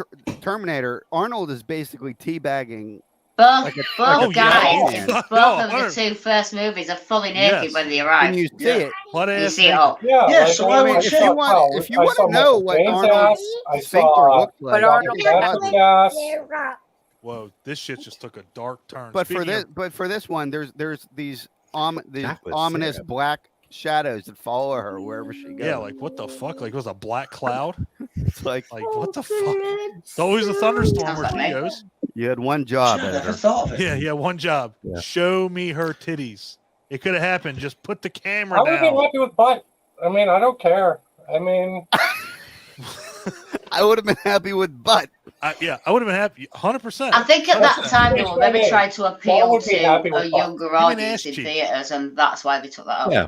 Terminator. Arnold is basically teabagging. Both, like a- both like a guys, man. in both No, of the 100. 2 first movies are fully naked Yes. when they And arrive. you see Yeah. it. What You ass see it naked? all. Yeah, Yeah, like, so I I mean, watch If it. you want, if you want to know what Arnold's Arnold's I sphincter saw looked like, But Arnold it's Patrick's ugly. ass. Whoa, this shit just took a dark turn. But for Speaking this one, there's these That was ominous sad. black shadows that follow her wherever she of, goes. yeah, like what the fuck? Like it was a black cloud? It's like Like what the fuck? It's always a thunderstorm Sounds where like she me. goes. you had one job. I never Edgar. thought of it. Yeah, one job. Yeah. Show me her titties. It could have happened. Just put the I camera would have been down. happy with butt. I mean, I don't care. I mean, I would have been happy with butt. I would have been happy. 100%. I think at that That's- time they were maybe that's trying to Mom appeal would be happy to a with younger an audience ass in cheek. theaters, and that's why they took that out. Yeah.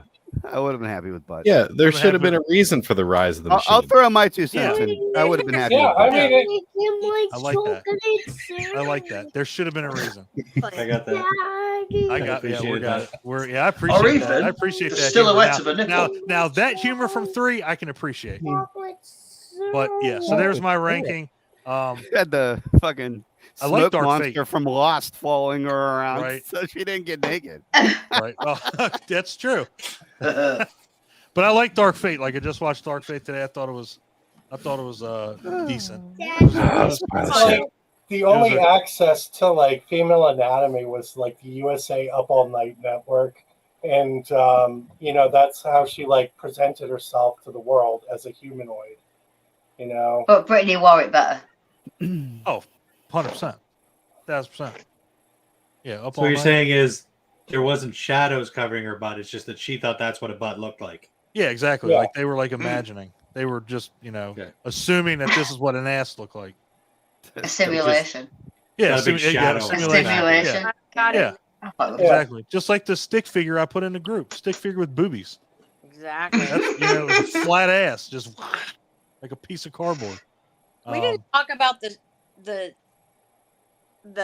I would have been happy with Butch. Yeah, there should have been a reason for the rise of the machine. I'll throw my 2 cents in. I would have been happy. Yeah, with I Butch. mean, I like that. I like that. There should have been a reason. I got that. I got yeah, appreciated got that. it. I appreciate Or that. even I appreciate the that. silhouette humor. of a Now, nipple. now that humor from 3, I can appreciate. But yeah, so there's my ranking. She had the fucking I like smoke Dark monster Fate. from Lost following her around, Right. so she didn't get naked. Right. Well, that's true. But I like Dark Fate. Like I just watched Dark Fate today. I thought it was decent. like, the only access to like female anatomy was like the USA Up All Night Network, and you know, that's how she like presented herself to the world as a humanoid. You know, But Brittany wore it better. Oh, 100%. 1,000%. Yeah. Up So all what you're night. saying is there wasn't shadows covering her butt. It's just that she thought that's what a butt looked like. Yeah, exactly. Yeah. Like they were like imagining. They were just, assuming that this is what an ass looked like. A simulation. Yeah, Got a big shadow. A simulation. simulation. Yeah, exactly. Just like the stick figure I put in the group. Stick figure with boobies. Exactly. That's, it was a flat ass, just like a piece of cardboard. We didn't talk about the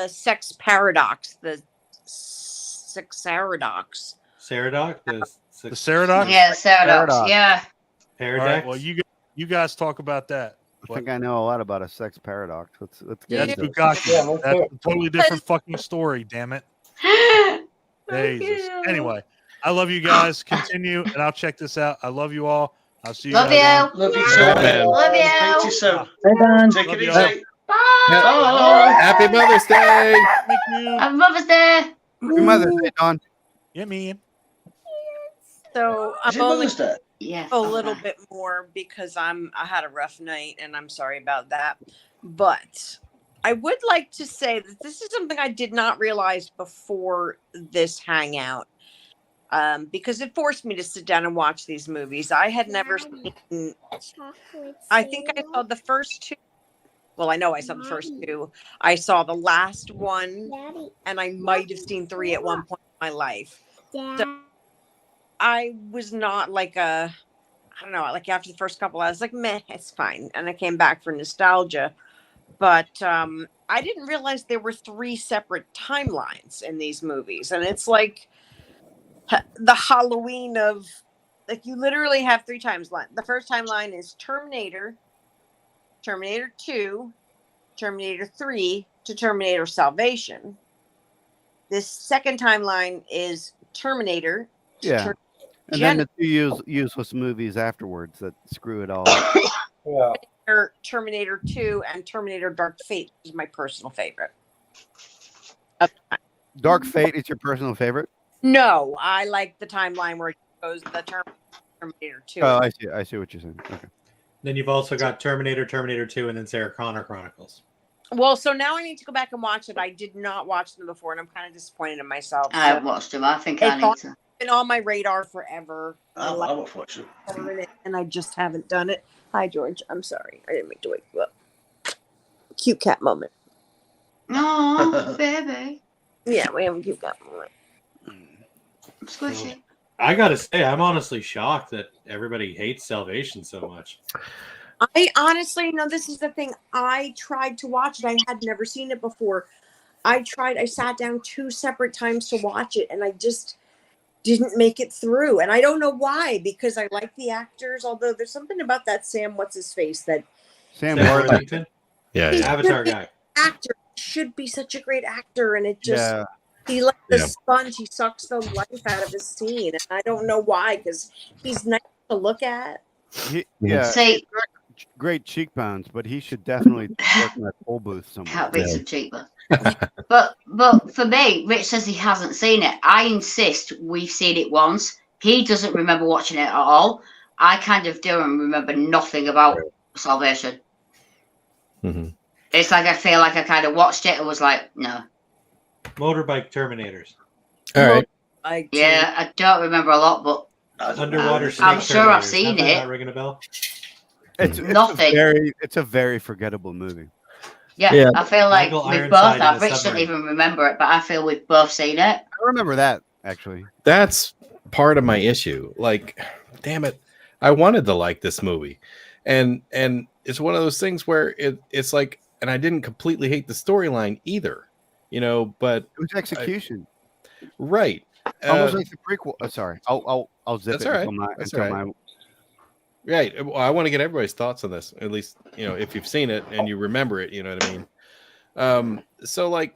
sex paradox, the sex paradox. Ceradoc? The Ceradoc? Yeah, Ceradox. Ceradoc. Yeah. All right, well, you guys talk about that. I think I know a lot about a sex paradox. Let's get That's into it. Bukaki. Yeah, me That's too. a totally different fucking story, damn it. Jesus. Anyway, I love you guys. Continue, and I'll check this out. I love you all. I'll see you Love guys. you. Love you Yeah, too. man. Love you. Thank you so. Bye, Don. Take Love it y'all. easy. Bye. Happy Mother's Day! Thank you. Happy Mother's Day. Happy Mother's Day, Dawn. Yeah, man. So Is it I'm only Mother's Day? Yeah. a little bit more because I had a rough night and I'm sorry about that. But I would like to say that this is something I did not realize before this hangout. Because it forced me to sit down and watch these movies. I had never seen. I think I saw the first 2. Well, I know I saw the first 2. I saw the last one, and I might have seen 3 at one point in my life. So I was not like I don't know, like after the first couple, I was like, meh, it's fine. And I came back for nostalgia. But I didn't realize there were 3 separate timelines in these movies. And it's like the Halloween of, like, you literally have 3 timelines. The first timeline is Terminator, Terminator 2, Terminator 3 to Terminator Salvation. This second timeline is Terminator. Yeah. And then the 2 useless movies afterwards that screw it all up. Yeah. Terminator 2 and Terminator Dark Fate is my personal favorite. Dark Fate is your personal favorite? No, I like the timeline where it goes the Terminator 2. Oh, I see what you're saying. Okay. Then you've also got Terminator, Terminator 2, and then Sarah Connor Chronicles. Well, so now I need to go back and watch it. I did not watch them before, and I'm kind of disappointed in myself. I haven't watched them. I think I need to. Been on my radar forever. I won't watch it. And I just haven't done it. Hi, George. I'm sorry. I didn't mean to wake you up. Cute cat moment. No, baby. Yeah, we have a cute cat moment. Squishy. I gotta say, I'm honestly shocked that everybody hates Salvation so much. I honestly, this is the thing. I tried to watch it. I had never seen it before. I sat down 2 separate times to watch it, and I just didn't make it through. And I don't know why, because I like the actors, although there's something about that Sam, what's his face, that Sam Worthington? Yeah, he's Avatar a good guy. actor, should be such a great actor, and it just Yeah. he like the sponge, he sucks the life out of his scene, and I don't know why, because he's nice to look at. Yeah. See, great cheekbones, but he should definitely work in that pole booth somewhere. can't beat some cheaper. But for me, Rich says he hasn't seen it. I insist we've seen it once. He doesn't remember watching it at all. I kind of do and remember nothing about Salvation. Mm-hmm. It's like I feel like I kind of watched it and was like, no. Motorbike Terminators. All right. Yeah, I don't remember a lot, but Underwater snake I'm sure I've Terminators. seen Nothing it. Not ringing a bell. Nothing. It's a very forgettable movie. Yeah, I feel like Michael we Ironside both in have. a Rich doesn't submarine. even remember it, but I feel we've both seen it. I remember that actually. That's part of my issue. Like, damn it, I wanted to like this movie, and it's one of those things where it's like, and I didn't completely hate the storyline either, but it was execution, right? Almost like the prequel. Sorry, I'll zip that's it all right. until my. Right. Well, I want to get everybody's thoughts on this, at least, if you've seen it and you remember it, you know what I mean? So like,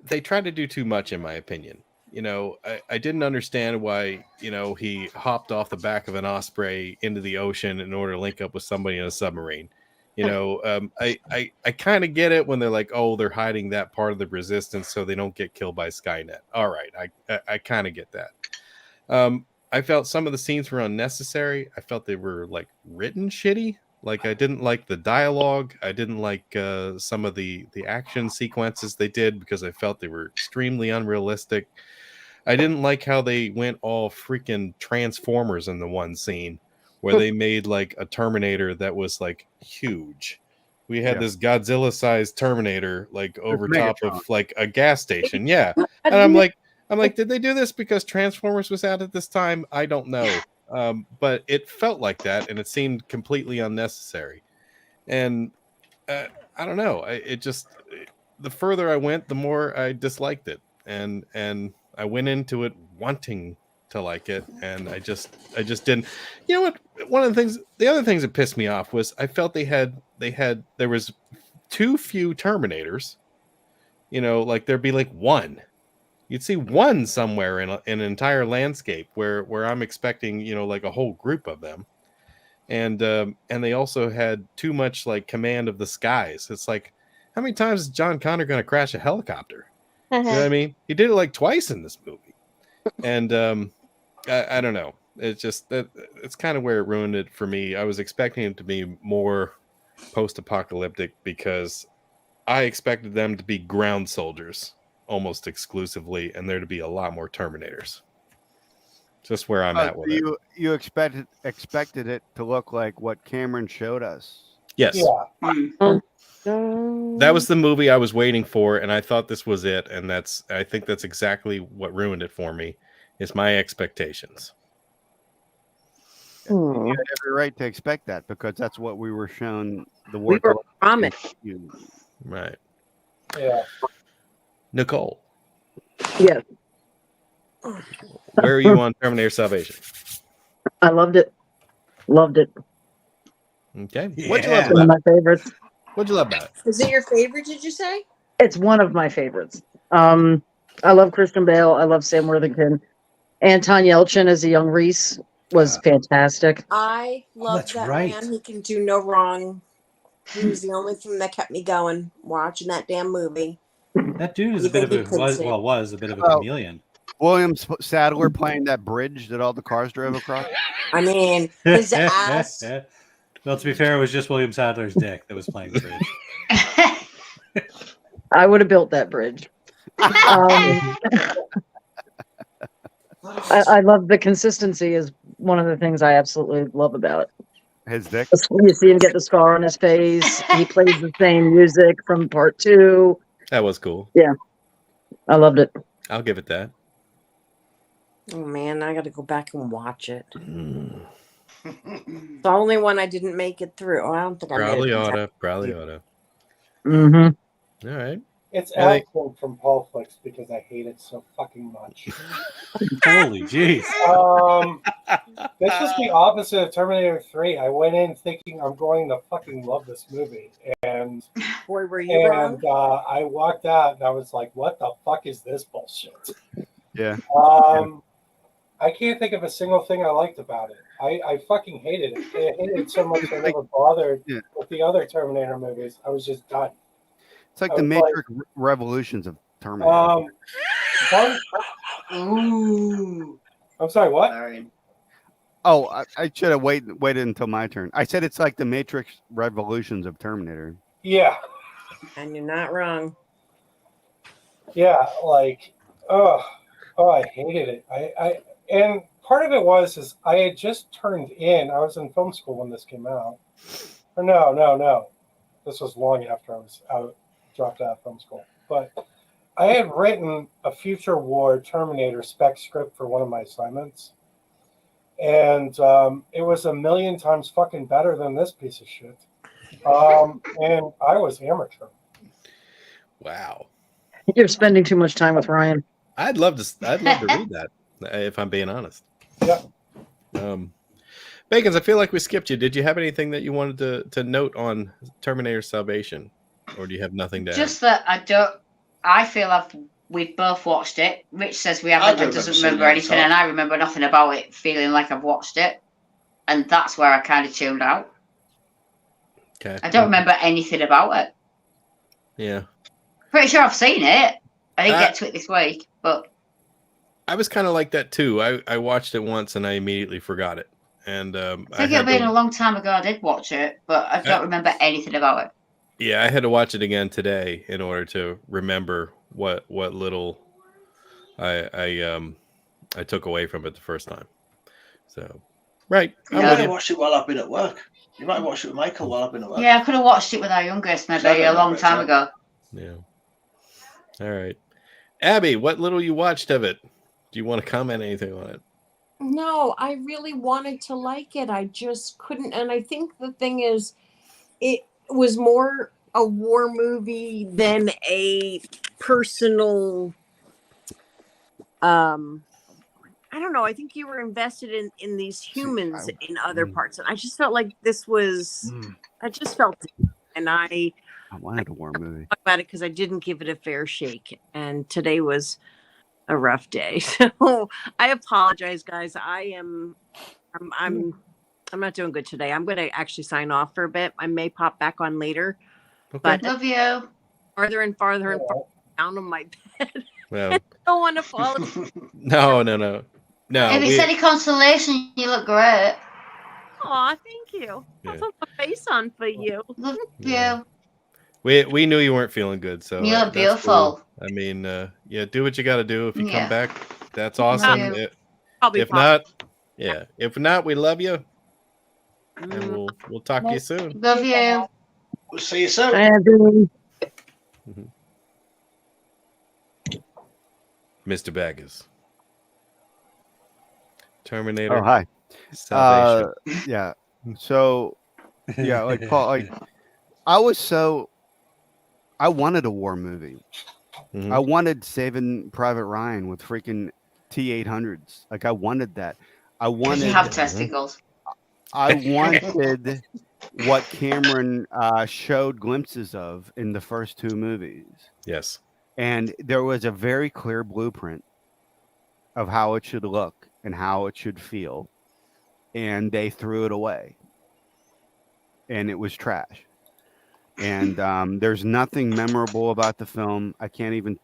they tried to do too much, in my opinion. I didn't understand why, he hopped off the back of an Osprey into the ocean in order to link up with somebody in a submarine. I kind of get it when they're like, oh, they're hiding that part of the resistance so they don't get killed by Skynet. All right. I kind of get that. I felt some of the scenes were unnecessary. I felt they were like written shitty. Like, I didn't like the dialogue. I didn't like some of the action sequences they did because I felt they were extremely unrealistic. I didn't like how they went all freaking Transformers in the one scene where they made like a Terminator that was like huge. We had this Godzilla-sized Terminator like over top of like a gas station. Yeah. And I'm like, did they do this because Transformers was out at this time? I don't know. But it felt like that, and it seemed completely unnecessary. And I don't know. The further I went, the more I disliked it, and I went into it wanting to like it, and I just didn't. You know what? The other things that pissed me off was I felt there was too few Terminators. Like there'd be like one. You'd see one somewhere in an entire landscape where I'm expecting, like a whole group of them. And they also had too much like command of the skies. It's like, how many times is John Connor going to crash a helicopter? You know what I mean? He did it like twice in this movie. And I don't know. It's just it's kind of where it ruined it for me. I was expecting it to be more post-apocalyptic because I expected them to be ground soldiers almost exclusively, and there to be a lot more Terminators. Just where I'm at with it. You expected it to look like what Cameron showed us. Yes. Yeah. That was the movie I was waiting for, and I thought this was it, and I think that's exactly what ruined it for me, is my expectations. You had every right to expect that because that's what we were shown. We were promised. Right. Yeah. Nicole. Yes. Where are you on Terminator Salvation? I loved it. Loved it. Okay. Yeah. What'd you love about One of my favorites. What'd you love about it? Is it your favorite, did you say? It's one of my favorites. I love Christian Bale. I love Sam Worthington. Anton Yelchin as a young Reese was fantastic. I love that man. He can do no wrong. He was the only thing that kept me going watching that damn movie. That dude is a bit of a was a bit of a chameleon. William Sadler playing that bridge that all the cars drove across. I mean, his ass. Well, to be fair, it was just William Sadler's dick that was playing the bridge. I would have built that bridge. I love the consistency is one of the things I absolutely love about it. His dick. You see him get the scar on his face. He plays the same music from part 2. That was cool. Yeah. I loved it. I'll give it that. Oh man, I got to go back and watch it. The only one I didn't make it through. Oh, I don't think Probably I made it. Probably oughta. Mm-hmm. All right. It's Alcon from Paul Flicks because I hate it so fucking much. Holy jeez. This was the opposite of Terminator 3. I went in thinking I'm going to fucking love this movie. And boy, were you wrong. I walked out and I was like, what the fuck is this bullshit? Yeah. I can't think of a single thing I liked about it. I fucking hated it. I hated it so much I never bothered with the other Terminator movies. I was just done. It's like the Matrix Revolutions of Terminator. I'm sorry, what? Oh, I should have waited until my turn. I said it's like the Matrix Revolutions of Terminator. Yeah. And you're not wrong. Yeah, like, I hated it. And part of it was I had just turned in. I was in film school when this came out. Or no. This was long after I was dropped out of film school. But I had written a future war Terminator spec script for one of my assignments, and it was 1,000,000 times fucking better than this piece of shit. And I was amateur. Wow. You're spending too much time with Ryan. I'd love to read that, if I'm being honest. Yeah. Bacons, I feel like we skipped you. Did you have anything that you wanted to note on Terminator Salvation, or do you have nothing to Just that I feel we've both watched it. Rich says we haven't and doesn't remember anything, and I remember nothing about it, feeling like I've watched it. And that's where I kind of tuned out. Okay. I don't remember anything about it. Yeah. Pretty sure I've seen it. I didn't get to it this week, but I was kind of like that too. I watched it once and I immediately forgot it. And I think it'll been a long time ago I did watch it, but I don't remember anything about it. Yeah, I had to watch it again today in order to remember what little I took away from it the first time. So, right. You might have watched it while I've been at work. You might have watched it with Michael while I've been at work. Yeah, I could have watched it with our youngest maybe a long time ago. Yeah. All right. Abby, what little you watched of it? Do you want to comment anything on it? No, I really wanted to like it. I just couldn't. And I think the thing is, it was more a war movie than a personal. I don't know. I think you were invested in these humans in other parts, and I just felt like this was. I just felt, and I wanted a war movie. Talk about it because I didn't give it a fair shake, and today was a rough day. So I apologize, guys. I'm not doing good today. I'm going to actually sign off for a bit. I may pop back on later. Okay. But love you. Farther and farther and farther down on my bed. Well, I don't want to fall asleep. No. If it's any consolation, you look great. Aw, thank you. I'll put my face on for you. Love you. We knew you weren't feeling good, so You look that's beautiful. cool. I mean, yeah, do what you got to do. If you Yeah. come back, that's awesome. Yeah. If not, we love you, and we'll talk to you soon. Love you. We'll see you soon. Mr. Baggers. Terminator. Oh, hi. Salvation. Yeah. So, yeah, like Paul, I wanted a war movie. Mhm. I wanted Saving Private Ryan with freaking T-800s. Like, I wanted that. I wanted. You have testicles. I wanted what Cameron showed glimpses of in the first two movies. Yes. And there was a very clear blueprint of how it should look and how it should feel. And they threw it away. And it was trash. And there's nothing memorable about the film. I can't even.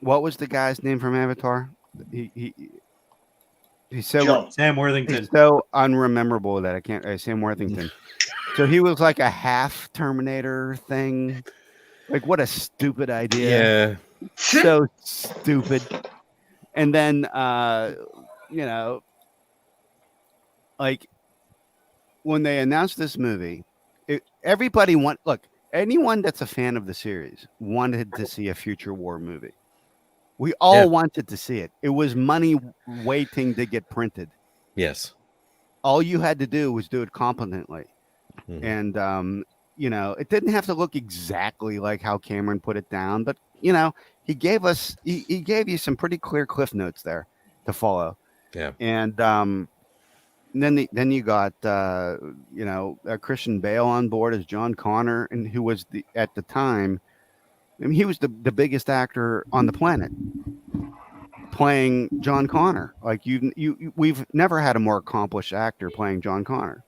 What was the guy's name from Avatar? He's so Sam Worthington. He's so unrememberable that I can't. Sam Worthington. So he was like a half Terminator thing. Like, what a stupid idea. Yeah. So stupid. And then, like, when they announced this movie, anyone that's a fan of the series wanted to see a future war movie. We all wanted to see it. It was money waiting to get printed. Yes. All you had to do was do it competently. Mhm. And, it didn't have to look exactly like how Cameron put it down, but, he gave you some pretty clear cliff notes there to follow. Yeah. And then you got, Christian Bale on board as John Connor, and who was at the time, he was the biggest actor on the planet playing John Connor. Like we've never had a more accomplished actor playing John Connor.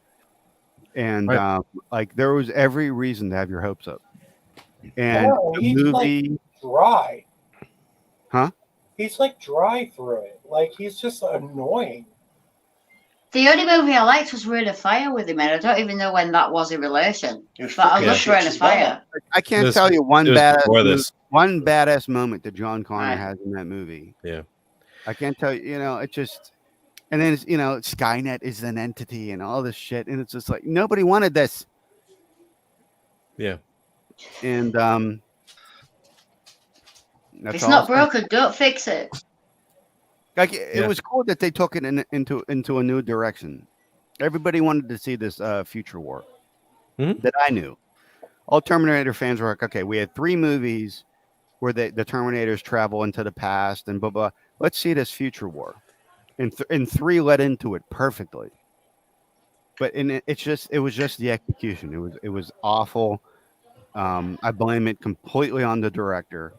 And like there was every reason to have your hopes up. And the movie, like dry. Huh? He's like dry through it. Like he's just annoying. The only movie I liked was Rain of Fire with him, and I don't even know when that was in relation. But I loved Rain of Fire. I can't tell you one badass moment that John Connor has in that movie. Yeah. I can't tell you, it just, and then, Skynet is an entity and all this shit. And it's just like, nobody wanted this. Yeah. And if it's not broken, don't fix it. Like it was cool that they took it into a new direction. Everybody wanted to see this future war that I knew. All Terminator fans were like, okay, we had 3 movies where the Terminators travel into the past and blah blah. Let's see this future war, and 3 led into it perfectly. But it was just the execution. It was awful. I blame it completely on the director,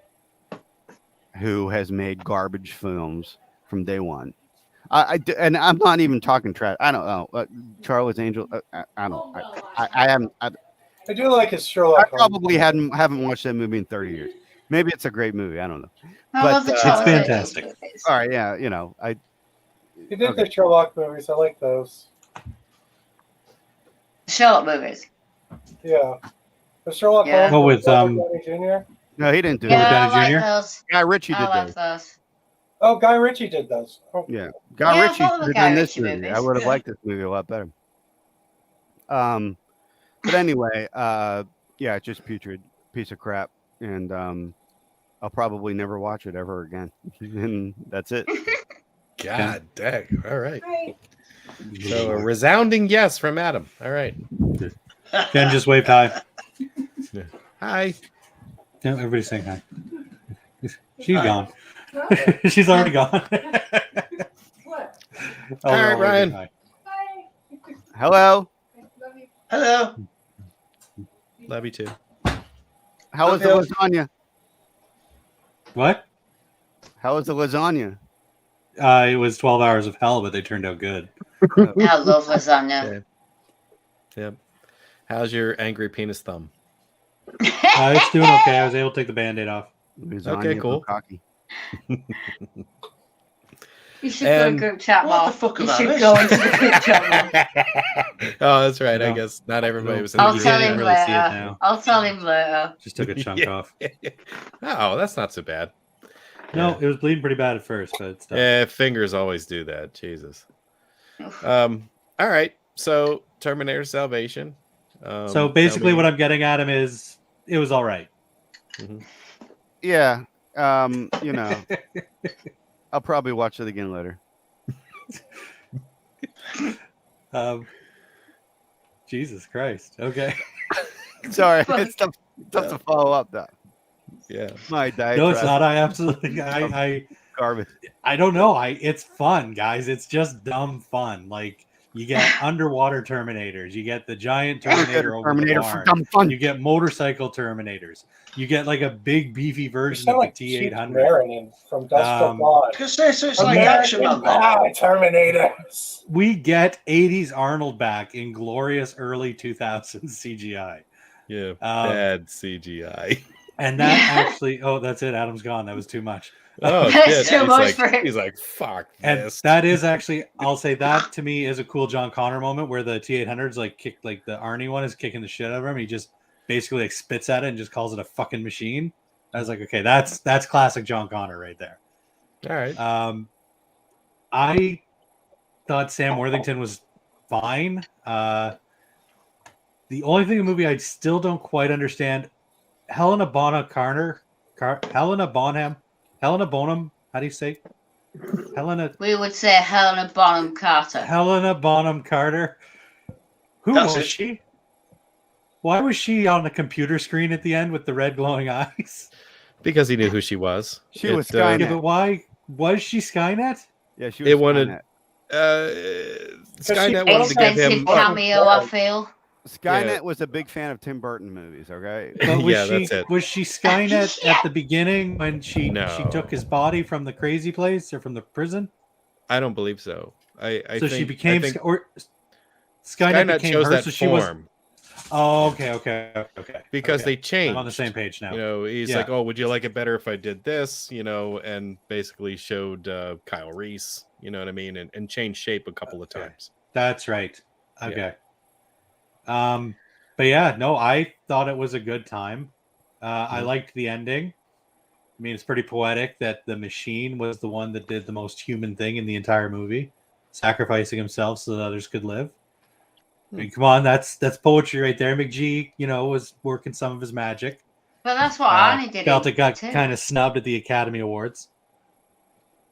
who has made garbage films from day one. And I'm not even talking trash. I don't know. Charlie's Angel. I don't. I haven't. I do like his Sherlock. I probably haven't watched that movie in 30 years. Maybe it's a great movie. I don't know. I love the it's fantastic. All right, yeah, He did the Sherlock movies. I like those. Sherlock movies. Yeah, the Sherlock Holmes. Oh, with Downey Jr. No, he didn't do Yeah, it. I like those. Guy Ritchie did I like those. those. Oh, Guy Ritchie did those. Oh. Yeah, Guy Ritchie I love the did Guy in this Ritchie movie. movies. I would have liked this movie a lot better. But anyway, yeah, it's just putrid piece of crap, and I'll probably never watch it ever again. And that's it. God dang! All right. So a resounding yes from Adam. All right. Ken just waved hi. Hi. Yeah, everybody's saying hi. She's gone. She's already gone. All right, Ryan. Hello. Hello. Love you too. How was the lasagna? What? How was the lasagna? It was 12 hours of hell, but they turned out good. I love lasagna. Yep. How's your angry penis thumb? It's doing okay. I was able to take the Band-Aid off. Okay, cool. You should go to group chat more. What the fuck you about should this? go into the group chat more. Oh, that's right. I No. guess not everybody was in I'll the tell group. him really see it later. now. I'll tell him later. Just took a chunk off. Oh, that's not so bad. No, it was bleeding pretty bad at first, but it's done. Yeah, fingers always do that. Jesus. All right. So Terminator Salvation. So basically, what I'm getting at him is it was all right. Yeah. I'll probably watch it again later. Jesus Christ. Okay. Sorry, it's tough to follow up though. Yeah. My diet. No, it's not. I absolutely. I garbage. I don't know. It's fun, guys. It's just dumb fun. Like you get underwater Terminators. You get the giant Terminator over Terminator the for barn. dumb fun. You get motorcycle Terminators. You get like a big beefy You version sound of like the Chief T800. Marin from Dust Till Dawn. Because it's like action man. Terminators. We get 80s Arnold back in glorious early 2000s CGI. Yeah. Bad CGI. And that actually, that's it. Adam's gone. That was too much. Oh, That's shit. too much for him. He's like, fuck And this. that is actually, I'll say that to me is a cool John Connor moment where the T800's like kicked, like the Arnie one is kicking the shit out of him. He just basically like spits at it and just calls it a fucking machine. I was like, okay, that's classic John Connor right there. All right. I thought Sam Worthington was fine. The only thing in the movie I still don't quite understand, Helena Bonham Carter, Helena Bonham, how do you say? We would say Helena Bonham Carter. Helena Bonham Carter. Who That's was it. she? Why was she on the computer screen at the end with the red glowing eyes? Because he knew who she was. She was Skynet. Yeah, but why was she Skynet? Yeah, she was. It wanted. Skynet. Skynet wanted to give Expensive him. cameo, I feel. Skynet was a big fan of Tim Burton movies. Okay. But was Yeah, she, that's it. Was she Skynet at the beginning when she No. took his body from the crazy place or from the prison? I don't believe so. I So think, she became I think or Skynet became chose her. that So she was. form Oh, okay. because okay. they changed. I'm on the same page now. You know, he's Yeah. like, "Oh, would you like it better if I did this?" You know, and basically showed Kyle Reese. You know what I mean, and changed shape a couple of times. That's right. Okay. But yeah, no, I thought it was a good time. I liked the ending. I mean, it's pretty poetic that the machine was the one that did the most human thing in the entire movie, sacrificing himself so that others could live. I mean, come on, that's poetry right there. McGee, was working some of his magic. But that's what Arnie did. Felt it got kind of snubbed at the Academy Awards.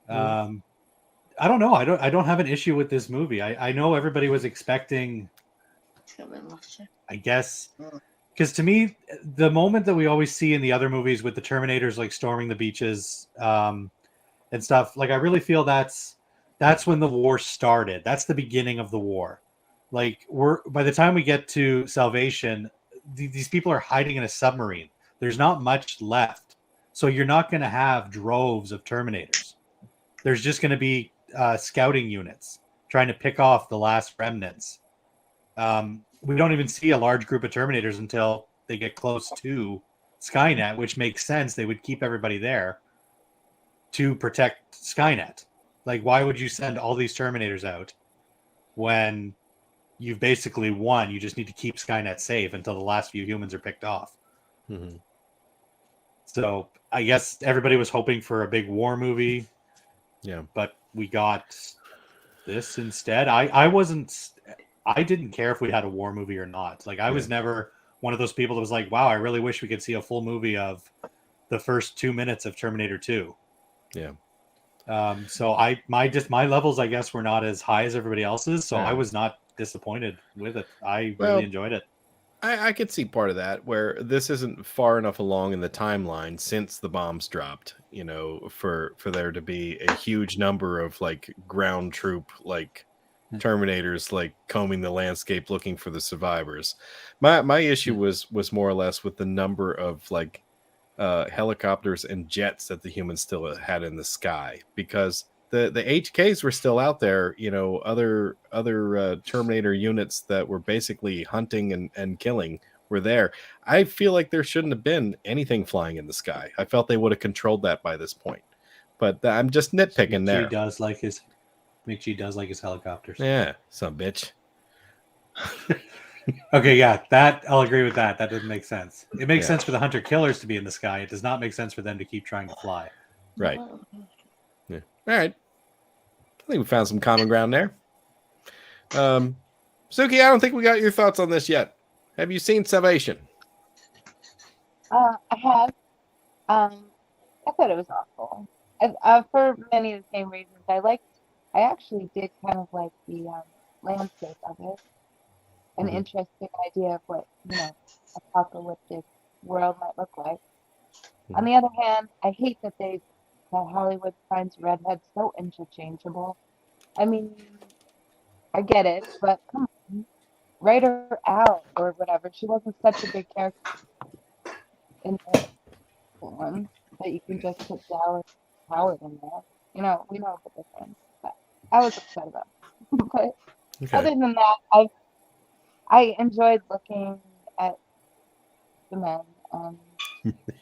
I don't know. I don't have an issue with this movie. I know everybody was expecting, I guess, because to me, the moment that we always see in the other movies with the Terminators like storming the beaches and stuff, like I really feel that's when the war started. That's the beginning of the war. Like by the time we get to Salvation, these people are hiding in a submarine. There's not much left, so you're not going to have droves of Terminators. There's just going to be scouting units trying to pick off the last remnants. We don't even see a large group of Terminators until they get close to Skynet, which makes sense. They would keep everybody there to protect Skynet. Like, why would you send all these Terminators out when you've basically won? You just need to keep Skynet safe until the last few humans are picked off. Mm-hmm. So I guess everybody was hoping for a big war movie. Yeah, but we got this instead. I didn't care if we had a war movie or not. Like I was never one of those people that was like, wow, I really wish we could see a full movie of the first 2 minutes of Terminator 2. Yeah. So my levels, I guess, were not as high as everybody else's. So I was not disappointed with it. I really enjoyed it. I could see part of that where this isn't far enough along in the timeline since the bombs dropped, for there to be a huge number of like ground troop, like Terminators, like combing the landscape looking for the survivors. My issue was more or less with the number of like helicopters and jets that the humans still had in the sky, because the HKs were still out there, other Terminator units that were basically hunting and killing were there. I feel like there shouldn't have been anything flying in the sky. I felt they would have controlled that by this point, but I'm just nitpicking there. McGee does like his helicopters. Yeah, some bitch. Okay, yeah, that I'll agree with that. That doesn't make sense. It makes sense for the hunter killers to be in the sky. It does not make sense for them to keep trying to fly. Right. Yeah. All right. I think we found some common ground there. Suki, I don't think we got your thoughts on this yet. Have you seen Salvation? I have. I thought it was awful. For many of the same reasons. I actually did kind of like the landscape of it. An interesting idea of what, apocalyptic world might look like. On the other hand, I hate that Hollywood finds redheads so interchangeable. I mean, I get it, but come on, write her out or whatever. She wasn't such a big character in the one that you can just put Dallas Howard in there. We know the difference. But I was upset about it. But other than that, I enjoyed looking at the men.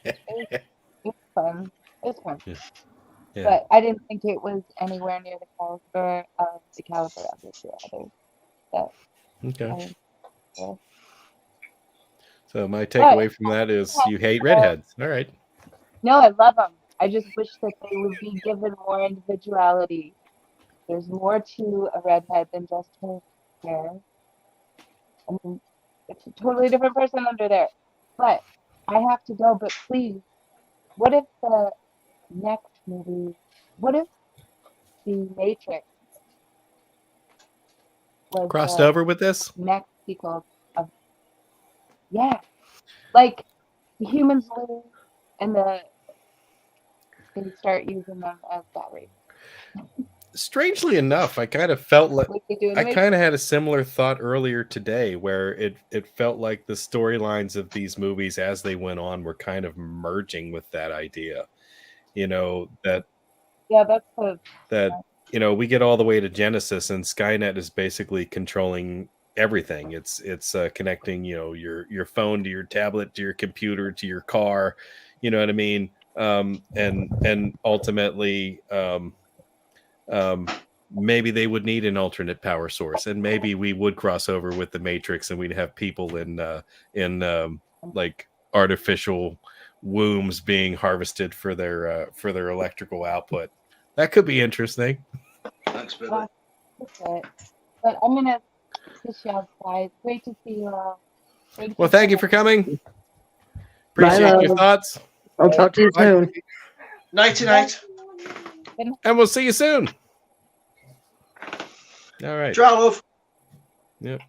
It was fun. It was fun. Yeah. But I didn't think it was anywhere near the caliber of the two others. Okay. So my takeaway from that is you hate redheads. All right. No, I love them. I just wish that they would be given more individuality. There's more to a redhead than just her hair. I mean, it's a totally different person under there. But I have to go. But please, what if the next movie, what if the Matrix was crossed over with this next sequel of like the humans lose and they start using them as batteries. Strangely enough, I kind of felt like I kind of had a similar thought earlier today, where it felt like the storylines of these movies as they went on were kind of merging with that idea. We get all the way to Genesis and Skynet is basically controlling everything. It's connecting, your phone to your tablet, to your computer, to your car, you know what I mean? And ultimately, maybe they would need an alternate power source, and maybe we would cross over with the Matrix and we'd have people in like artificial wombs being harvested for their electrical output. That could be interesting. Thanks, Billy. But I'm gonna to show, guys. Great to see you all. Well, thank you for coming. Bye, Appreciate your love. thoughts. I'll talk to you soon. Night night. And we'll see you soon. All right. Ciao, love. Yep.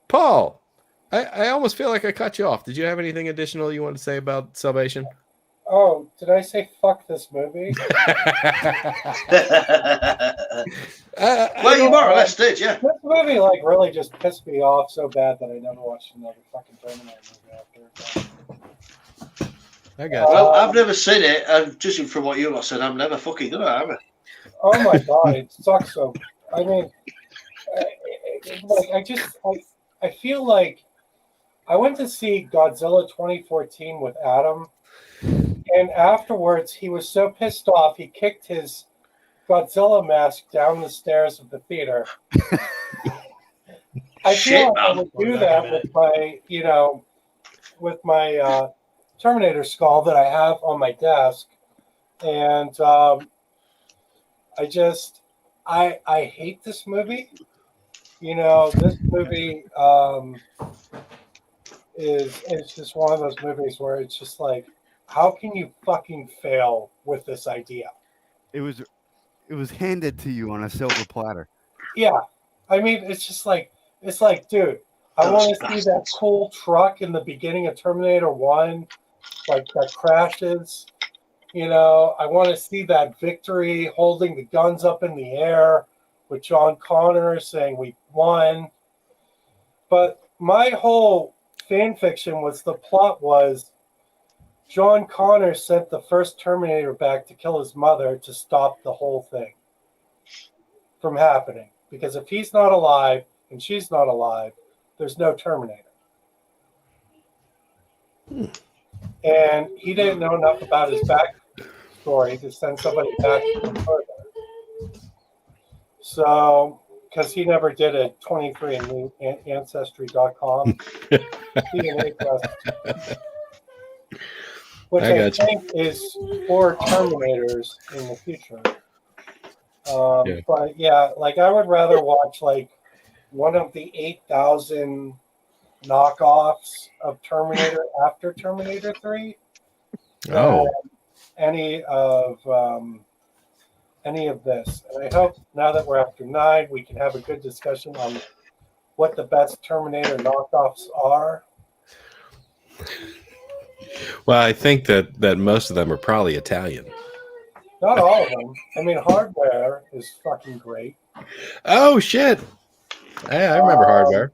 Paul, I almost feel like I cut you off. Did you have anything additional you want to say about Salvation? Oh, did I say fuck this movie? Well, you more or less did, yeah. This movie like really just pissed me off so bad that I never watched another fucking Terminator movie after. I got Well, I've never seen it, and judging from what you lot said, I'm never fucking gonna have it. Oh my god, it sucks so. I mean, I feel like I went to see Godzilla 2014 with Adam, and afterwards he was so pissed off he kicked his Godzilla mask down the stairs of the theater. I feel like I would do that with my, with my Terminator skull that I have on my desk, and I hate this movie. This movie is just one of those movies where it's just like, how can you fucking fail with this idea? It was handed to you on a silver platter. Yeah, I mean, it's like, dude, I want to see that cool truck in the beginning of Terminator 1, like that crashes. I want to see that victory holding the guns up in the air with John Connor saying we won. But my whole fan fiction was the plot was John Connor sent the first Terminator back to kill his mother to stop the whole thing from happening. Because if he's not alive and she's not alive, there's no Terminator. And he didn't know enough about his backstory to send somebody back to him further. So, because he never did a 23andMe Ancestry.com DNA test, which I think is for Terminators in the future. But yeah, like I would rather watch like one of the 8,000 knockoffs of Terminator after Terminator 3. Any of this. And I hope now that we're after 9, we can have a good discussion on what the best Terminator knockoffs are. Well, I think that most of them are probably Italian. Not all of them. I mean, Hardware is fucking great. Oh, shit. I remember Hardware.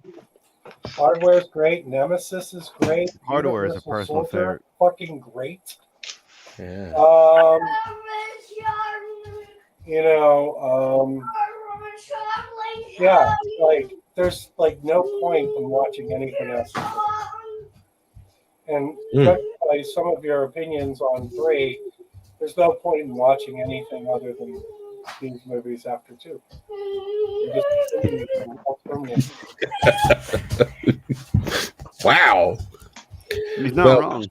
Hardware is great. Nemesis is great. Hardware is a personal favorite. Fucking great. Yeah. Yeah, like there's like no point in watching anything else. And by some of your opinions on 3, there's no point in watching anything other than these movies after 2. Wow. He's not wrong.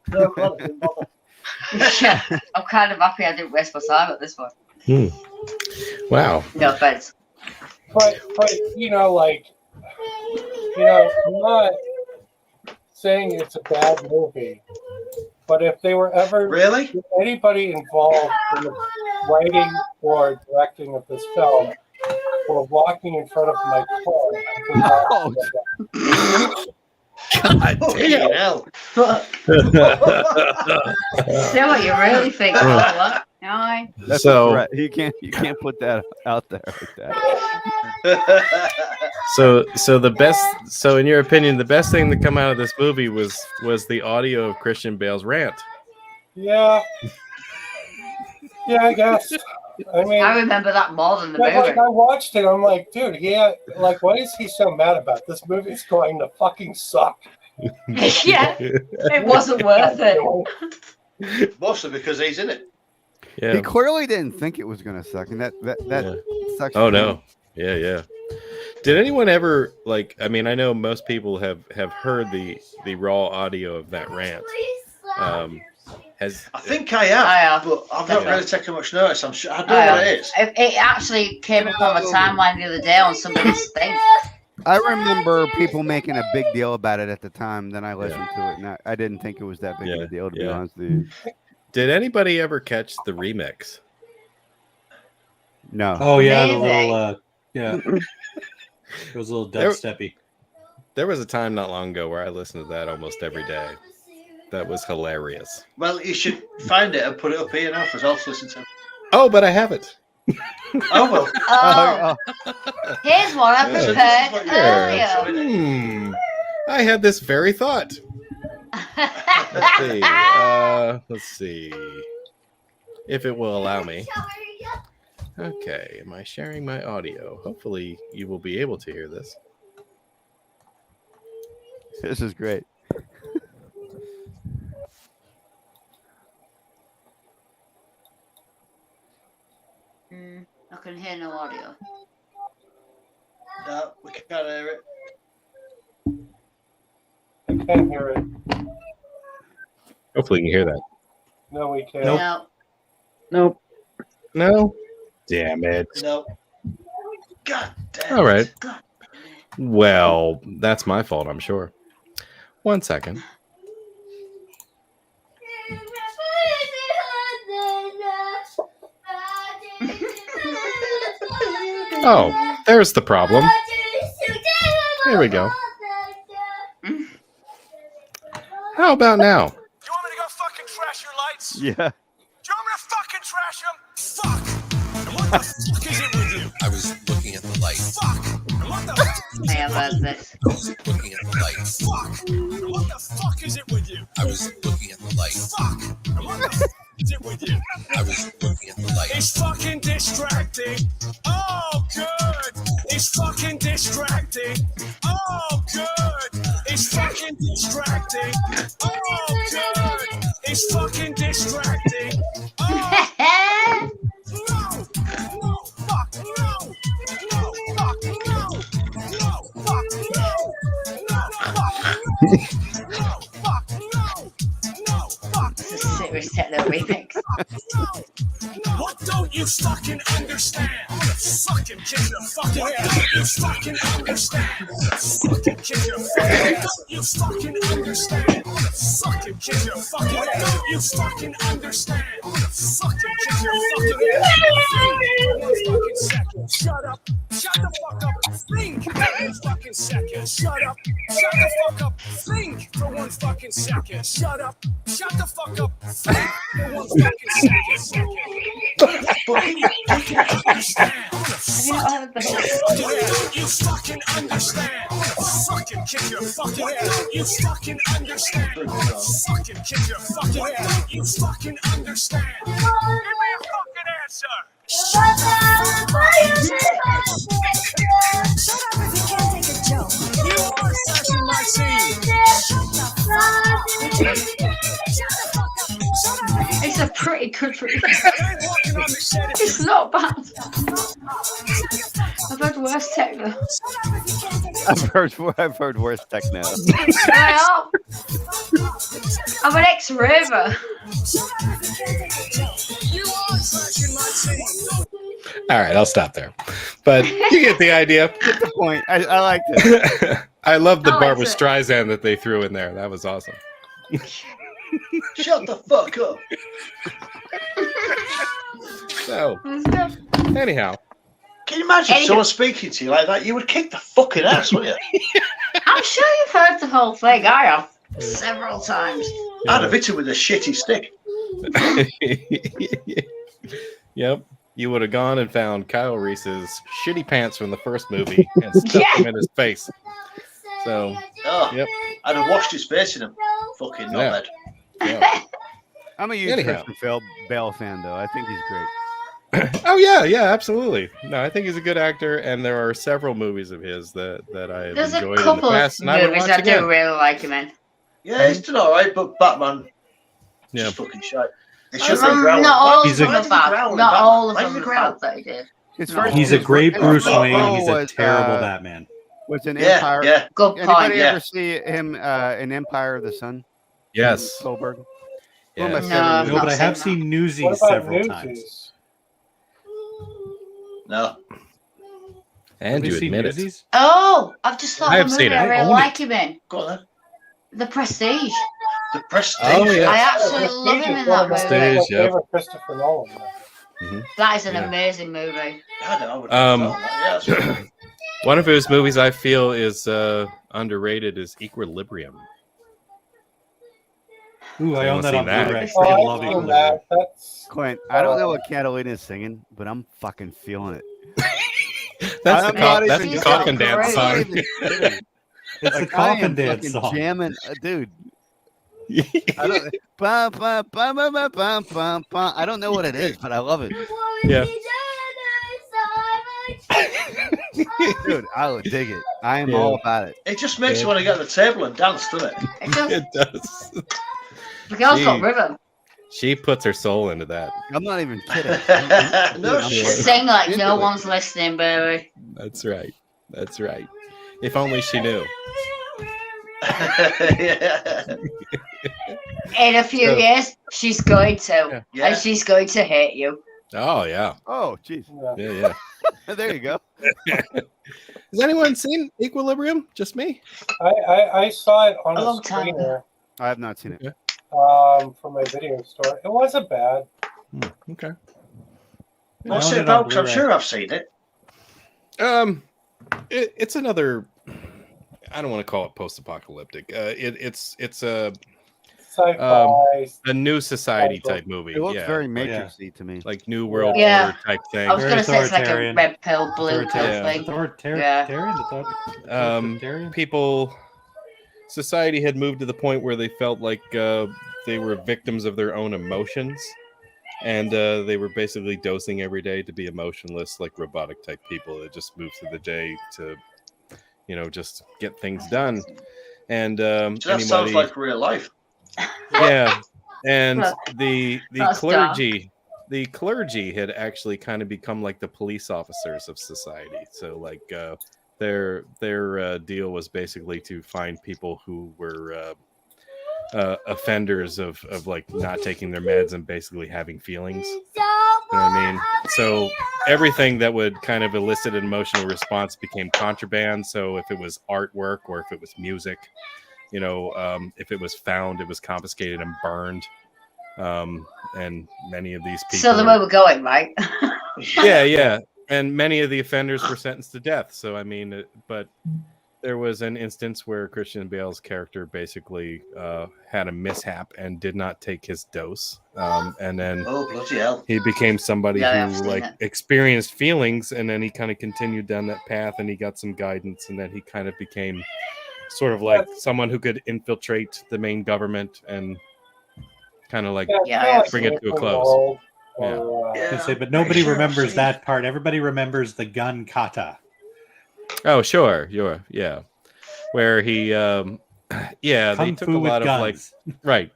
Yeah, I'm kind of happy I didn't waste my time at this one. Wow. No offense. But I'm not saying it's a bad movie. But if they were ever anybody involved in the writing or directing of this film or walking in front of my car, God damn. Hell. Say what you really think. That's a threat. You can't put that out there like that. So in your opinion, the best thing to come out of this movie was the audio of Christian Bale's rant. Yeah, I guess. I mean, I remember that more than the movie. Like, I watched it. I'm like, dude, what is he so mad about? This movie's going to fucking suck. Yeah, it wasn't worth it. Mostly because he's in it. Yeah. He clearly didn't think it was going to suck, and that sucks. Oh no, yeah. Did anyone ever I mean, I know most people have heard the raw audio of that rant. I think I have, but I've not really taken much notice. I'm sure I know what it is. It actually came up on my timeline the other day on somebody's thing. I remember people making a big deal about it at the time. Then I listened to it, and I didn't think it was that big of a deal, to be honest with you. Did anybody ever catch the remix? No. Oh yeah, the little it was a little dubsteppy. There was a time not long ago where I listened to that almost every day. That was hilarious. Well, you should find it and put it up here now for us all to listen to. Oh, but I have it. Oh well. Oh. Here's one I prepared earlier. I had this very thought. Let's see if it will allow me. Okay, am I sharing my audio? Hopefully you will be able to hear this. This is great. I can hear no audio. No, we can't hear it. I can't hear it. Hopefully you can hear that. No, we can't. No. Nope. No? Damn it. No. God damn. All right. God. Well, that's my fault, I'm sure. 1 second. Oh, there's the problem. Here we go. How about now? Do you want me to go fucking trash your lights? Yeah. Do you want me to fucking trash them? Fuck! And what the fuck is it with you? I was looking at the light. Fuck! And what the fuck is I have heard this. I was looking at the light. Fuck! And what the fuck is it with you? I was looking at the light. Fuck! And what the fuck is it with you? I was looking at the light. It's fucking distracting. Oh, good. It's fucking distracting. Oh, good. It's fucking distracting. Oh, good. It's fucking distracting. Oh, no, no, fuck, no, no, fuck, no, no, fuck, no, no, fuck, no, fuck, no, no, fuck. This is a serious techno remix. What don't you fucking understand? Fucking kick your fucking head. You fucking understand? Fucking kick your fucking head. You fucking understand? Fucking kick your fucking head. You fucking understand? Fucking kick your fucking head. For 1 fucking second. Shut up. Shut the fuck up. Think for 1 fucking second. Shut up. Shut the fuck up. Think for 1 fucking second. Shut up. Shut the fuck up. Think for 1 fucking second. You fucking understand. Fucking kick your fucking head. You fucking understand. Fucking kick your fucking head. You fucking understand. Give me a fucking answer. Shut up if you can't take a joke. You are crashing my scene. It's a pretty good remix. It's not bad. I've heard worse techno. I've heard worse techno. I'm an ex-raver. All right, I'll stop there. But you get the idea. Get the point. I liked it. I love the Barbra Streisand that they threw in there. That was awesome. Shut the fuck up. So, anyhow. Can you imagine someone speaking to you like that? You would kick the fucking ass, wouldn't you? I'm sure you've heard the whole thing. I have several times. I'd have hit him with a shitty stick. Yep. You would have gone and found Kyle Reese's shitty pants from the first movie and stuck them in his face. So, yep. I'd have washed his face in him. Fucking knobhead. Yeah. I'm a huge Christian Bale fan, though. I think he's great. Oh yeah, absolutely. No, I think he's a good actor, and there are several movies of his that I've enjoyed in the past. There's a couple of movies I do really like him in. Yeah, he's done all right, but Batman, just fucking shite. Not all of them are bad. Not all of them are bad that he did. He's a great Bruce Wayne. He's a terrible Batman. Was an Empire? Yeah. Good point. Anybody ever see him in Empire of the Sun? Yes. Goldberg. Yeah. No, but I have seen Newsies several times. No. And you admit it. Oh, I've just thought I of have a seen movie it. I I really own like him in. Go on then. The Prestige. The Prestige. Oh, yeah. I absolutely love him in that movie. Prestige, yep. Favorite Christopher Nolan. That is an amazing movie. One of his movies I feel is underrated is Equilibrium. Ooh, I own that on Blu-ray. Oh, Freaking I've love seen Equilibrium. that. That's Clint, I don't know what Catalina is singing, but I'm fucking feeling it. That's I'm the not that's even the coffin kidding. dance I'm song. not even kidding. It's Like, the coffin I am dance fucking song. jamming, dude. I don't. Bum, bum, bum, bum, bum, bum, bum, bum. I don't know what it is, but I love it. Yeah. Dude, I would dig it. I am all about it. It just makes you want to get on the table and dance, doesn't it? It does. The girl's got rhythm. She puts her soul into that. I'm not even kidding. No shit. Sing like no one's listening, baby. That's right. That's right. If only she knew. In a few years, she's going to. Yeah. And she's going to hate you. Oh yeah. Oh jeez. Yeah. There you go. Has anyone seen Equilibrium? Just me? I saw it on A a long time screener I have not seen it. from my video store. It wasn't bad. Okay. What's it about? 'Cause I'm sure I've seen it. It's another. I don't want to call it post-apocalyptic. It's a Sci-fi. a new society type movie. It looks yeah, very like, Matrixy to me. like New World Yeah. Order type thing. I was going to say it's like a red pill, blue pill Yeah. thing. People, society had moved to the point where they felt like they were victims of their own emotions, and they were basically dosing every day to be emotionless, like robotic type people that just move through the day to, just get things done. And So that sounds like real life. yeah, and the That's clergy had actually kind of become like the police officers of society. So like their deal was basically to find people who were offenders of like not taking their meds and basically having feelings. You know what I mean? So everything that would kind of elicit an emotional response became contraband. So if it was artwork or if it was music, if it was found, it was confiscated and burned. And many of these people. So the way we're going, right? Yeah. And many of the offenders were sentenced to death. So, I mean, but there was an instance where Christian Bale's character basically had a mishap and did not take his dose. And then bloody hell. He became somebody I've who seen it. experienced feelings, and then he kind of continued down that path, and he got some guidance, and then he kind of became sort of like someone who could infiltrate the main government and kind of like bring it to a close. But nobody remembers that part. Everybody remembers the gun kata. Oh, sure. Yeah. Where he, they took a lot of guns.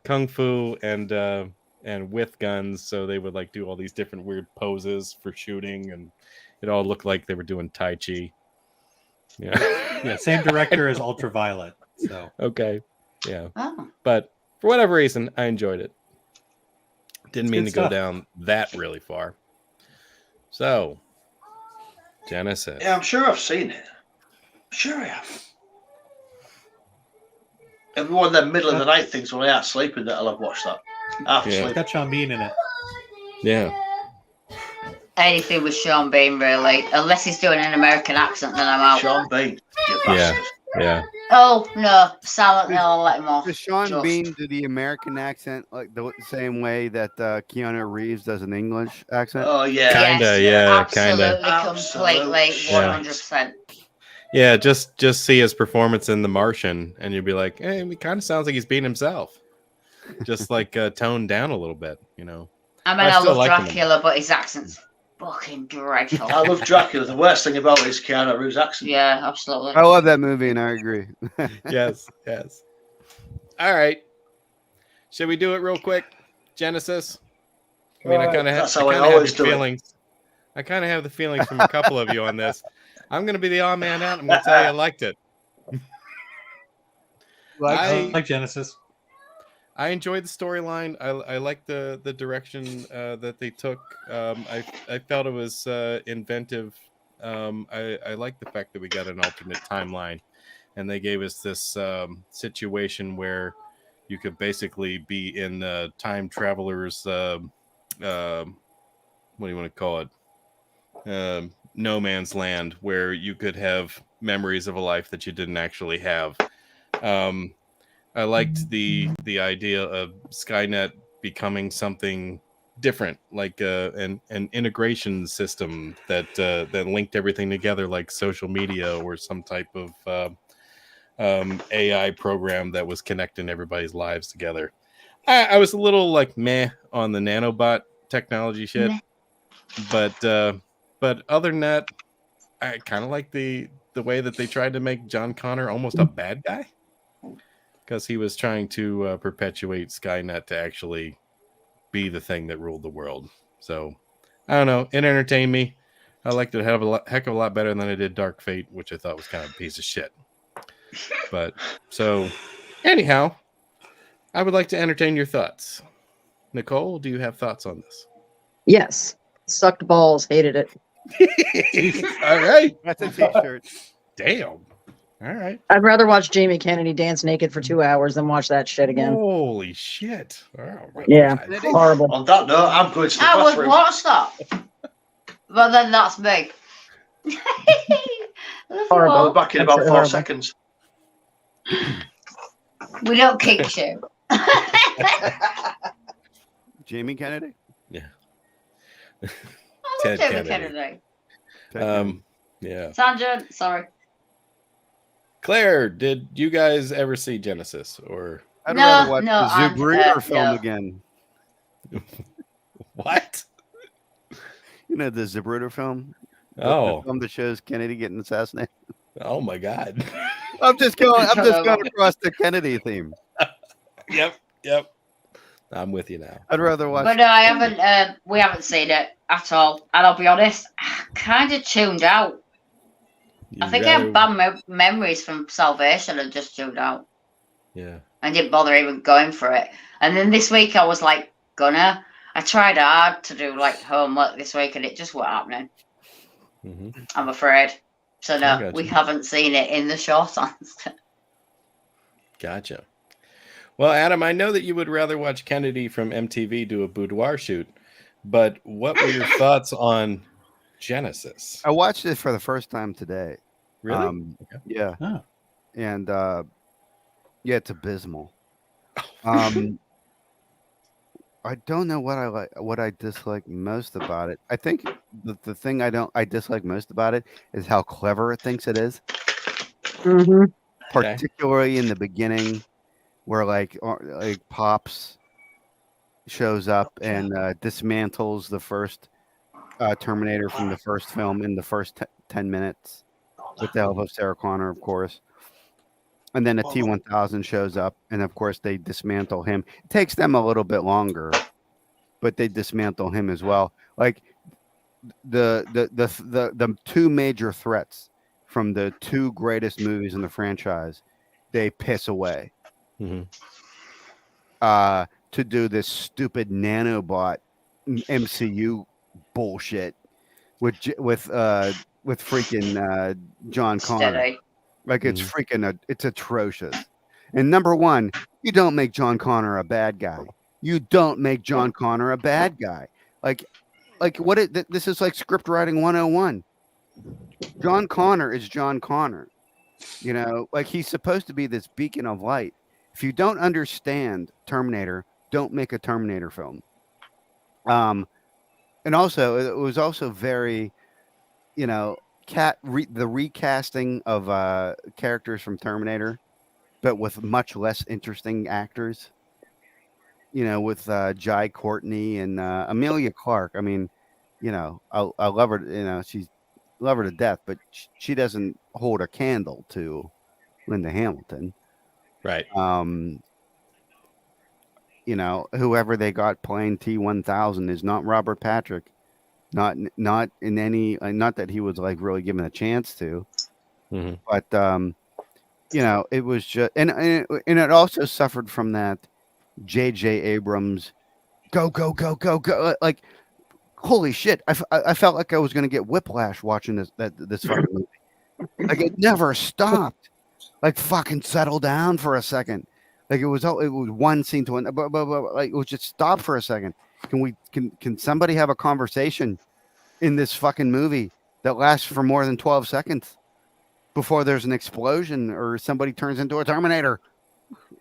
kung fu and with guns. So they would like do all these different weird poses for shooting, and it all looked like they were doing Tai Chi. Yeah. Same director as Ultraviolet. So okay. Yeah. Oh. But for whatever reason, I enjoyed it. Didn't mean to good go stuff. down that really far. So, Genesis. Yeah, I'm sure I've seen it. Sure I have. Every one of them middle of the night things when I out sleeping that I'll have watched that. Half Yeah. it's asleep. got Sean Bean in it. Yeah. Anything with Sean Bean, really. Unless he's doing an American accent, then I'm out. Sean Bean, you Yeah. bastard. Yeah. Oh, no. Silent Hill, I'll let him off. Does Sean Just- Bean do the American accent like the same way that Keanu Reeves does an English accent? Oh yeah. Kinda, Yes, yeah, kinda. Completely, Absolute 100%. Yeah, just see his performance in The Martian, and you'd be like, hey, it kind of sounds like he's being himself. Just like toned down a little bit, I mean, I I still love like him. Dracula, but his accent's fucking dreadful. I love Dracula. The worst thing about it is Keanu Reeves' accent. Yeah, absolutely. I love that movie, and I agree. Yes. All right. Should we do it real quick? Genesis? I mean, I kind of have, That's how I have always the do it. feelings. I kind of have the feelings from a couple of you on this. I'm going to be the odd man out. I'm going to tell you I liked it. I like Genesis. I enjoyed the storyline. I liked the direction that they took. I felt it was inventive I like the fact that we got an alternate timeline, and they gave us this situation where you could basically be in time travelers. What do you want to call it? No man's land, where you could have memories of a life that you didn't actually have. I liked the idea of Skynet becoming something different, like an integration system that linked everything together, like social media or some type of AI program that was connecting everybody's lives together. I was a little like meh on the nanobot technology shit, but other than that, I kind of like the way that they tried to make John Connor almost a bad guy, because he was trying to perpetuate Skynet to actually be the thing that ruled the world. So I don't know, it entertained me. I liked it a heck of a lot better than I did Dark Fate, which I thought was kind of a piece of shit. But so anyhow, I would like to entertain your thoughts. Nicole, do you have thoughts on this? Yes. Sucked balls. Hated it. All right. That's a t-shirt. Damn. All right. I'd rather watch Jamie Kennedy dance naked for 2 hours than watch that shit again. Holy shit. Oh, yeah. God. Horrible. On that note, I'm going to the I would bathroom. watch that. But then that's me. I'll be back in about 4 seconds. We don't kick you. Jamie Kennedy? Yeah. Ted Kennedy. Yeah. Tangent, sorry. Claire, did you guys ever see Genesis? Or I'd rather watch the Zapruder film no. again. What? You know the Zapruder film? Oh. The film that shows Kennedy getting assassinated. Oh my God. I'm just going across the Kennedy theme. Yep. I'm with you now. I'd rather watch. But no, I haven't. We haven't seen it at all. And I'll be honest, I kind of tuned out. I think I have bad memories from Salvation and just tuned out. Yeah. I didn't bother even going for it. And then this week I was like, I tried hard to do like homework this week and it just wasn't happening. Mm-hmm. I'm afraid. So no, Gotcha. we haven't seen it in the short answer. Gotcha. Well, Adam, I know that you would rather watch Kennedy from MTV do a boudoir shoot, but what were your thoughts on Genesis? I watched it for the first time today. Really? Okay. Yeah. Oh. And yeah, it's abysmal. I don't know what I like, what I dislike most about it. I think the thing I dislike most about it is how clever it thinks it is. Mm-hmm. Particularly in the beginning, where like Pops shows up and dismantles the first Terminator from the first film in the first 10 minutes with the help of Sarah Connor, of course. And then a T-1000 shows up, and of course they dismantle him. It takes them a little bit longer, but they dismantle him as well. Like the two major threats from the two greatest movies in the franchise, they piss away. Mm-hmm. To do this stupid nanobot MCU bullshit with freaking John Connor. Steady. Like it's freaking it's atrocious. And number one, you don't make John Connor a bad guy. You don't make John Connor a bad guy. Like what this is like script writing 101. John Connor is John Connor. You know, like he's supposed to be this beacon of light. If you don't understand Terminator, don't make a Terminator film. And also it was also very, you know, the recasting of characters from Terminator, but with much less interesting actors. You know, with Jai Courtney and Amelia Clark. I mean, you know, I love her. You know, love her to death, but she doesn't hold a candle to Linda Hamilton. Right. You know, whoever they got playing T-1000 is not Robert Patrick. Not in any, not that he was like really given a chance to, but you know, it was just, and it also suffered from that J.J. Abrams go, like holy shit! I felt like I was going to get whiplash watching this fucking movie. Like it never stopped. Like fucking settle down for a second. Like it was one scene to another, but like it was just stop for a second. Can somebody have a conversation in this fucking movie that lasts for more than 12 seconds before there's an explosion or somebody turns into a Terminator?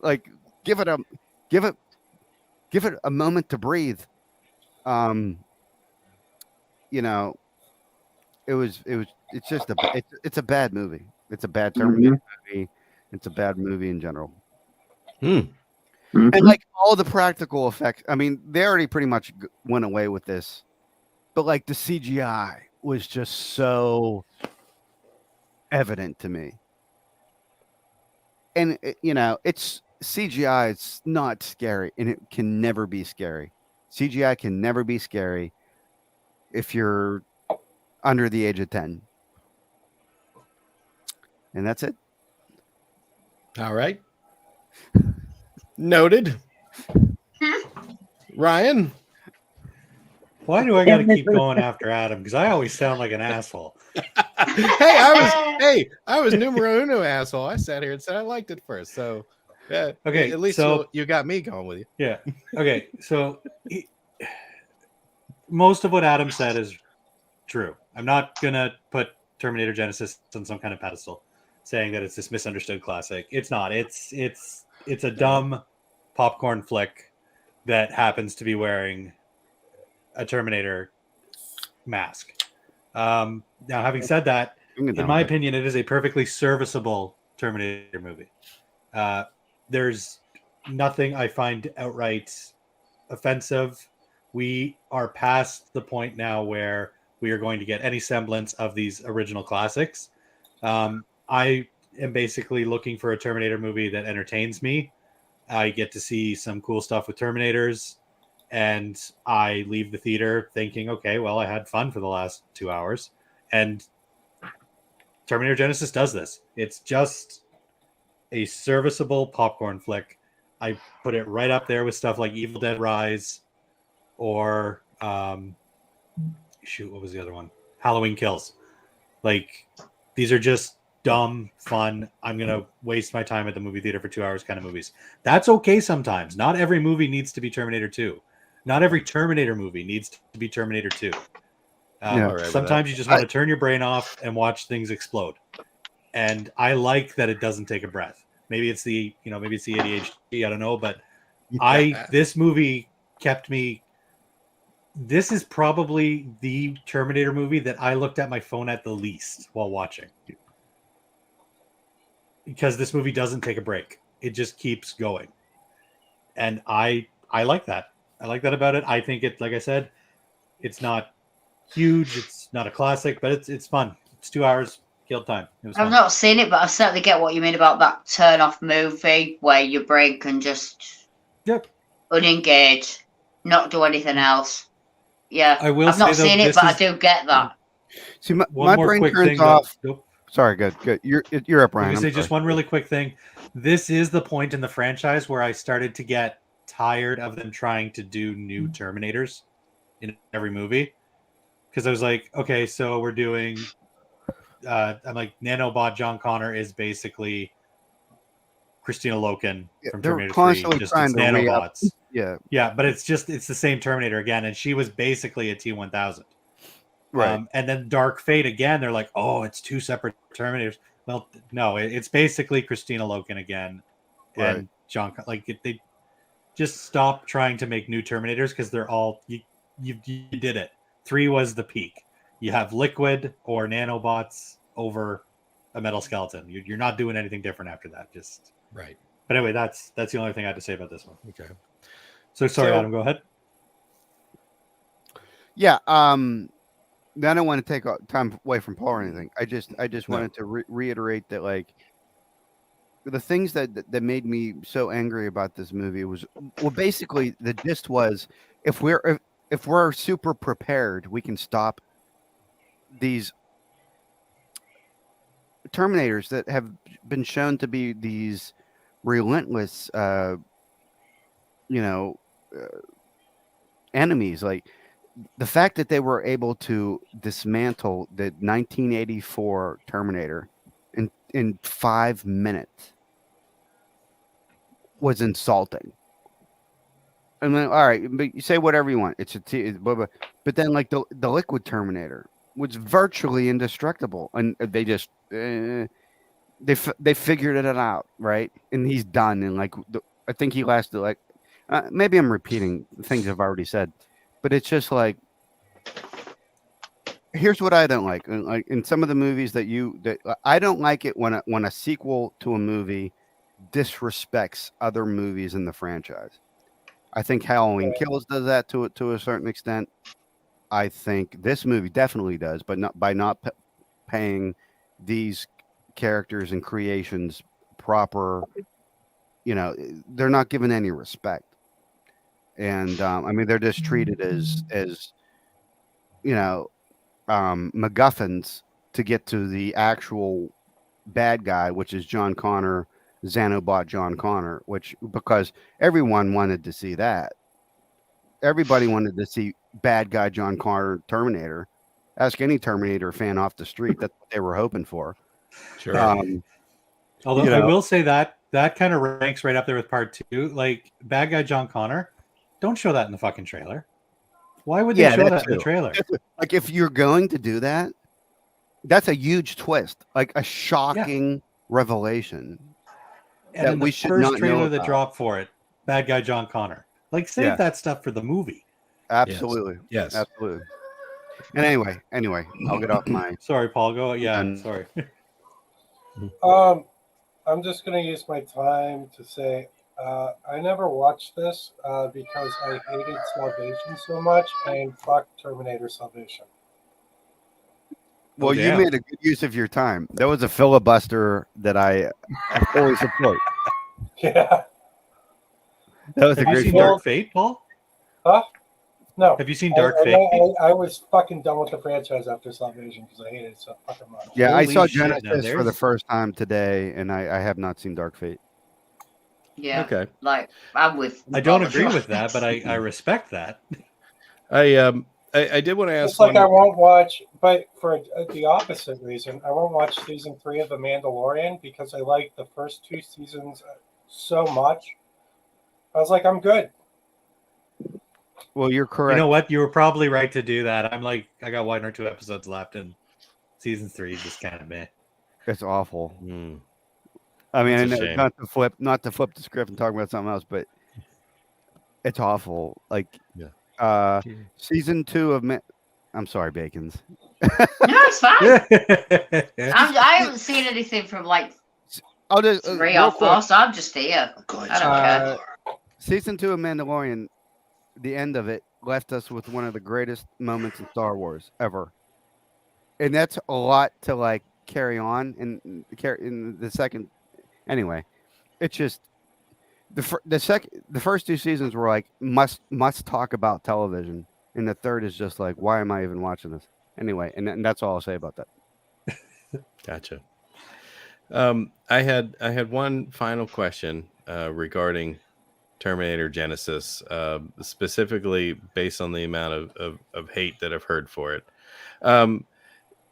Like give it a moment to breathe. You know, it's just it's a bad movie. It's a bad Terminator movie. It's a bad movie in general. And like all the practical effects, I mean, they already pretty much went away with this, but like the CGI was just so evident to me. And it's CGI. It's not scary, and it can never be scary. CGI can never be scary if you're under the age of 10. And that's it. All right. Noted. Ryan? Why do I got to keep going after Adam? Because I always sound like an asshole. I was numero uno asshole. I sat here and said I liked it first. So, yeah. Okay. At least so, you got me going with you. Yeah. Okay. So, most of what Adam said is true. I'm not gonna put Terminator Genesis on some kind of pedestal, saying that it's this misunderstood classic. It's not. It's a dumb popcorn flick that happens to be wearing a Terminator mask. Now, having said that, in my opinion, it is a perfectly serviceable Terminator movie. There's nothing I find outright offensive. We are past the point now where we are going to get any semblance of these original classics. I am basically looking for a Terminator movie that entertains me. I get to see some cool stuff with Terminators, and I leave the theater thinking, okay, well, I had fun for the last 2 hours. And Terminator Genesis does this. It's just a serviceable popcorn flick. I put it right up there with stuff like Evil Dead Rise or what was the other one? Halloween Kills. Like, these are just dumb, fun, I'm going to waste my time at the movie theater for 2 hours kind of movies. That's okay sometimes. Not every movie needs to be Terminator 2. Not every Terminator movie needs to be Terminator 2. Sometimes you just want to turn your brain off and watch things explode. And I like that it doesn't take a breath. Maybe it's the ADHD, I don't know, but this movie kept me. This is probably the Terminator movie that I looked at my phone at the least while watching. Because this movie doesn't take a break. It just keeps going. And I like that. I like that about it. I think it, like I said, it's not huge. It's not a classic, but it's fun. It's 2 hours, killed time. I've not seen it, but I certainly get what you mean about that turn off movie where your brain can just unengage, not do anything else. Yeah, I've not seen it, but I do get that. See, my brain turns off. Sorry, good. You're up, Ryan. Let me say just one really quick thing. This is the point in the franchise where I started to get tired of them trying to do new Terminators in every movie. Because I was like, okay, so we're doing... I'm like, Nanobot John Connor is basically Christina Loken from Terminator 3. Just it's nanobots. Yeah, but it's the same Terminator again, and she was basically a T-1000. Right. And then Dark Fate again, they're like, oh, it's two separate Terminators. Well, no, it's basically Christina Loken again, and John. Like they just stop trying to make new Terminators because they're all you did it. 3 was the peak. You have liquid or nanobots over a metal skeleton. You're not doing anything different after that. Just right. But anyway, that's the only thing I had to say about this one. Okay. So sorry, Adam. Go ahead. Yeah. I don't want to take time away from Paul or anything. I just wanted to reiterate that, like, the things that made me so angry about this movie was, well, basically the gist was, if we're super prepared, we can stop these Terminators that have been shown to be these relentless, enemies. Like, the fact that they were able to dismantle the 1984 Terminator in 5 minutes was insulting. I mean, all right, but you say whatever you want. It's blah, blah. But then, like the Liquid Terminator was virtually indestructible, and they just they figured it out, right? And he's done. And like I think he lasted like maybe I'm repeating things I've already said, but it's just like here's what I don't like. Like in some of the movies that I don't like it when a sequel to a movie disrespects other movies in the franchise. I think Halloween Kills does that to a certain extent. I think this movie definitely does, but not by not paying these characters and creations proper. You know, they're not given any respect, and I mean they're just treated as you know MacGuffins to get to the actual bad guy, which is John Connor. Xenobot John Connor, which because everyone wanted to see that. Everybody wanted to see bad guy John Connor Terminator. Ask any Terminator fan off the street. That's what they were hoping for. Sure. Although I will say that kind of ranks right up there with part 2. Like bad guy John Connor, don't show that in the fucking trailer. Why would they show that in the trailer? Like if you're going to do that, that's a huge twist, like a shocking revelation. And in the first trailer that dropped for it, bad guy John Connor. Like save that stuff for the movie. Absolutely. Yes. Absolutely. And anyway, I'll get off my. Sorry, Paul. Go. Yeah. Sorry. I'm just gonna use my time to say I never watched this because I hated Salvation so much, and fuck Terminator Salvation. Well, you made a good use of your time. That was a filibuster that I fully support. Yeah. That was Have a you great seen Dark Fate, Paul? Huh? No. Have you seen Dark Fate? I was fucking done with the franchise after Salvation because I hated it so fucking much. Yeah, Holy I saw shit, Genesis for the first time today, and I have not seen Dark Fate. Yeah. Okay. Like I'm with. I don't agree with that, but I respect that. I did want to ask. It's like I won't watch, but for the opposite reason, I won't watch season 3 of The Mandalorian because I liked the first 2 seasons so much. I was like, I'm good. Well, you're correct. You know what? You were probably right to do that. I'm like, I got 1 or 2 episodes left, and season 3 is just kind of meh. It's awful. Mm. I mean, That's a shame. not to flip the script and talk about something else, but it's awful. Like, season 2 of I'm sorry, Bacons. No, it's fine. I haven't seen anything from like 3 or 4, so I'm just here. I don't care. Season 2 of Mandalorian, the end of it left us with one of the greatest moments in Star Wars ever, and that's a lot to like carry on in the second. Anyway, it's just the first 2 seasons were like must talk about television, and the third is just like, why am I even watching this anyway? And that's all I'll say about that. Gotcha. I had one final question regarding Terminator Genesis, specifically based on the amount of hate that I've heard for it.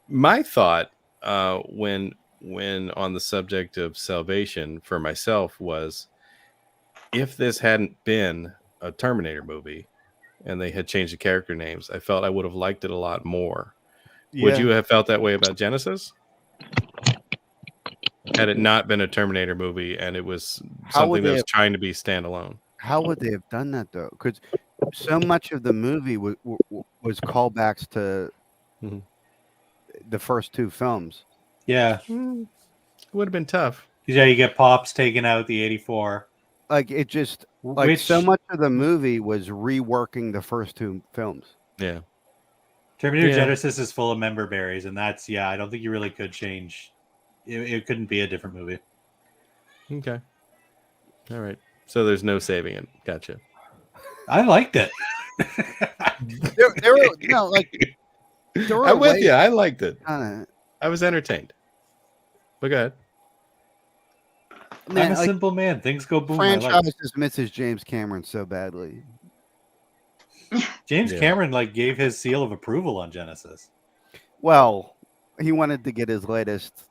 My thought when on the subject of Salvation for myself was, if this hadn't been a Terminator movie and they had changed the character names, I felt I would have liked it a lot more. Yeah. Would you have felt that way about Genesis? Had it not been a Terminator movie and it was something that was trying to be standalone? How would they have done that though? Because so much of the movie was callbacks to the first 2 films. Yeah, it would have been tough. Yeah, you get Pops taking out the 84. Like it just like so much of the movie was reworking the first 2 films. Yeah. Terminator Genesis is full of member berries, and that's I don't think you really could change. It couldn't be a different movie. Okay. All right. So there's no saving it. Gotcha. I liked it. there were no like. I'm with you. I liked it. I was entertained. But go ahead. Man, I'm a simple man. Things go boom. Franchise just misses James Cameron so badly. James Cameron like gave his seal of approval on Genesis. Well, he wanted to get his latest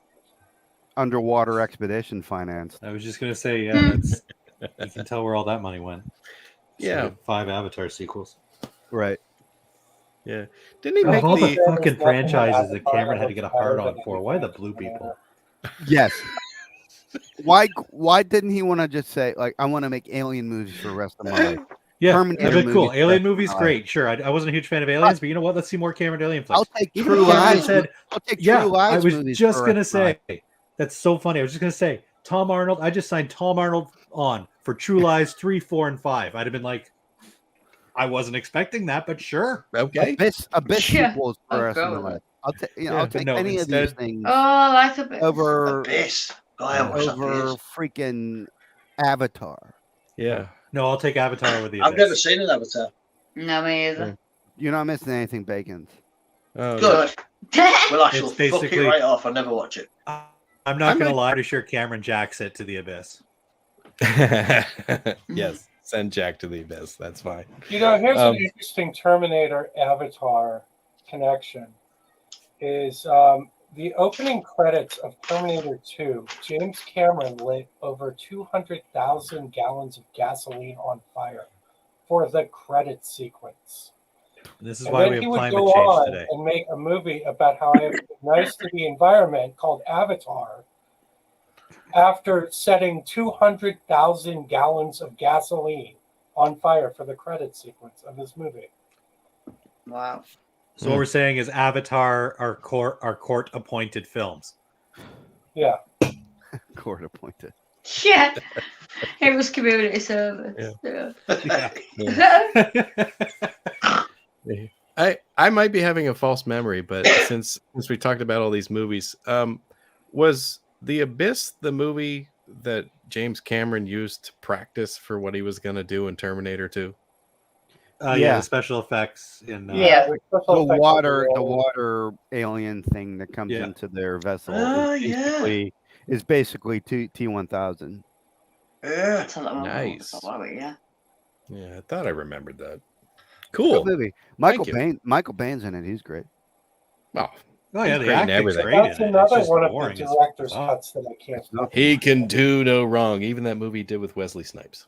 underwater expedition financed. I was just gonna say, yeah, that's you can tell where all that money went. Yeah, 5 Avatar sequels. Right. Yeah. Didn't he Of make all the the fucking franchises that Cameron had to get a hard on for, why the blue people? Yes. Why didn't he want to just say, like, I want to make alien movies for the rest of my life? Yeah, Terminator that'd be cool. movies Alien for the movies, rest of my great. Sure, I wasn't a huge fan of Aliens, but you know what? Let's see more Cameron Alien flicks. I'll take Even True if Cameron Lies. said, I'll take yeah, True Lies. I was movies just for the gonna rest of my say that's so funny. I was just gonna say Tom Arnold. I just signed Tom Arnold on for True Lies 3, 4, and 5. I'd have been like, I wasn't expecting that, but sure, okay. Abyss Yeah. sequels for the rest of my life. I'll take Yeah, I'll but take no, any of these instead- things Oh, I like Abyss. over Abyss. Oh, I haven't watched that for over years. freaking Avatar. Yeah. No, I'll take Avatar with the I've Abyss. never seen an Avatar. No, me either. You're not missing anything, Bacon. Oh, Good. Well, I shall It's fuck it basically- right off. I'll never watch it. I'm not gonna lie. Pretty sure Cameron jacks it to the Abyss. Yes, send Jack to the Abyss. That's fine. You know, here's an interesting Terminator Avatar connection. Is the opening credits of Terminator 2, James Cameron lit over 200,000 gallons of gasoline on fire for the credit sequence. This is And why then we have he would climate go change on today. and make a movie about how it was nice to the environment called Avatar after setting 200,000 gallons of gasoline on fire for the credit sequence of his movie. Wow. So what we're saying is Avatar are court appointed films. Yeah. Court appointed. Yeah. It was community service. I might be having a false memory, but since we talked about all these movies, was The Abyss the movie that James Cameron used to practice for what he was going to do in Terminator 2? Yeah, the special effects in the water alien thing that comes into their vessel is basically T-1000. Yeah, nice. Yeah. Yeah, I thought I remembered that. Cool Good movie. Michael Baine's in it. He's great. Oh, yeah, the great in acting's everything. great. That's another one of the director's cuts that I can't stop. He can do no wrong. Even that movie he did with Wesley Snipes.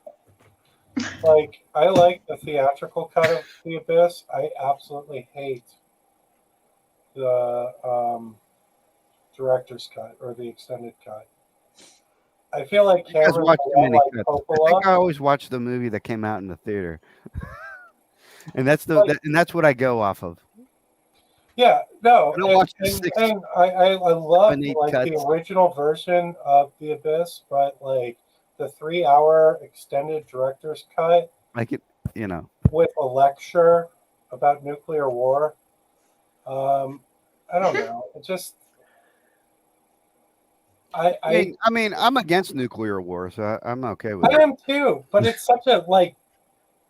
Like, I like the theatrical cut of The Abyss. I absolutely hate the director's cut or the extended cut. I feel like Cameron watch too many like cuts. I Coppola. think I always watch the movie that came out in the theater, and that's what I go off of. Yeah, no, I don't watch the I love neat like the cuts. original version of The Abyss, but like the 3-hour extended director's cut, Like it, you know. with a lecture about nuclear war. I don't know. It just I mean, I'm against nuclear war, so I'm okay with I it. am too, but it's such a like.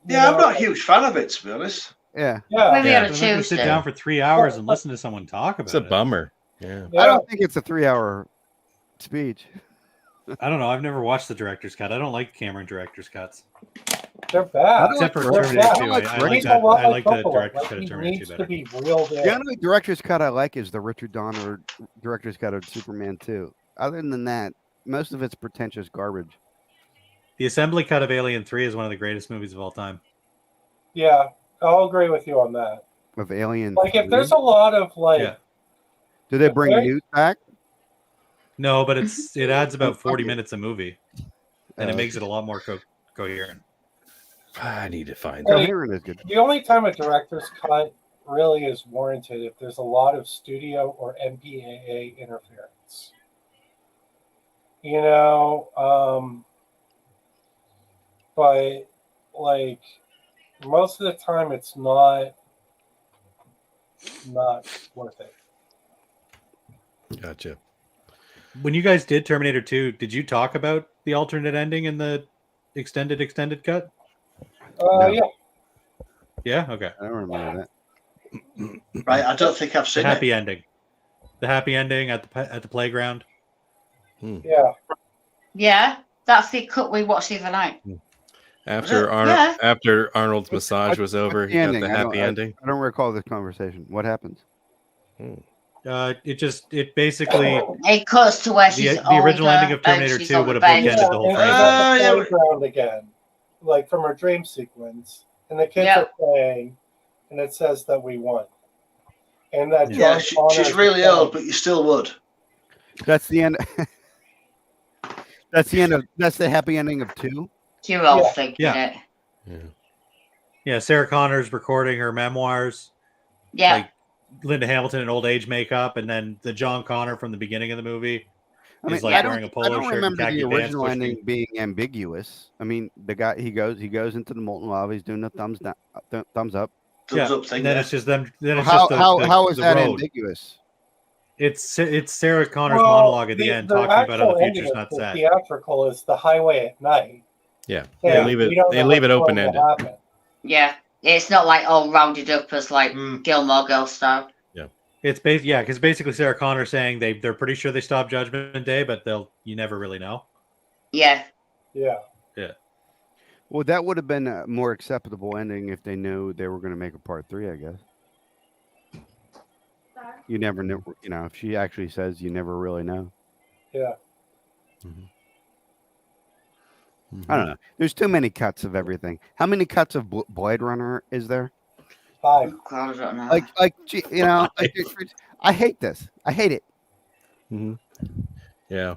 Yeah, I'm not a huge fan of it, to be honest. Yeah. Maybe on a I'm not gonna sit Tuesday. down for 3 hours and listen to someone talk about It's a it. bummer. Yeah. I don't think it's a 3-hour speech. I don't know. I've never watched the director's cut. I don't like Cameron director's cuts. They're bad. Except for They're Terminator bad. 2. I like He's a that. lot I like the Coppola. director's Like, cut of he Terminator 2 needs to better. be real there. The only director's cut I like is the Richard Donner director's cut of Superman 2. Other than that, most of it's pretentious garbage. The assembly cut of Alien 3 is one of the greatest movies of all time. Yeah, I'll agree with you on that. Of Alien. Like, if 3. there's a lot of like, Yeah. Do they bring Okay. Newt back? No, but it adds about 40 minutes a movie, and it Oh, makes it a lot more coherent. I need to find Like, that. Coherent is good. the only time a director's cut really is warranted if there's a lot of studio or MPAA interference. You know, but like most of the time, it's not worth it. Gotcha. When you guys did Terminator 2, did you talk about the alternate ending in the extended cut? No. Yeah. Yeah. Okay. I don't remember that. Right, I don't think I've The seen happy it. ending. The happy ending at the playground. Yeah. Yeah, that's the cut we watched the other night. After Arnold's massage was over, he got the happy ending. I don't recall this conversation. What happens? It basically it cuts to where she's the original ending of Terminator 2 would have bookended the whole franchise. franchise. Playground again, like from her dream sequence, and the kids are playing, and it says that we won. And that she's really old, but you still would. That's the end. That's the end of. That's the happy ending of 2. You're all thinking it. Yeah, Sarah Connor's recording her memoirs. Yeah. Like Linda Hamilton in old age makeup, and then the John Connor from the beginning of the movie is wearing a polo shirt. I don't remember the original ending being ambiguous. I mean, the guy he goes into the molten lava. He's doing the thumbs down, thumbs up. Thumbs up thing. Then it's just them. Then it's how, just how is that road. Ambiguous? It's Sarah Connor's monologue at the end talking about how the future's not the set. Theatrical is the highway at night. Yeah, they leave it open ended. Yeah, it's not like all rounded up as like Gilmore Girls style. Yeah, it's because basically Sarah Connor saying they're pretty sure they stopped Judgment Day, but you never really know. Yeah. Yeah. Yeah. Well, that would have been a more acceptable ending if they knew they were going to make a part 3, I guess. You never know, if she actually says you never really know. Yeah. Mm-hmm. I don't know. There's too many cuts of everything. How many cuts of Blade Runner is there? 5. God, I don't know. I hate this. I hate it. Mm-hmm. Yeah.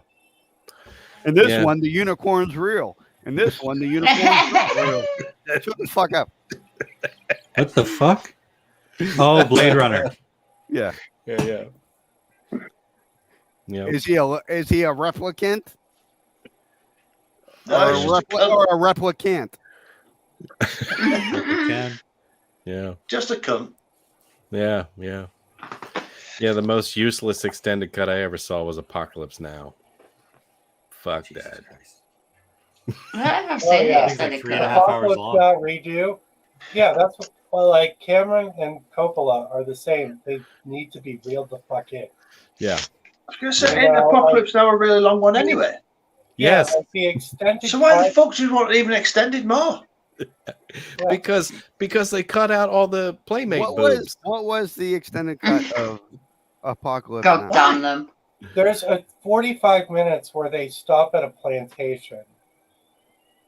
And this one, the unicorn's real. And this one, the unicorn's not real. Shut the fuck up. What the fuck? Oh, Blade Runner. Yeah. Yeah. Is he a replicant? No, or a replicant? Yeah. Just a cunt. Yeah. The most useless extended cut I ever saw was Apocalypse Now. Fuck that. I've seen it. It's like 3.5 hours long. Redo. Yeah, that's what. Well, like Cameron and Coppola are the same. They need to be reeled the fuck in. Yeah. I was going to say, ain't Apocalypse Now a really long one anyway? Yes. Like the extended. So why the fuck do you want even extended more? Because they cut out all the Playmate boobs. What was the extended cut of Apocalypse Now? Damn them. There's a 45 minutes where they stop at a plantation,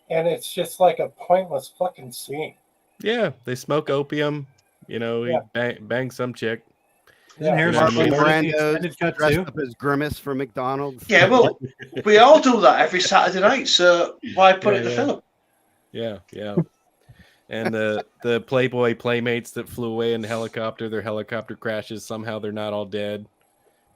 and it's just like a pointless fucking scene. Yeah, they smoke opium. He bang some chick. Marlon Brando dressed up as Grimace from McDonald's. Yeah, well, we all do that every Saturday night, so why put it in the film? Yeah. And the Playboy Playmates that flew away in the helicopter, their helicopter crashes. Somehow they're not all dead.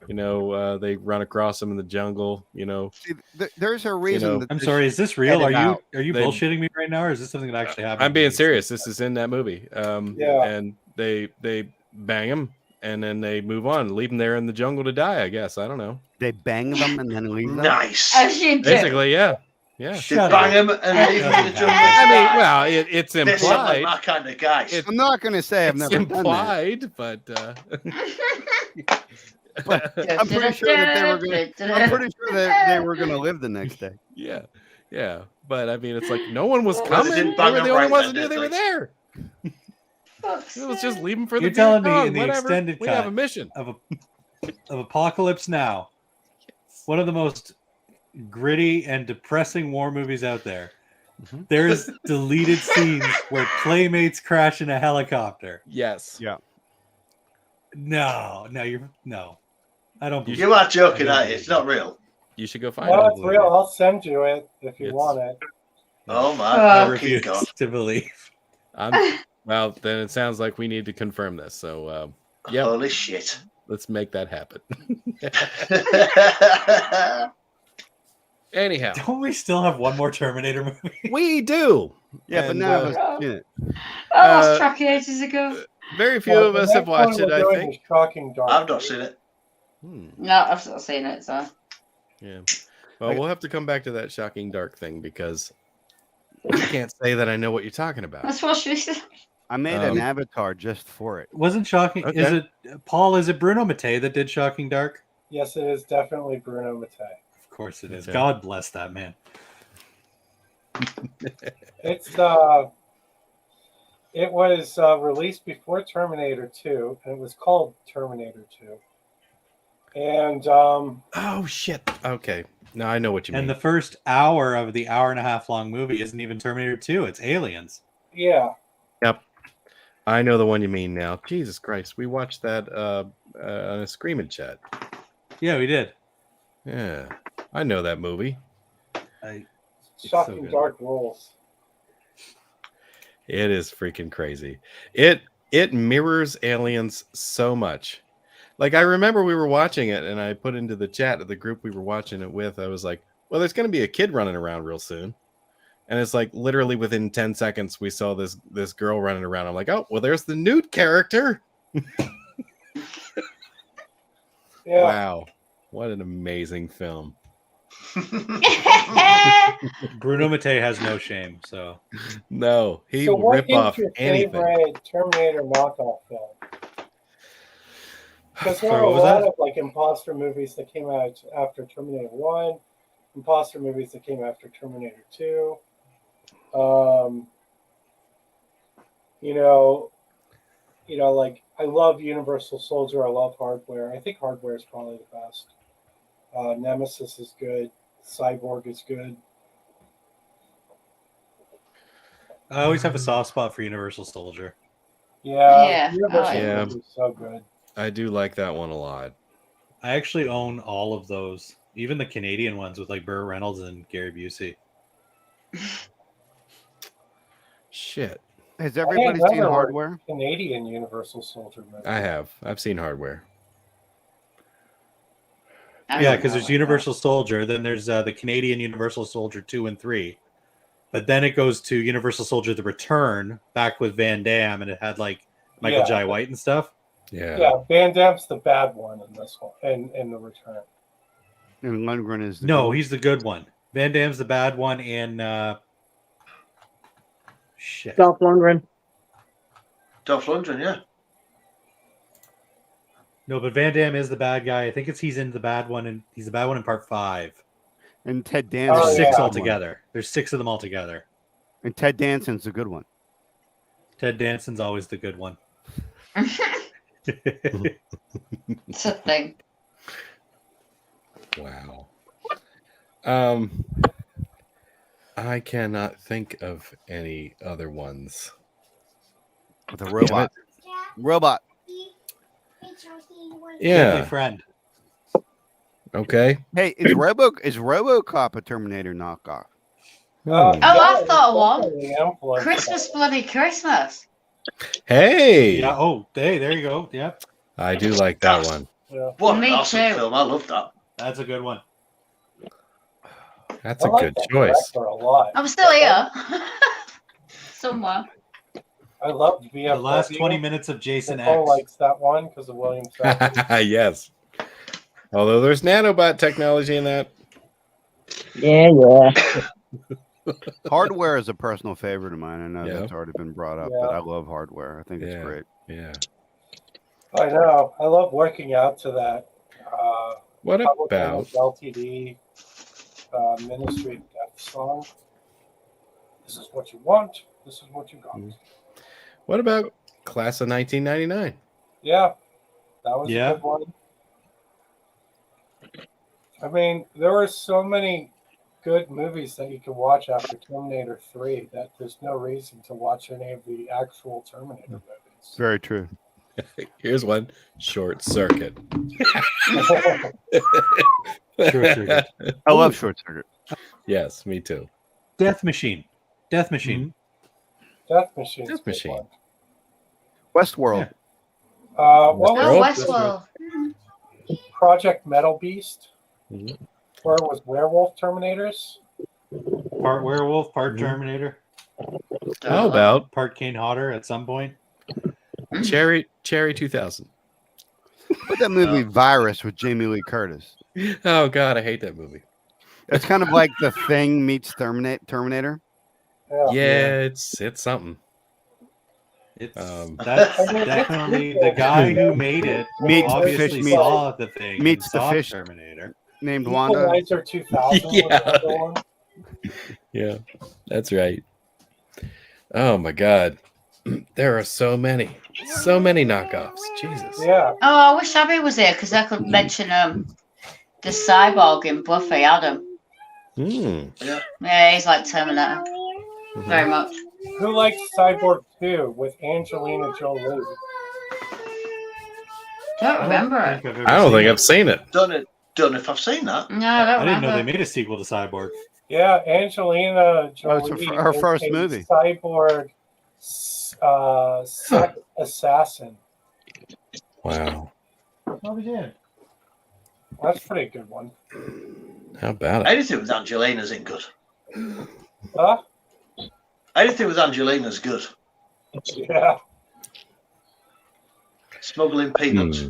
They run across them in the jungle. See, there's a reason. I'm sorry. Is this real? Are you bullshitting me right now, or is this something that actually happened? I'm being serious. This is in that movie. And they bang him, and then they move on, leave them there in the jungle to die. I guess I don't know. They bang them and then leave them. Nice. Basically, yeah. They bang him and leave him in the jungle. I mean, well, it's implied. This is like my kind of guys. I'm not going to say I've never implied, done that. but I'm pretty sure that they were going to live the next day. Yeah. But I mean, it's like no one was coming. They were the only ones that knew they were there. Let's just leave them for the. You're telling me in the extended we cut have a mission of Apocalypse Now, one of the most gritty and depressing war movies out there. There's deleted scenes where Playmates crash in a helicopter. Yes. Yeah. No. I don't. You are joking, aren't you? It's not real. You should go find it. it. It's real. I'll send you it if you want it. Oh my! I refuse to believe. Well, then it sounds like we need to confirm this. So, yeah. Holy shit! Let's make that happen. Anyhow, don't we still have one more Terminator movie? We do. Yeah, but now I lost track ages ago. Very few of us have watched it. I think. I've not seen it. No, I've not seen it. So. Yeah. Well, we'll have to come back to that Shocking Dark thing because I can't say that I know what you're talking about. That's what she said. I made an avatar just for it. Wasn't Shocking? Okay. Is it Bruno Mattei that did Shocking Dark? Yes, it is definitely Bruno Mattei. Of course it is. God bless that man. It's it was released before Terminator 2, and it was called Terminator 2. And oh shit. Okay. No, I know what you mean. And the first hour of the hour and a half long movie isn't even Terminator 2, it's Aliens. Yeah. Yep. I know the one you mean now. Jesus Christ. We watched that on a Screaming Chat. Yeah, we did. Yeah. I know that movie. Shocking dark rules. It is freaking crazy. It mirrors Aliens so much. Like, I remember we were watching it, and I put into the chat of the group we were watching it with, I was like, well, there's going to be a kid running around real soon. And it's like literally within 10 seconds, we saw this girl running around. I'm like, oh, well, there's the Newt character. Yeah. Wow. What an amazing film. Bruno Mattei has no shame, so. No, he So will what rip is off your anything. favorite Terminator knockoff film? Because there Sorry, are a what was lot that? of like imposter movies that came out after Terminator 1, imposter movies that came after Terminator 2. Like I love Universal Soldier. I love Hardware. I think Hardware is probably the best. Nemesis is good. Cyborg is good. I always have a soft spot for Universal Soldier. Yeah, Yeah, Universal Yeah. Soldier is so good. I do like that one a lot. I actually own all of those, even the Canadian ones with like Burt Reynolds and Gary Busey. Shit. Has I everybody ain't seen never Hardware? Canadian Universal Soldier movie. I have. I've seen Hardware. Yeah, because there's Universal Soldier, then there's the Canadian Universal Soldier 2 and 3. But then it goes to Universal Soldier The Return, back with Van Damme, and it had like Michael Yeah. Jai White and stuff. Yeah. Yeah, Van Damme's the bad one in this one, in The Return. And Lundgren is the No, good he's the good one. Van Damme's the bad one in shit. Dolph Lundgren. Dolph Lundgren, yeah. No, but Van Damme is the bad guy. I think he's in the bad one, and he's the bad one in part 5. And Ted Danson. There's Oh, six yeah. altogether. There's 6 of them altogether. And Ted Danson's the good one. Ted Danson's always the good one. It's a thing. Wow. I cannot think of any other ones. With a robot. Robot. Yeah. Family friend. Okay. Hey, is RoboCop a Terminator knockoff? Oh, I thought of one. The influence Christmas, bloody Christmas. Hey. Yeah. Oh, hey, there you go. Yep. I do like that one. Yeah. What Me an awesome too. film. I love that. That's a good one. That's I a like good that choice. director a lot. I'm still here. Somewhere. I loved VFW. The last 20 minutes of Jason Nicole X. likes that one because of William Shatner. Yes. Although there's nanobot technology in that. Yeah. Hardware is a personal favorite of mine. I know Yeah. that's already been brought up, Yeah. but I love Hardware. I think it's Yeah. great. Yeah. I know. I love working out to that. What Public about Image LTD Ministry of Death song. This is what you want. This is what you got. what about Class of 1999? Yeah, that was Yeah. a good one. I mean, there were so many good movies that you could watch after Terminator 3 that there's no reason to watch any of the actual Terminator movies. Very true. Here's one. Short Circuit. Short Circuit. I love Short Circuit. Yes, me too. Death Machine. Death Machine. Death Machine. Death Machine. Westworld. What Oh, was Westworld. Project Metal Beast? Mhm. Where it was werewolf Terminators? Part werewolf, part Terminator, How about part Kane Hodder at some point. Cherry 2000? What's that movie Virus with Jamie Lee Curtis? Oh God, I hate that movie. It's kind of like The Thing meets Terminator. Yeah, it's something. It's Um, that's definitely the guy who made it. Meets the obviously fish meets- saw the thing. meets and the saw fish. Terminator. Named Wanda. Equalizer 2000 was Yeah. another one. Yeah, that's right. Oh my God, there are so many knockoffs. Jesus. Yeah. Oh, I wish Abby was here because I could mention the cyborg in Buffy, Adam. Yeah, he's like Terminator. Very much. Who likes Cyborg 2 with Angelina Jolie? Don't remember it. I don't think I've seen it. Don't know if I've seen that. No, I don't I didn't know remember. they made a sequel to Cyborg. Yeah, Angelina Jolie. it's her first is a movie. Cyborg sex assassin. Wow. Oh, we did. That's a pretty good one. How about it? Anything with Angelina's in good. Huh? Anything with Angelina's good. Yeah. Smuggling peanuts.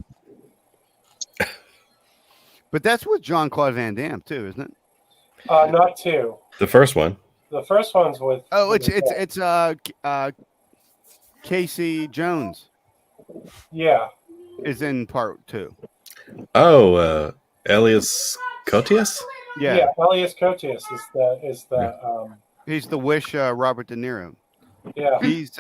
But that's with Jean-Claude Van Damme too, isn't it? Not 2. The first one. The first one's with. Oh, it's Casey Jones. Yeah. Is in part 2. Oh, Elias Koteas? Yeah. Elias Koteas is the He's the Wish Robert De Niro. Yeah. He's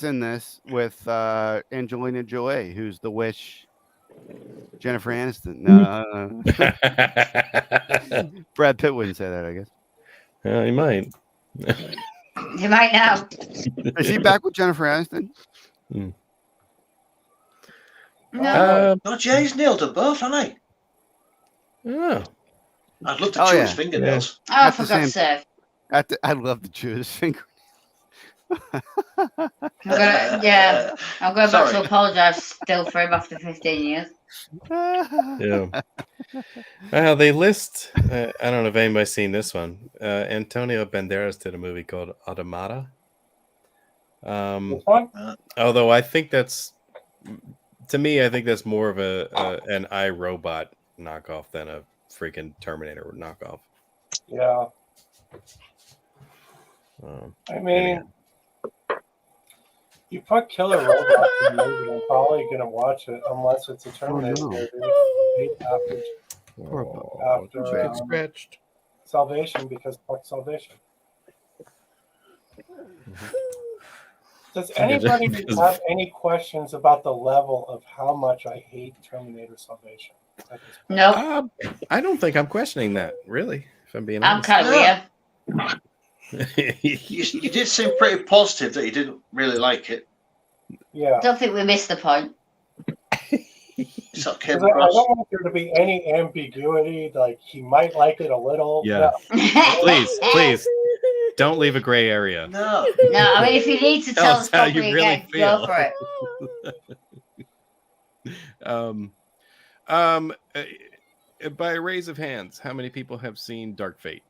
in this with Angelina Jolie, who's the Wish Jennifer Aniston. No. Brad Pitt wouldn't say that, I guess. He might. You might now. Is he back with Jennifer Aniston? No. Oh, Jay's nailed them both, hasn't he? Oh. I'd love to chew his fingernails. Oh, for God's sake. I'd love to chew his finger. I'm going back to apologise still for him after 15 years. Yeah. They list. I don't know if anybody's seen this one. Antonio Banderas did a movie called Automata. Although I think that's, to me, I think that's more of an iRobot knockoff than a freaking Terminator knockoff. Yeah. I mean, you put Killer Robot in the movie, I'm probably going to watch it unless it's a Terminator movie. After scratched. Salvation, because fuck Salvation. Does anybody have any questions about the level of how much I hate Terminator Salvation? No. I don't think I'm questioning that, really, if I'm being I'm honest. kind of weird. You did seem pretty positive that you didn't really like it. Yeah. I don't think we missed the point. So I don't want there to be any ambiguity, like he might like it a little. Yeah. No. Please. Don't leave a gray area. No. No, I mean, if you need to tell us how you properly really again, go for it. By a raise of hands, how many people have seen Dark Fate?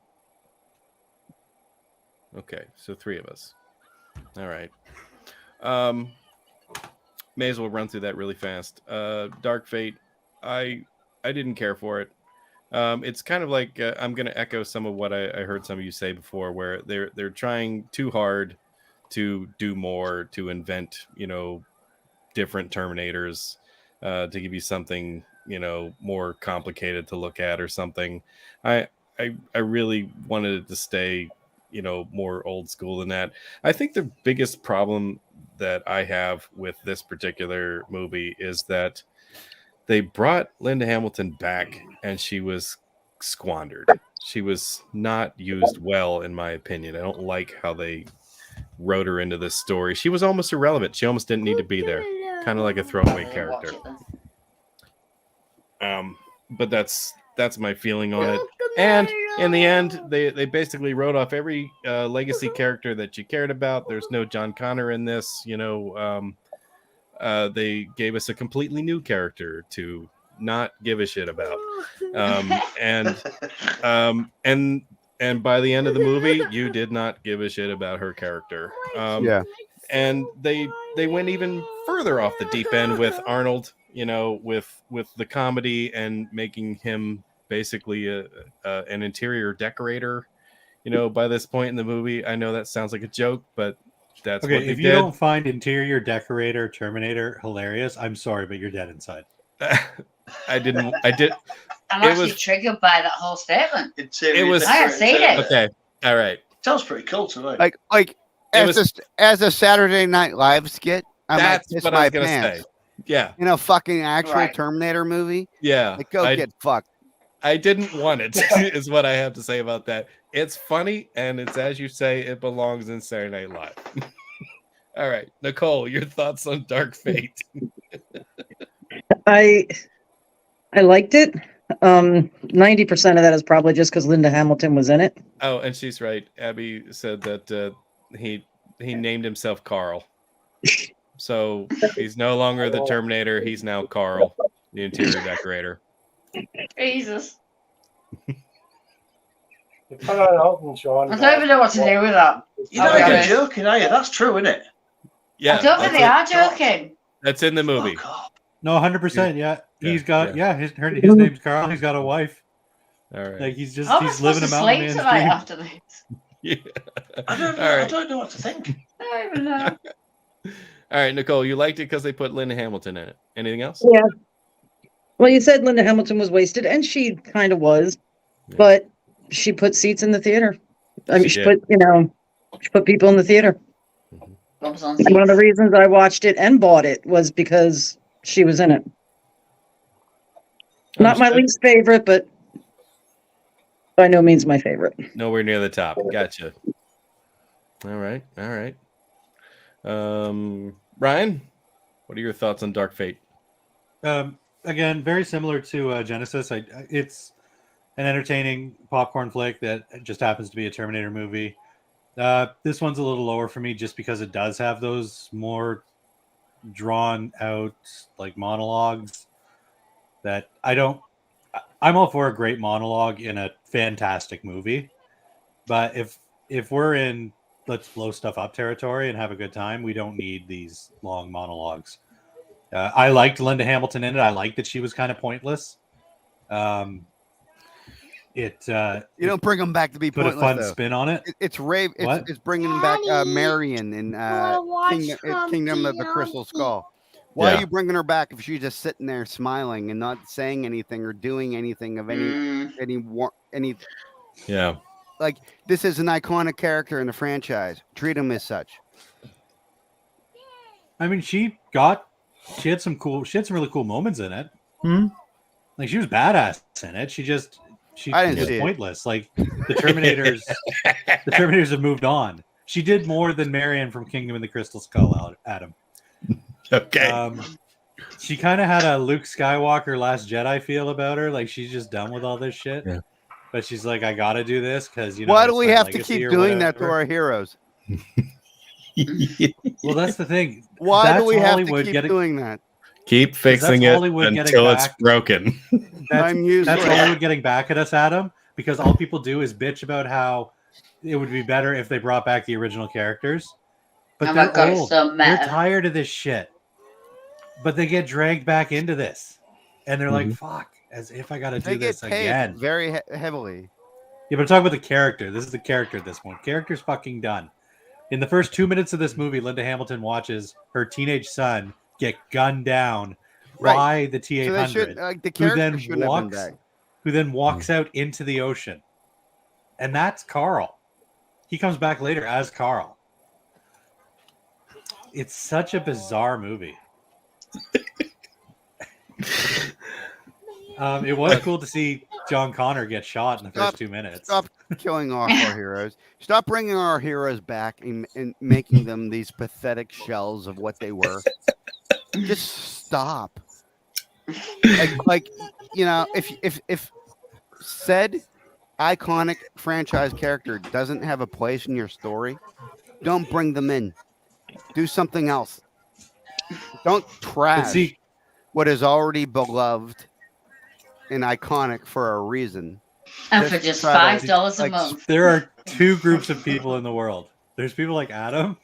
Okay, so 3 of us. All right. May as well run through that really fast. Dark Fate, I didn't care for it. It's kind of like I'm going to echo some of what I heard some of you say before, where they're trying too hard to do more, to invent, different Terminators, to give you something, more complicated to look at or something. I really wanted it to stay, more old school than that. I think the biggest problem that I have with this particular movie is that they brought Linda Hamilton back and she was squandered. She was not used well, in my opinion. I don't like how they wrote her into this story. She was almost irrelevant. She almost didn't need to be there. Kind of like a throwaway character. But that's my feeling on it. And in the end, they basically wrote off every legacy character that you cared about. There's no John Connor in this. They gave us a completely new character to not give a shit about. And by the end of the movie, you did not give a shit about her character. And they went even further off the deep end with Arnold, with the comedy and making him basically an interior decorator, by this point in the movie. I know that sounds like a joke, but that's okay. What they if you did. don't find interior decorator Terminator hilarious, I'm sorry, but you're dead inside. I I'm actually triggered by that whole statement. It was. I have seen it. Okay. All right. Sounds pretty cool to me. Like as a Saturday Night Live skit, I might piss what I my was gonna pants. say. Yeah. In a fucking actual Right. Terminator movie. Yeah. Like, go get fucked. I didn't want it, is what I have to say about that. It's funny, and it's, as you say, it belongs in Saturday Night Live. All right. Nicole, your thoughts on Dark Fate? I liked it. 90% of that is probably just because Linda Hamilton was in it. Oh, and she's right. Abby said that he named himself Carl. So he's no longer the Terminator. He's now Carl, the interior decorator. Jesus. You put on Elton John. I don't even know what to do with that. You're not even joking, are you? That's true, isn't it? Yeah. I don't think they are joking. That's in the movie. No, 100%. Yeah, he's got. yeah. His name's Carl. He's got a wife. All right. Like he's I'm living a mountain man's tonight dream. after this. Yeah. I don't know what to think. I don't even know. All right, Nicole, you liked it because they put Linda Hamilton in it. Anything else? Yeah. Well, you said Linda Hamilton was wasted, and she kind of was, but she put seats in the theater. I mean, she put people in the theater. Bumps on And one of the reasons I watched it and bought it was because she was in it. Not my least favorite, but by no means my favorite. Nowhere near the top. Gotcha. All right. All right. Ryan, what are your thoughts on Dark Fate? Again, very similar to Genesis. It's an entertaining popcorn flick that just happens to be a Terminator movie. This one's a little lower for me just because it does have those more drawn out like monologues that I'm all for a great monologue in a fantastic movie. But if we're in let's blow stuff up territory and have a good time, we don't need these long monologues. I liked Linda Hamilton in it. I liked that she was kind of pointless. You don't bring them back to be put pointless, a fun though. spin on it. It's bringing them back Marion in Kingdom of the Crystal Skull. Why are you bringing her back if she's just sitting there smiling and not saying anything or doing anything of any? Yeah. Like, this is an iconic character in the franchise. Treat him as such. I mean, she had some really cool moments in it. Like, she was badass in it. She was pointless. Like the Terminators have moved on. She did more than Marion from Kingdom of the Crystal Skull, Adam. Okay. She kind of had a Luke Skywalker Last Jedi feel about her. Like, she's just done with all this shit. Yeah. But she's like, I gotta do this because why do we have to keep doing that to our heroes? Well, that's the thing. Why do we have to keep doing that? Keep fixing it until it's broken. That's Hollywood getting back at us, Adam, because all people do is bitch about how it would be better if they brought back the original characters. But they're old. They're tired of this shit. But they get dragged back into this. And they're like, fuck, as if I got to do this again. Very heavily. Yeah, but I'm talking about the character. This is the character at this point. Character's fucking done. In the first 2 minutes of this movie, Linda Hamilton watches her teenage son get gunned down by the T-800, who then walks out into the ocean. And that's Carl. He comes back later as Carl. It's such a bizarre movie. It was cool to see John Connor get shot in the first 2 minutes. Stop killing off our heroes. Stop bringing our heroes back and making them these pathetic shells of what they were. Just stop. Like if said iconic franchise character doesn't have a place in your story, don't bring them in. Do something else. Don't trash what is already beloved and iconic for a reason. And for just $5 a month. There are two groups of people in the world. There's people like Adam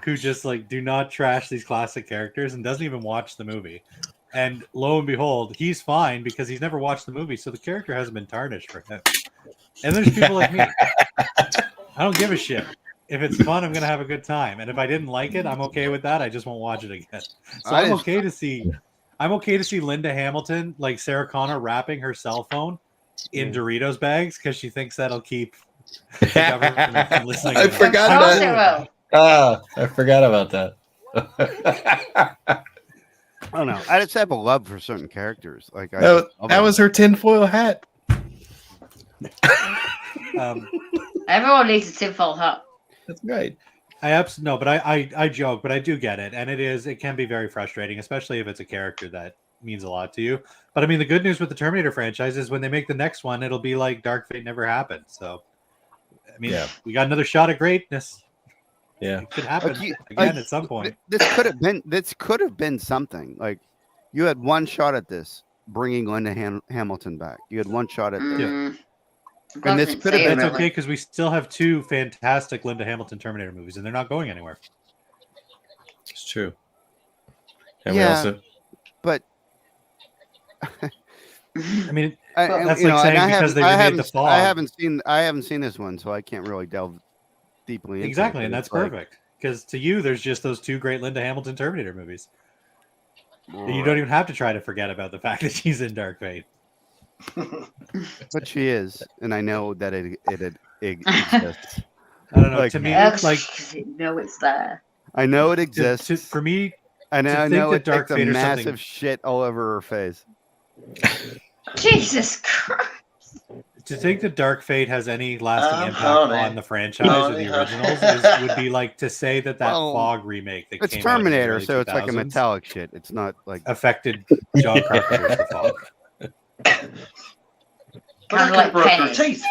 who just like do not trash these classic characters and doesn't even watch the movie. And lo and behold, he's fine because he's never watched the movie, so the character hasn't been tarnished for him. And there's people like me. I don't give a shit. If it's fun, I'm gonna have a good time. And if I didn't like it, I'm okay with that. I just won't watch it again. So I'm okay to see I'm okay to see Linda Hamilton, like Sarah Connor, wrapping her cell phone in Doritos bags because she thinks that'll keep the government from listening. I forgot that. I forgot about that. I don't know. I just have a love for certain characters. Like that was her tinfoil hat. Everyone needs a tinfoil hat. That's right. I joke, but I do get it, and it can be very frustrating, especially if it's a character that means a lot to you. But I mean, the good news with the Terminator franchise is when they make the next one, it'll be like Dark Fate never happened. So, I mean, we got another shot at greatness. Yeah, it could happen again at some point. This could have been something. Like you had one shot at this, bringing Linda Hamilton back. You had one shot at this. And this could have been okay because we still have 2 fantastic Linda Hamilton Terminator movies, and they're not going anywhere. It's true. And yeah, we also, but I mean, that's like saying because they remade The Fog. I haven't seen this one, so I can't really delve deeply into exactly, it, and that's perfect because to you, there's just those 2 great Linda Hamilton Terminator movies. Right. You don't even have to try to forget about the fact that she's in Dark Fate. But she is, and I know that it exists. I don't know. Like, to me, no, it's there. I know it exists. For me, I know it Dark takes Fate a or massive something. shit all over her face. Jesus Christ! To think that Dark Fate has any lasting impact on the franchise or the originals would be like to say that Fog remake that it's came Terminator, out in the so it's like a 2000s metallic shit. It's not like affected John Carpenter's The Fog. But I could broke her teeth.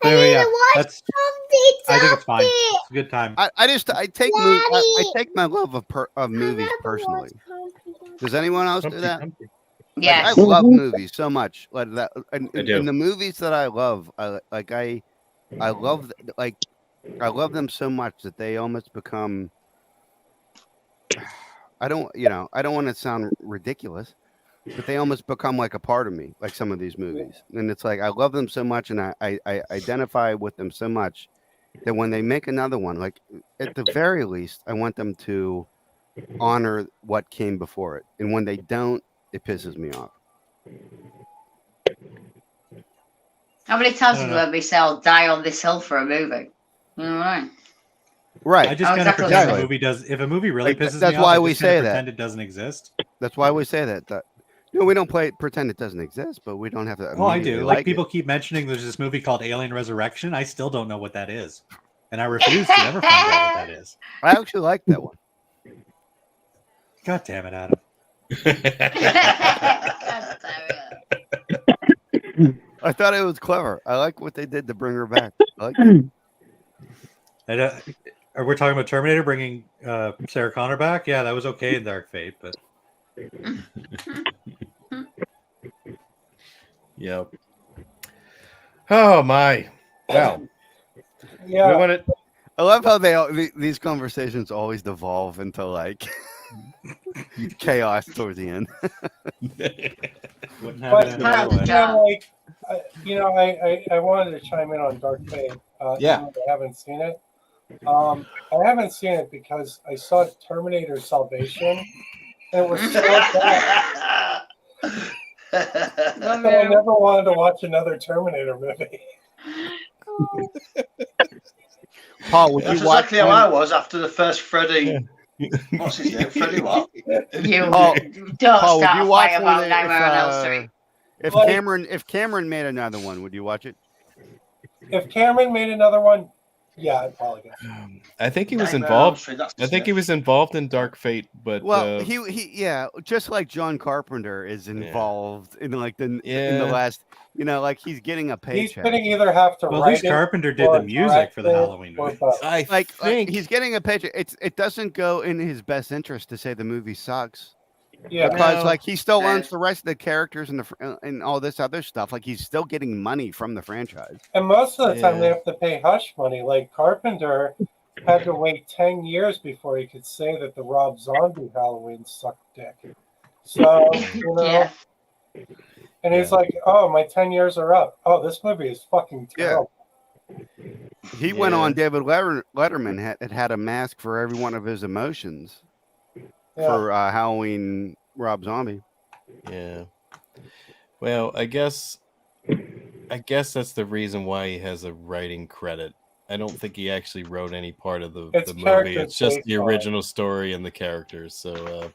Anyway, yeah, I think it's fine. It's a good time. I take my love of movies personally. Does anyone else do that? Yes. I love movies so much. Like that, and do. the movies that I love, I love them so much that they almost become. I don't want to sound ridiculous, but they almost become like a part of me, like some of these movies. And it's like I love them so much, and I identify with them so much that when they make another one, like at the very least, I want them to honor what came before it. And when they don't, it pisses me off. How many times have you heard me say I'll die on this hill for a movie? You know what I mean? Right. I just kind of pretend the movie does. If a movie really pisses me off, why I we just say that. pretend it doesn't exist. That's why we say that. No, we don't pretend it doesn't exist, but we don't have to. Oh, I do. Like people keep mentioning there's this movie called Alien Resurrection. I still don't know what that is, and I refuse to ever find out what that is. I actually like that one. God damn it, Adam. I thought it was clever. I like what they did to bring her back. I like it. Are we talking about Terminator bringing Sarah Connor back? Yeah, that was okay in Dark Fate, but yep. Oh my! Wow. Yeah. I love how these conversations always devolve into like chaos towards the end. But I wanted to chime in on Dark Fate. Yeah. I haven't seen it. I haven't seen it because I saw Terminator Salvation. And it was so bad. So I never wanted to watch another Terminator movie. Paul, would That's you watch? exactly how I was after the first Freddy. What's his name? Freddy what? Paul, Don't Paul, would start you a watch fight about Nightmare on Elm Street. If Cameron made another one, would you watch it? If Cameron made another one, yeah, I'd probably go. I think he was Nightmare involved. on Elm Street, I think he was involved in Dark Fate, but he just like John Carpenter is involved in like in the last, like he's getting a paycheck. He's going to either have to well, write at least it Carpenter did the music for the Halloween movie. I think he's getting a paycheck. It doesn't go in his best interest to say the movie sucks. Yeah, because like he still owns the rest of the characters and all this other stuff. Like he's still getting money from the franchise. And most of the time they have to pay hush money. Like Carpenter had to wait 10 years before he could say that the Rob Zombie Halloween sucked dick. So, and he's like, oh, my 10 years are up. Oh, this movie is fucking terrible. He went on David Letterman had a mask for every one of his emotions. for Halloween Rob Zombie. Yeah. Well, I guess that's the reason why he has a writing credit. I don't think he actually wrote any part of the movie. It's just the original story and the characters. So,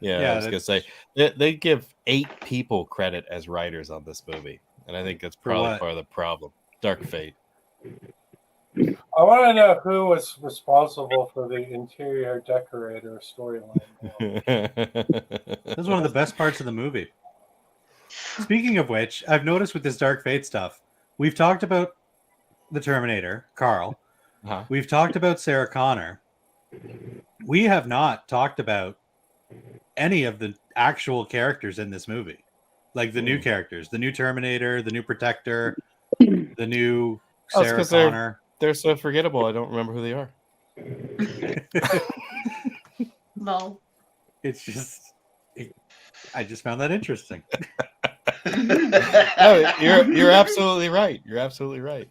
I was gonna say they give 8 people credit as writers on this movie, and I think that's probably part of the problem. Dark Fate. I want to know who was responsible for the interior decorator storyline. This is one of the best parts of the movie. Speaking of which, I've noticed with this Dark Fate stuff, we've talked about the Terminator, Carl. We've talked about Sarah Connor. We have not talked about any of the actual characters in this movie. Like the new characters, the new Terminator, the new Protector, the new Sarah Connor. They're so forgettable. I don't remember who they are. No. It's just... I just found that interesting. No, you're absolutely right. You're absolutely right.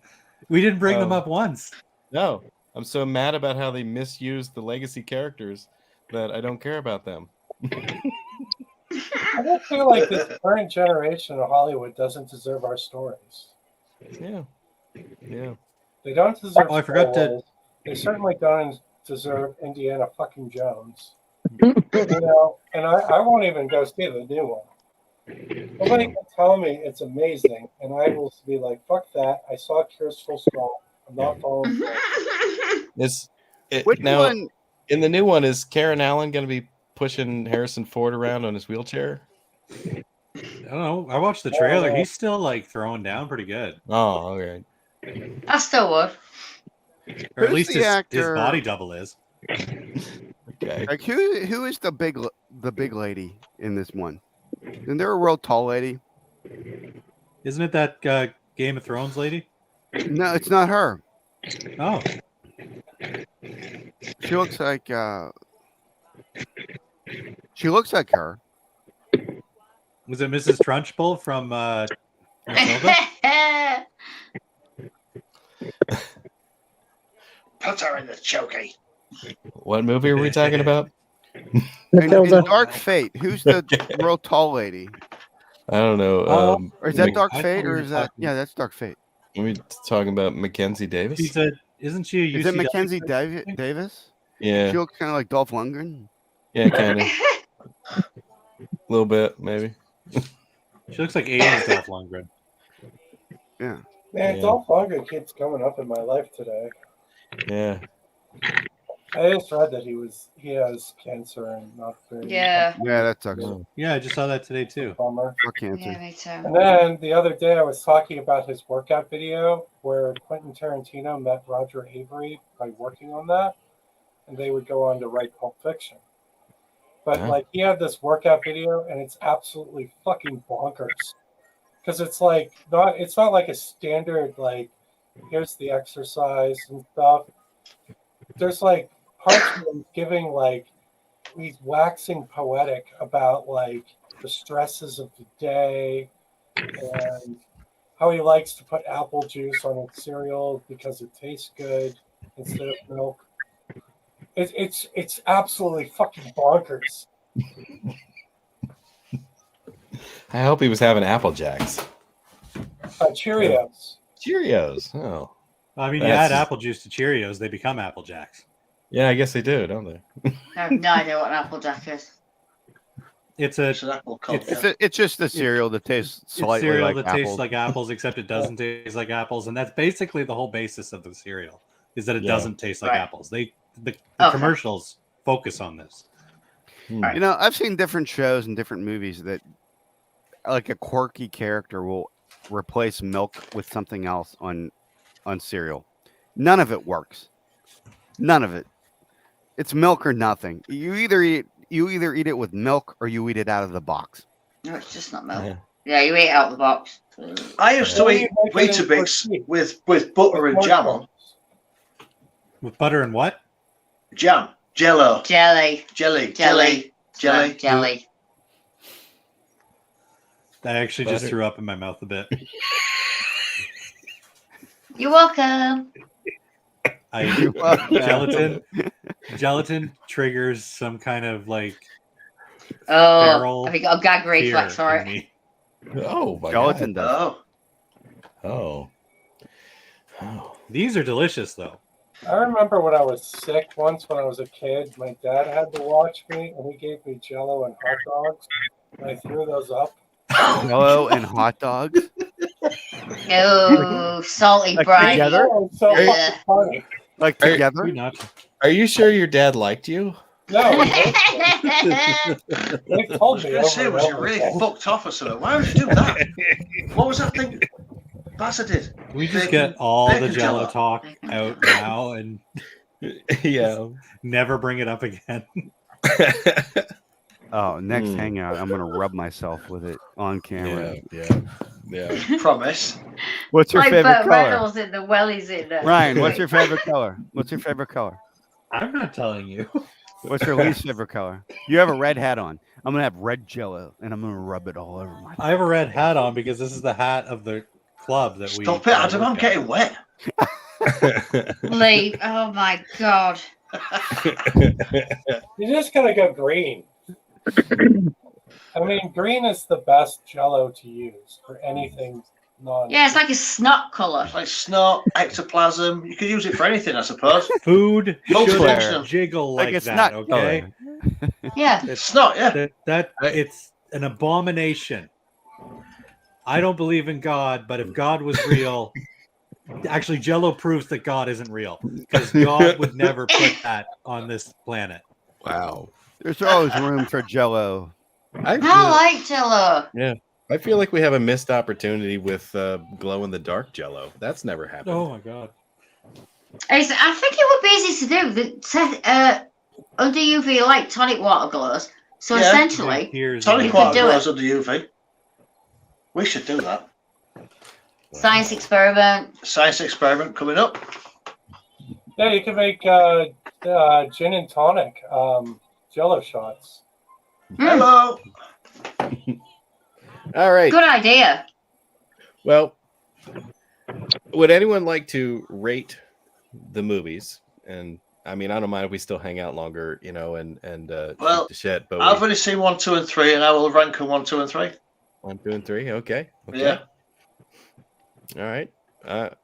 We didn't bring them up once. No. I'm so mad about how they misused the legacy characters that I don't care about them. I don't feel like this current generation of Hollywood doesn't deserve our stories. Yeah. They don't deserve. I forgot to. They certainly don't deserve Indiana fucking Jones. And I won't even go see the new one. Nobody can tell me it's amazing, and I will be like, "Fuck that!" I saw Cures Full Skull. I'm not following. Which one? In the new one, is Karen Allen going to be pushing Harrison Ford around on his wheelchair? I don't know. I watched the trailer. He's still like throwing down pretty good. Oh, okay. I still would. Or at least his body double is. Okay. Like who is the big lady in this one? Isn't there a real tall lady? Isn't it that Game of Thrones lady? No, it's not her. Oh. She looks like her. Was it Mrs. Trunchbull from Matilda? Put her in the chokey. What movie are we talking about? In Dark Fate, who's the real tall lady? I don't know. Or is that Dark Fate, or is that? Yeah, that's Dark Fate. Are we talking about Mackenzie Davis? Isn't she a UCW? Is it Mackenzie Davis? Yeah. She looks kind of like Dolph Lundgren. Yeah, kind of. A little bit, maybe. She looks like 80s Dolph Lundgren. Yeah. Man, Dolph Lundgren keeps coming up in my life today. Yeah. I just read that he has cancer and not very. Yeah. Yeah, that sucks. Yeah, I just saw that today too. Bummer. For cancer. Yeah, me too. And then the other day I was talking about his workout video where Quentin Tarantino met Roger Avery by working on that, and they would go on to write Pulp Fiction. But like he had this workout video and it's absolutely fucking bonkers. Because it's not like a standard like here's the exercise and stuff. There's like parts of him giving like he's waxing poetic about like the stresses of the day and how he likes to put apple juice on his cereal because it tastes good instead of milk. It's absolutely fucking bonkers. I hope he was having Apple Jacks. Cheerios. Cheerios. Oh. I mean, you add apple juice to Cheerios, they become Apple Jacks. Yeah, I guess they do, don't they? I have no idea what an Apple Jack is. It's just a cereal that tastes slightly cereal like that apples. tastes like apples, except it doesn't taste like apples, and that's basically the whole basis of the cereal is that it doesn't taste like apples. The commercials focus on this. You know, I've seen different shows and different movies that like a quirky character will replace milk with something else on cereal. None of it works. None of it. It's milk or nothing. You either eat it with milk or you eat it out of the box. No, it's just not milk. Yeah, you eat it out of the box. I used to eat Weetabix with butter and jam on. With butter and what? Jam. Jello. Jelly. Jelly. That actually just threw up in my mouth a bit. You're welcome. Gelatin triggers some kind of like. Oh, have you got a gag reflex for it? Me. Oh my Gelatin God. does. Oh. These are delicious though. I remember when I was sick once when I was a kid, my dad had to watch me and he gave me Jello and hot dogs. And I threw those up. Jello and hot dogs? Oh, salty like briny. together? So funny. Like together? Are you sure your dad liked you? No. They told me. I was going to say, was you really fucked off or something? Why would you do that? What was that thing Bassa did? We just get all the Jello talk out now and never bring it up again. Oh, next hangout, I'm gonna rub myself with it on camera. Yeah. Promise. What's your favorite color? Reynolds in the wellies in there. Ryan, what's your favorite color? What's your favorite color? I'm not telling you. What's your least favorite color? You have a red hat on. I'm gonna have red Jello, and I'm gonna rub it all over my. I have a red hat on because this is the hat of the club that we. Stop it, Adam! I'm getting wet. Leave. Oh my God. You just gotta go green. I mean, green is the best Jello to use for anything non. Yeah, it's like a snot colour. It's like snot, ectoplasm. You could use it for anything, I suppose. Food Multifunctional. should jiggle Like like it's that, not okay? Yeah. It's snot, yeah. That it's an abomination. I don't believe in God, but if God was real, actually Jello proves that God isn't real because God would never put that on this planet. Wow. There's always room for Jello. I like Jello. Yeah. I feel like we have a missed opportunity with glow in the dark Jello. That's never happened. Oh my God. I think it would be easy to do. Under UV light, tonic water glows. So essentially, tonic water glows under UV. We should do that. Science experiment. Science experiment coming up. Yeah, you can make gin and tonic Jello shots. Hello. All right. Good idea. Well, would anyone like to rate the movies? And I mean, I don't mind if we still hang out longer, and shoot the shit. But I've only seen 1, 2, and 3, and I will rank them 1, 2, and 3. 1, 2, and 3. Okay. Yeah. All right.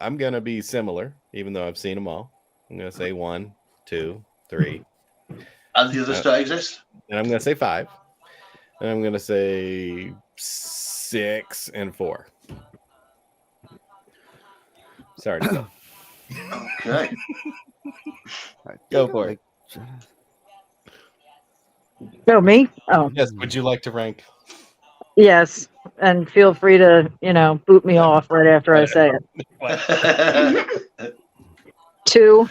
I'm gonna be similar, even though I've seen them all. I'm gonna say 1, 2, 3. And the others don't exist. And I'm gonna say 5. And I'm gonna say 6 and 4. Sorry. Okay. Go for it. Go me? Oh. Yes. Would you like to rank? Yes. And feel free to, boot me off right after I say it. 2,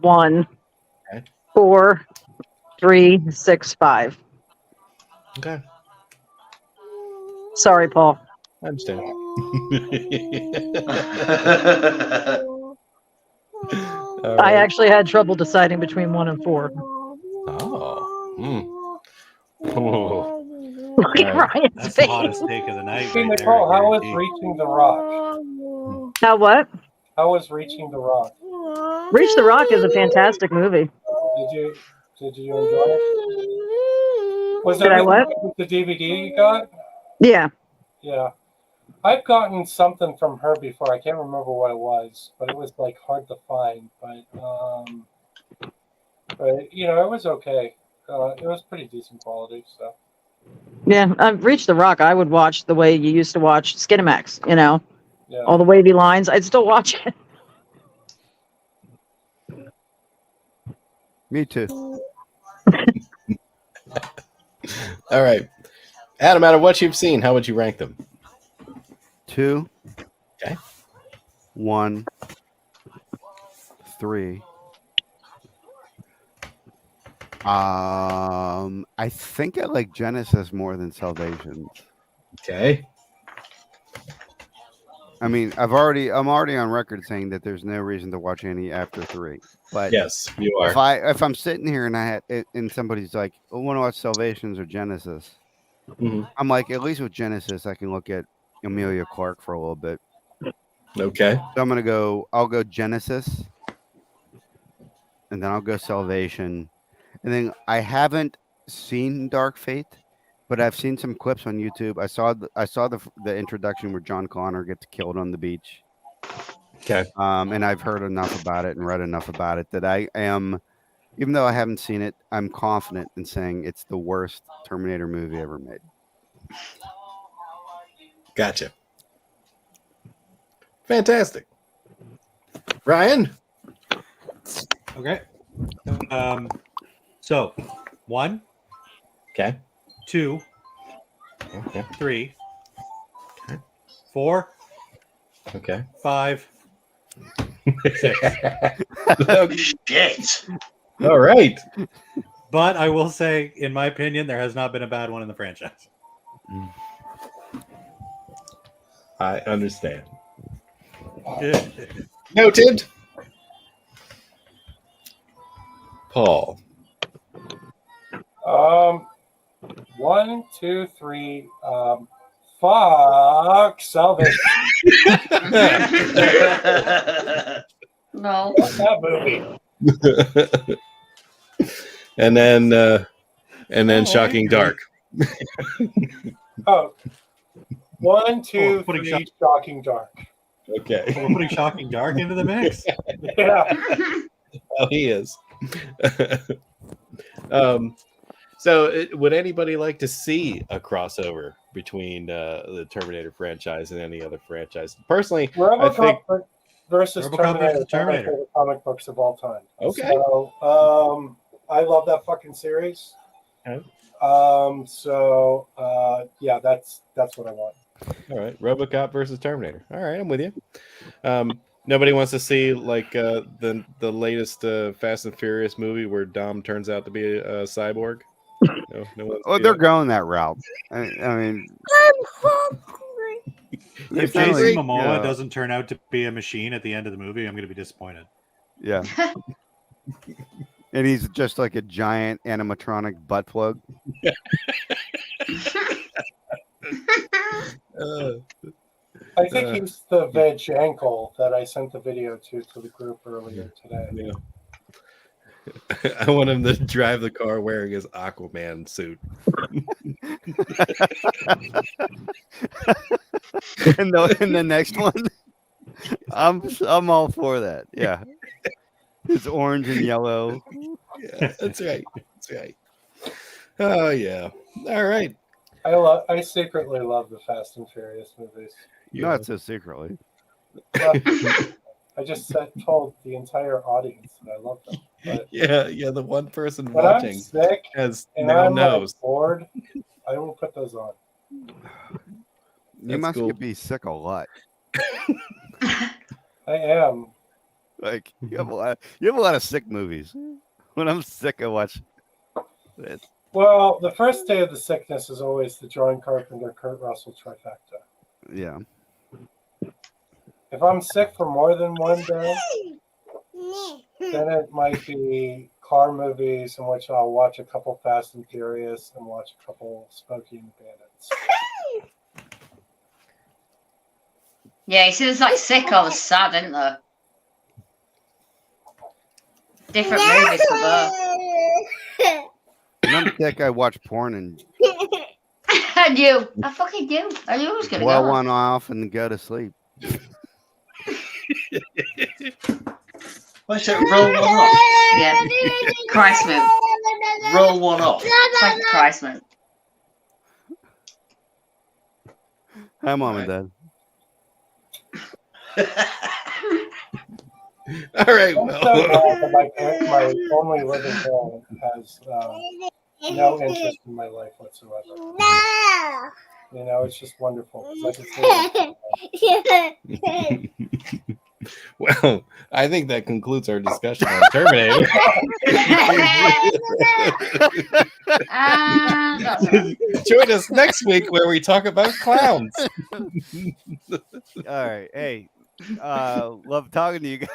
1, 4, 3, 6, 5. Okay. Sorry, Paul. I understand. I actually had trouble deciding between 1 and 4. Oh. Look at Ryan's That's face. the hottest take of the night. Hey, Right Nicole, there, how was guaranteed. Reaching the Rock? How what? How was Reaching the Rock? Reach the Rock is a fantastic movie. Did you enjoy it? Was Did I what? with the DVD you got? Yeah. Yeah. I've gotten something from her before. I can't remember what it was, but it was like hard to find. But it was okay. It was pretty decent quality. So. Yeah, I've Reached the Rock. I would watch the way you used to watch Skinamax, Yeah. all the wavy lines. I'd still watch it. Me too. All right. Adam, out of what you've seen, how would you rank them? 2. Okay. 1, 3. I think I like Genesis more than Salvation. Okay. I mean, I'm already on record saying that there's no reason to watch any after 3. But Yes, you are. if I'm sitting here and somebody's like, "I want to watch Salvations or Genesis," I'm like, at least with Genesis, I can look at Emilia Clarke for a little bit. Okay. So I'll go Genesis. and then I'll go Salvation, and then I haven't seen Dark Fate, but I've seen some clips on YouTube. I saw the introduction where John Connor gets killed on the beach. Okay. And I've heard enough about it and read enough about it that I am, even though I haven't seen it, I'm confident in saying it's the worst Terminator movie ever made. Gotcha. Fantastic. Ryan? Okay. So 1. Okay. 2. Okay. 3. Okay. 4. Okay. 5. 6. Shit. All right. But I will say, in my opinion, there has not been a bad one in the franchise. I understand. Noted. Paul. 1, 2, 3. Fuck Salvation. No. What's that movie? and then Shocking Dark. Oh. 1, 2, putting 3. Shocking Dark. Okay. We're putting Shocking Dark into the mix. Yeah. Oh, he is. So, would anybody like to see a crossover between the Terminator franchise and any other franchise? Personally, I think versus RoboCop Terminator. versus Terminator. One of my favorite comic books of all time. Okay. So, I love that fucking series. Okay. Yeah, that's what I want. All right, RoboCop versus Terminator. All right, I'm with you. Nobody wants to see like the latest Fast and Furious movie where Dom turns out to be a cyborg. No They're going that route. I mean, if Jason Momoa doesn't turn out to be a machine at the end of the movie, I'm going to be disappointed. Yeah. And he's just like a giant animatronic butt plug. I think he's the veg ankle that I sent the video to the group earlier today. Yeah. I want him to drive the car wearing his Aquaman suit. And the next one, I'm all for that. Yeah, it's orange and yellow. Yeah, that's right. That's right. Oh yeah. All right. I secretly love the Fast and Furious movies. Not so secretly. I just told the entire audience that I love them. But yeah. The one person when watching I'm sick has and no I'm nose. bored, I won't put those on. You must be sick a lot. I am. Like you have a lot of sick movies. When I'm sick, I watch it. Well, the first day of the sickness is always the John Carpenter, Kurt Russell trifecta. Yeah. If I'm sick for more than one day, then it might be car movies in which I'll watch a couple Fast and Furious and watch a couple Smokey and the Bandits. Yeah, he seems like sick or sad, isn't there? Different movies for both. When I'm sick, I watch porn and I knew. I fucking knew. I knew it was going to blow go. one off and go to sleep. What's it? Roll one off. Yeah. Christ move. Roll one off. It's like a Christ move. Hi, Mom and Dad. All right. My only living parent has no interest in my life whatsoever. No. You know, it's just wonderful. Well, I think that concludes our discussion on Terminator. Join us next week where we talk about clowns. All right. Hey, love talking to you guys.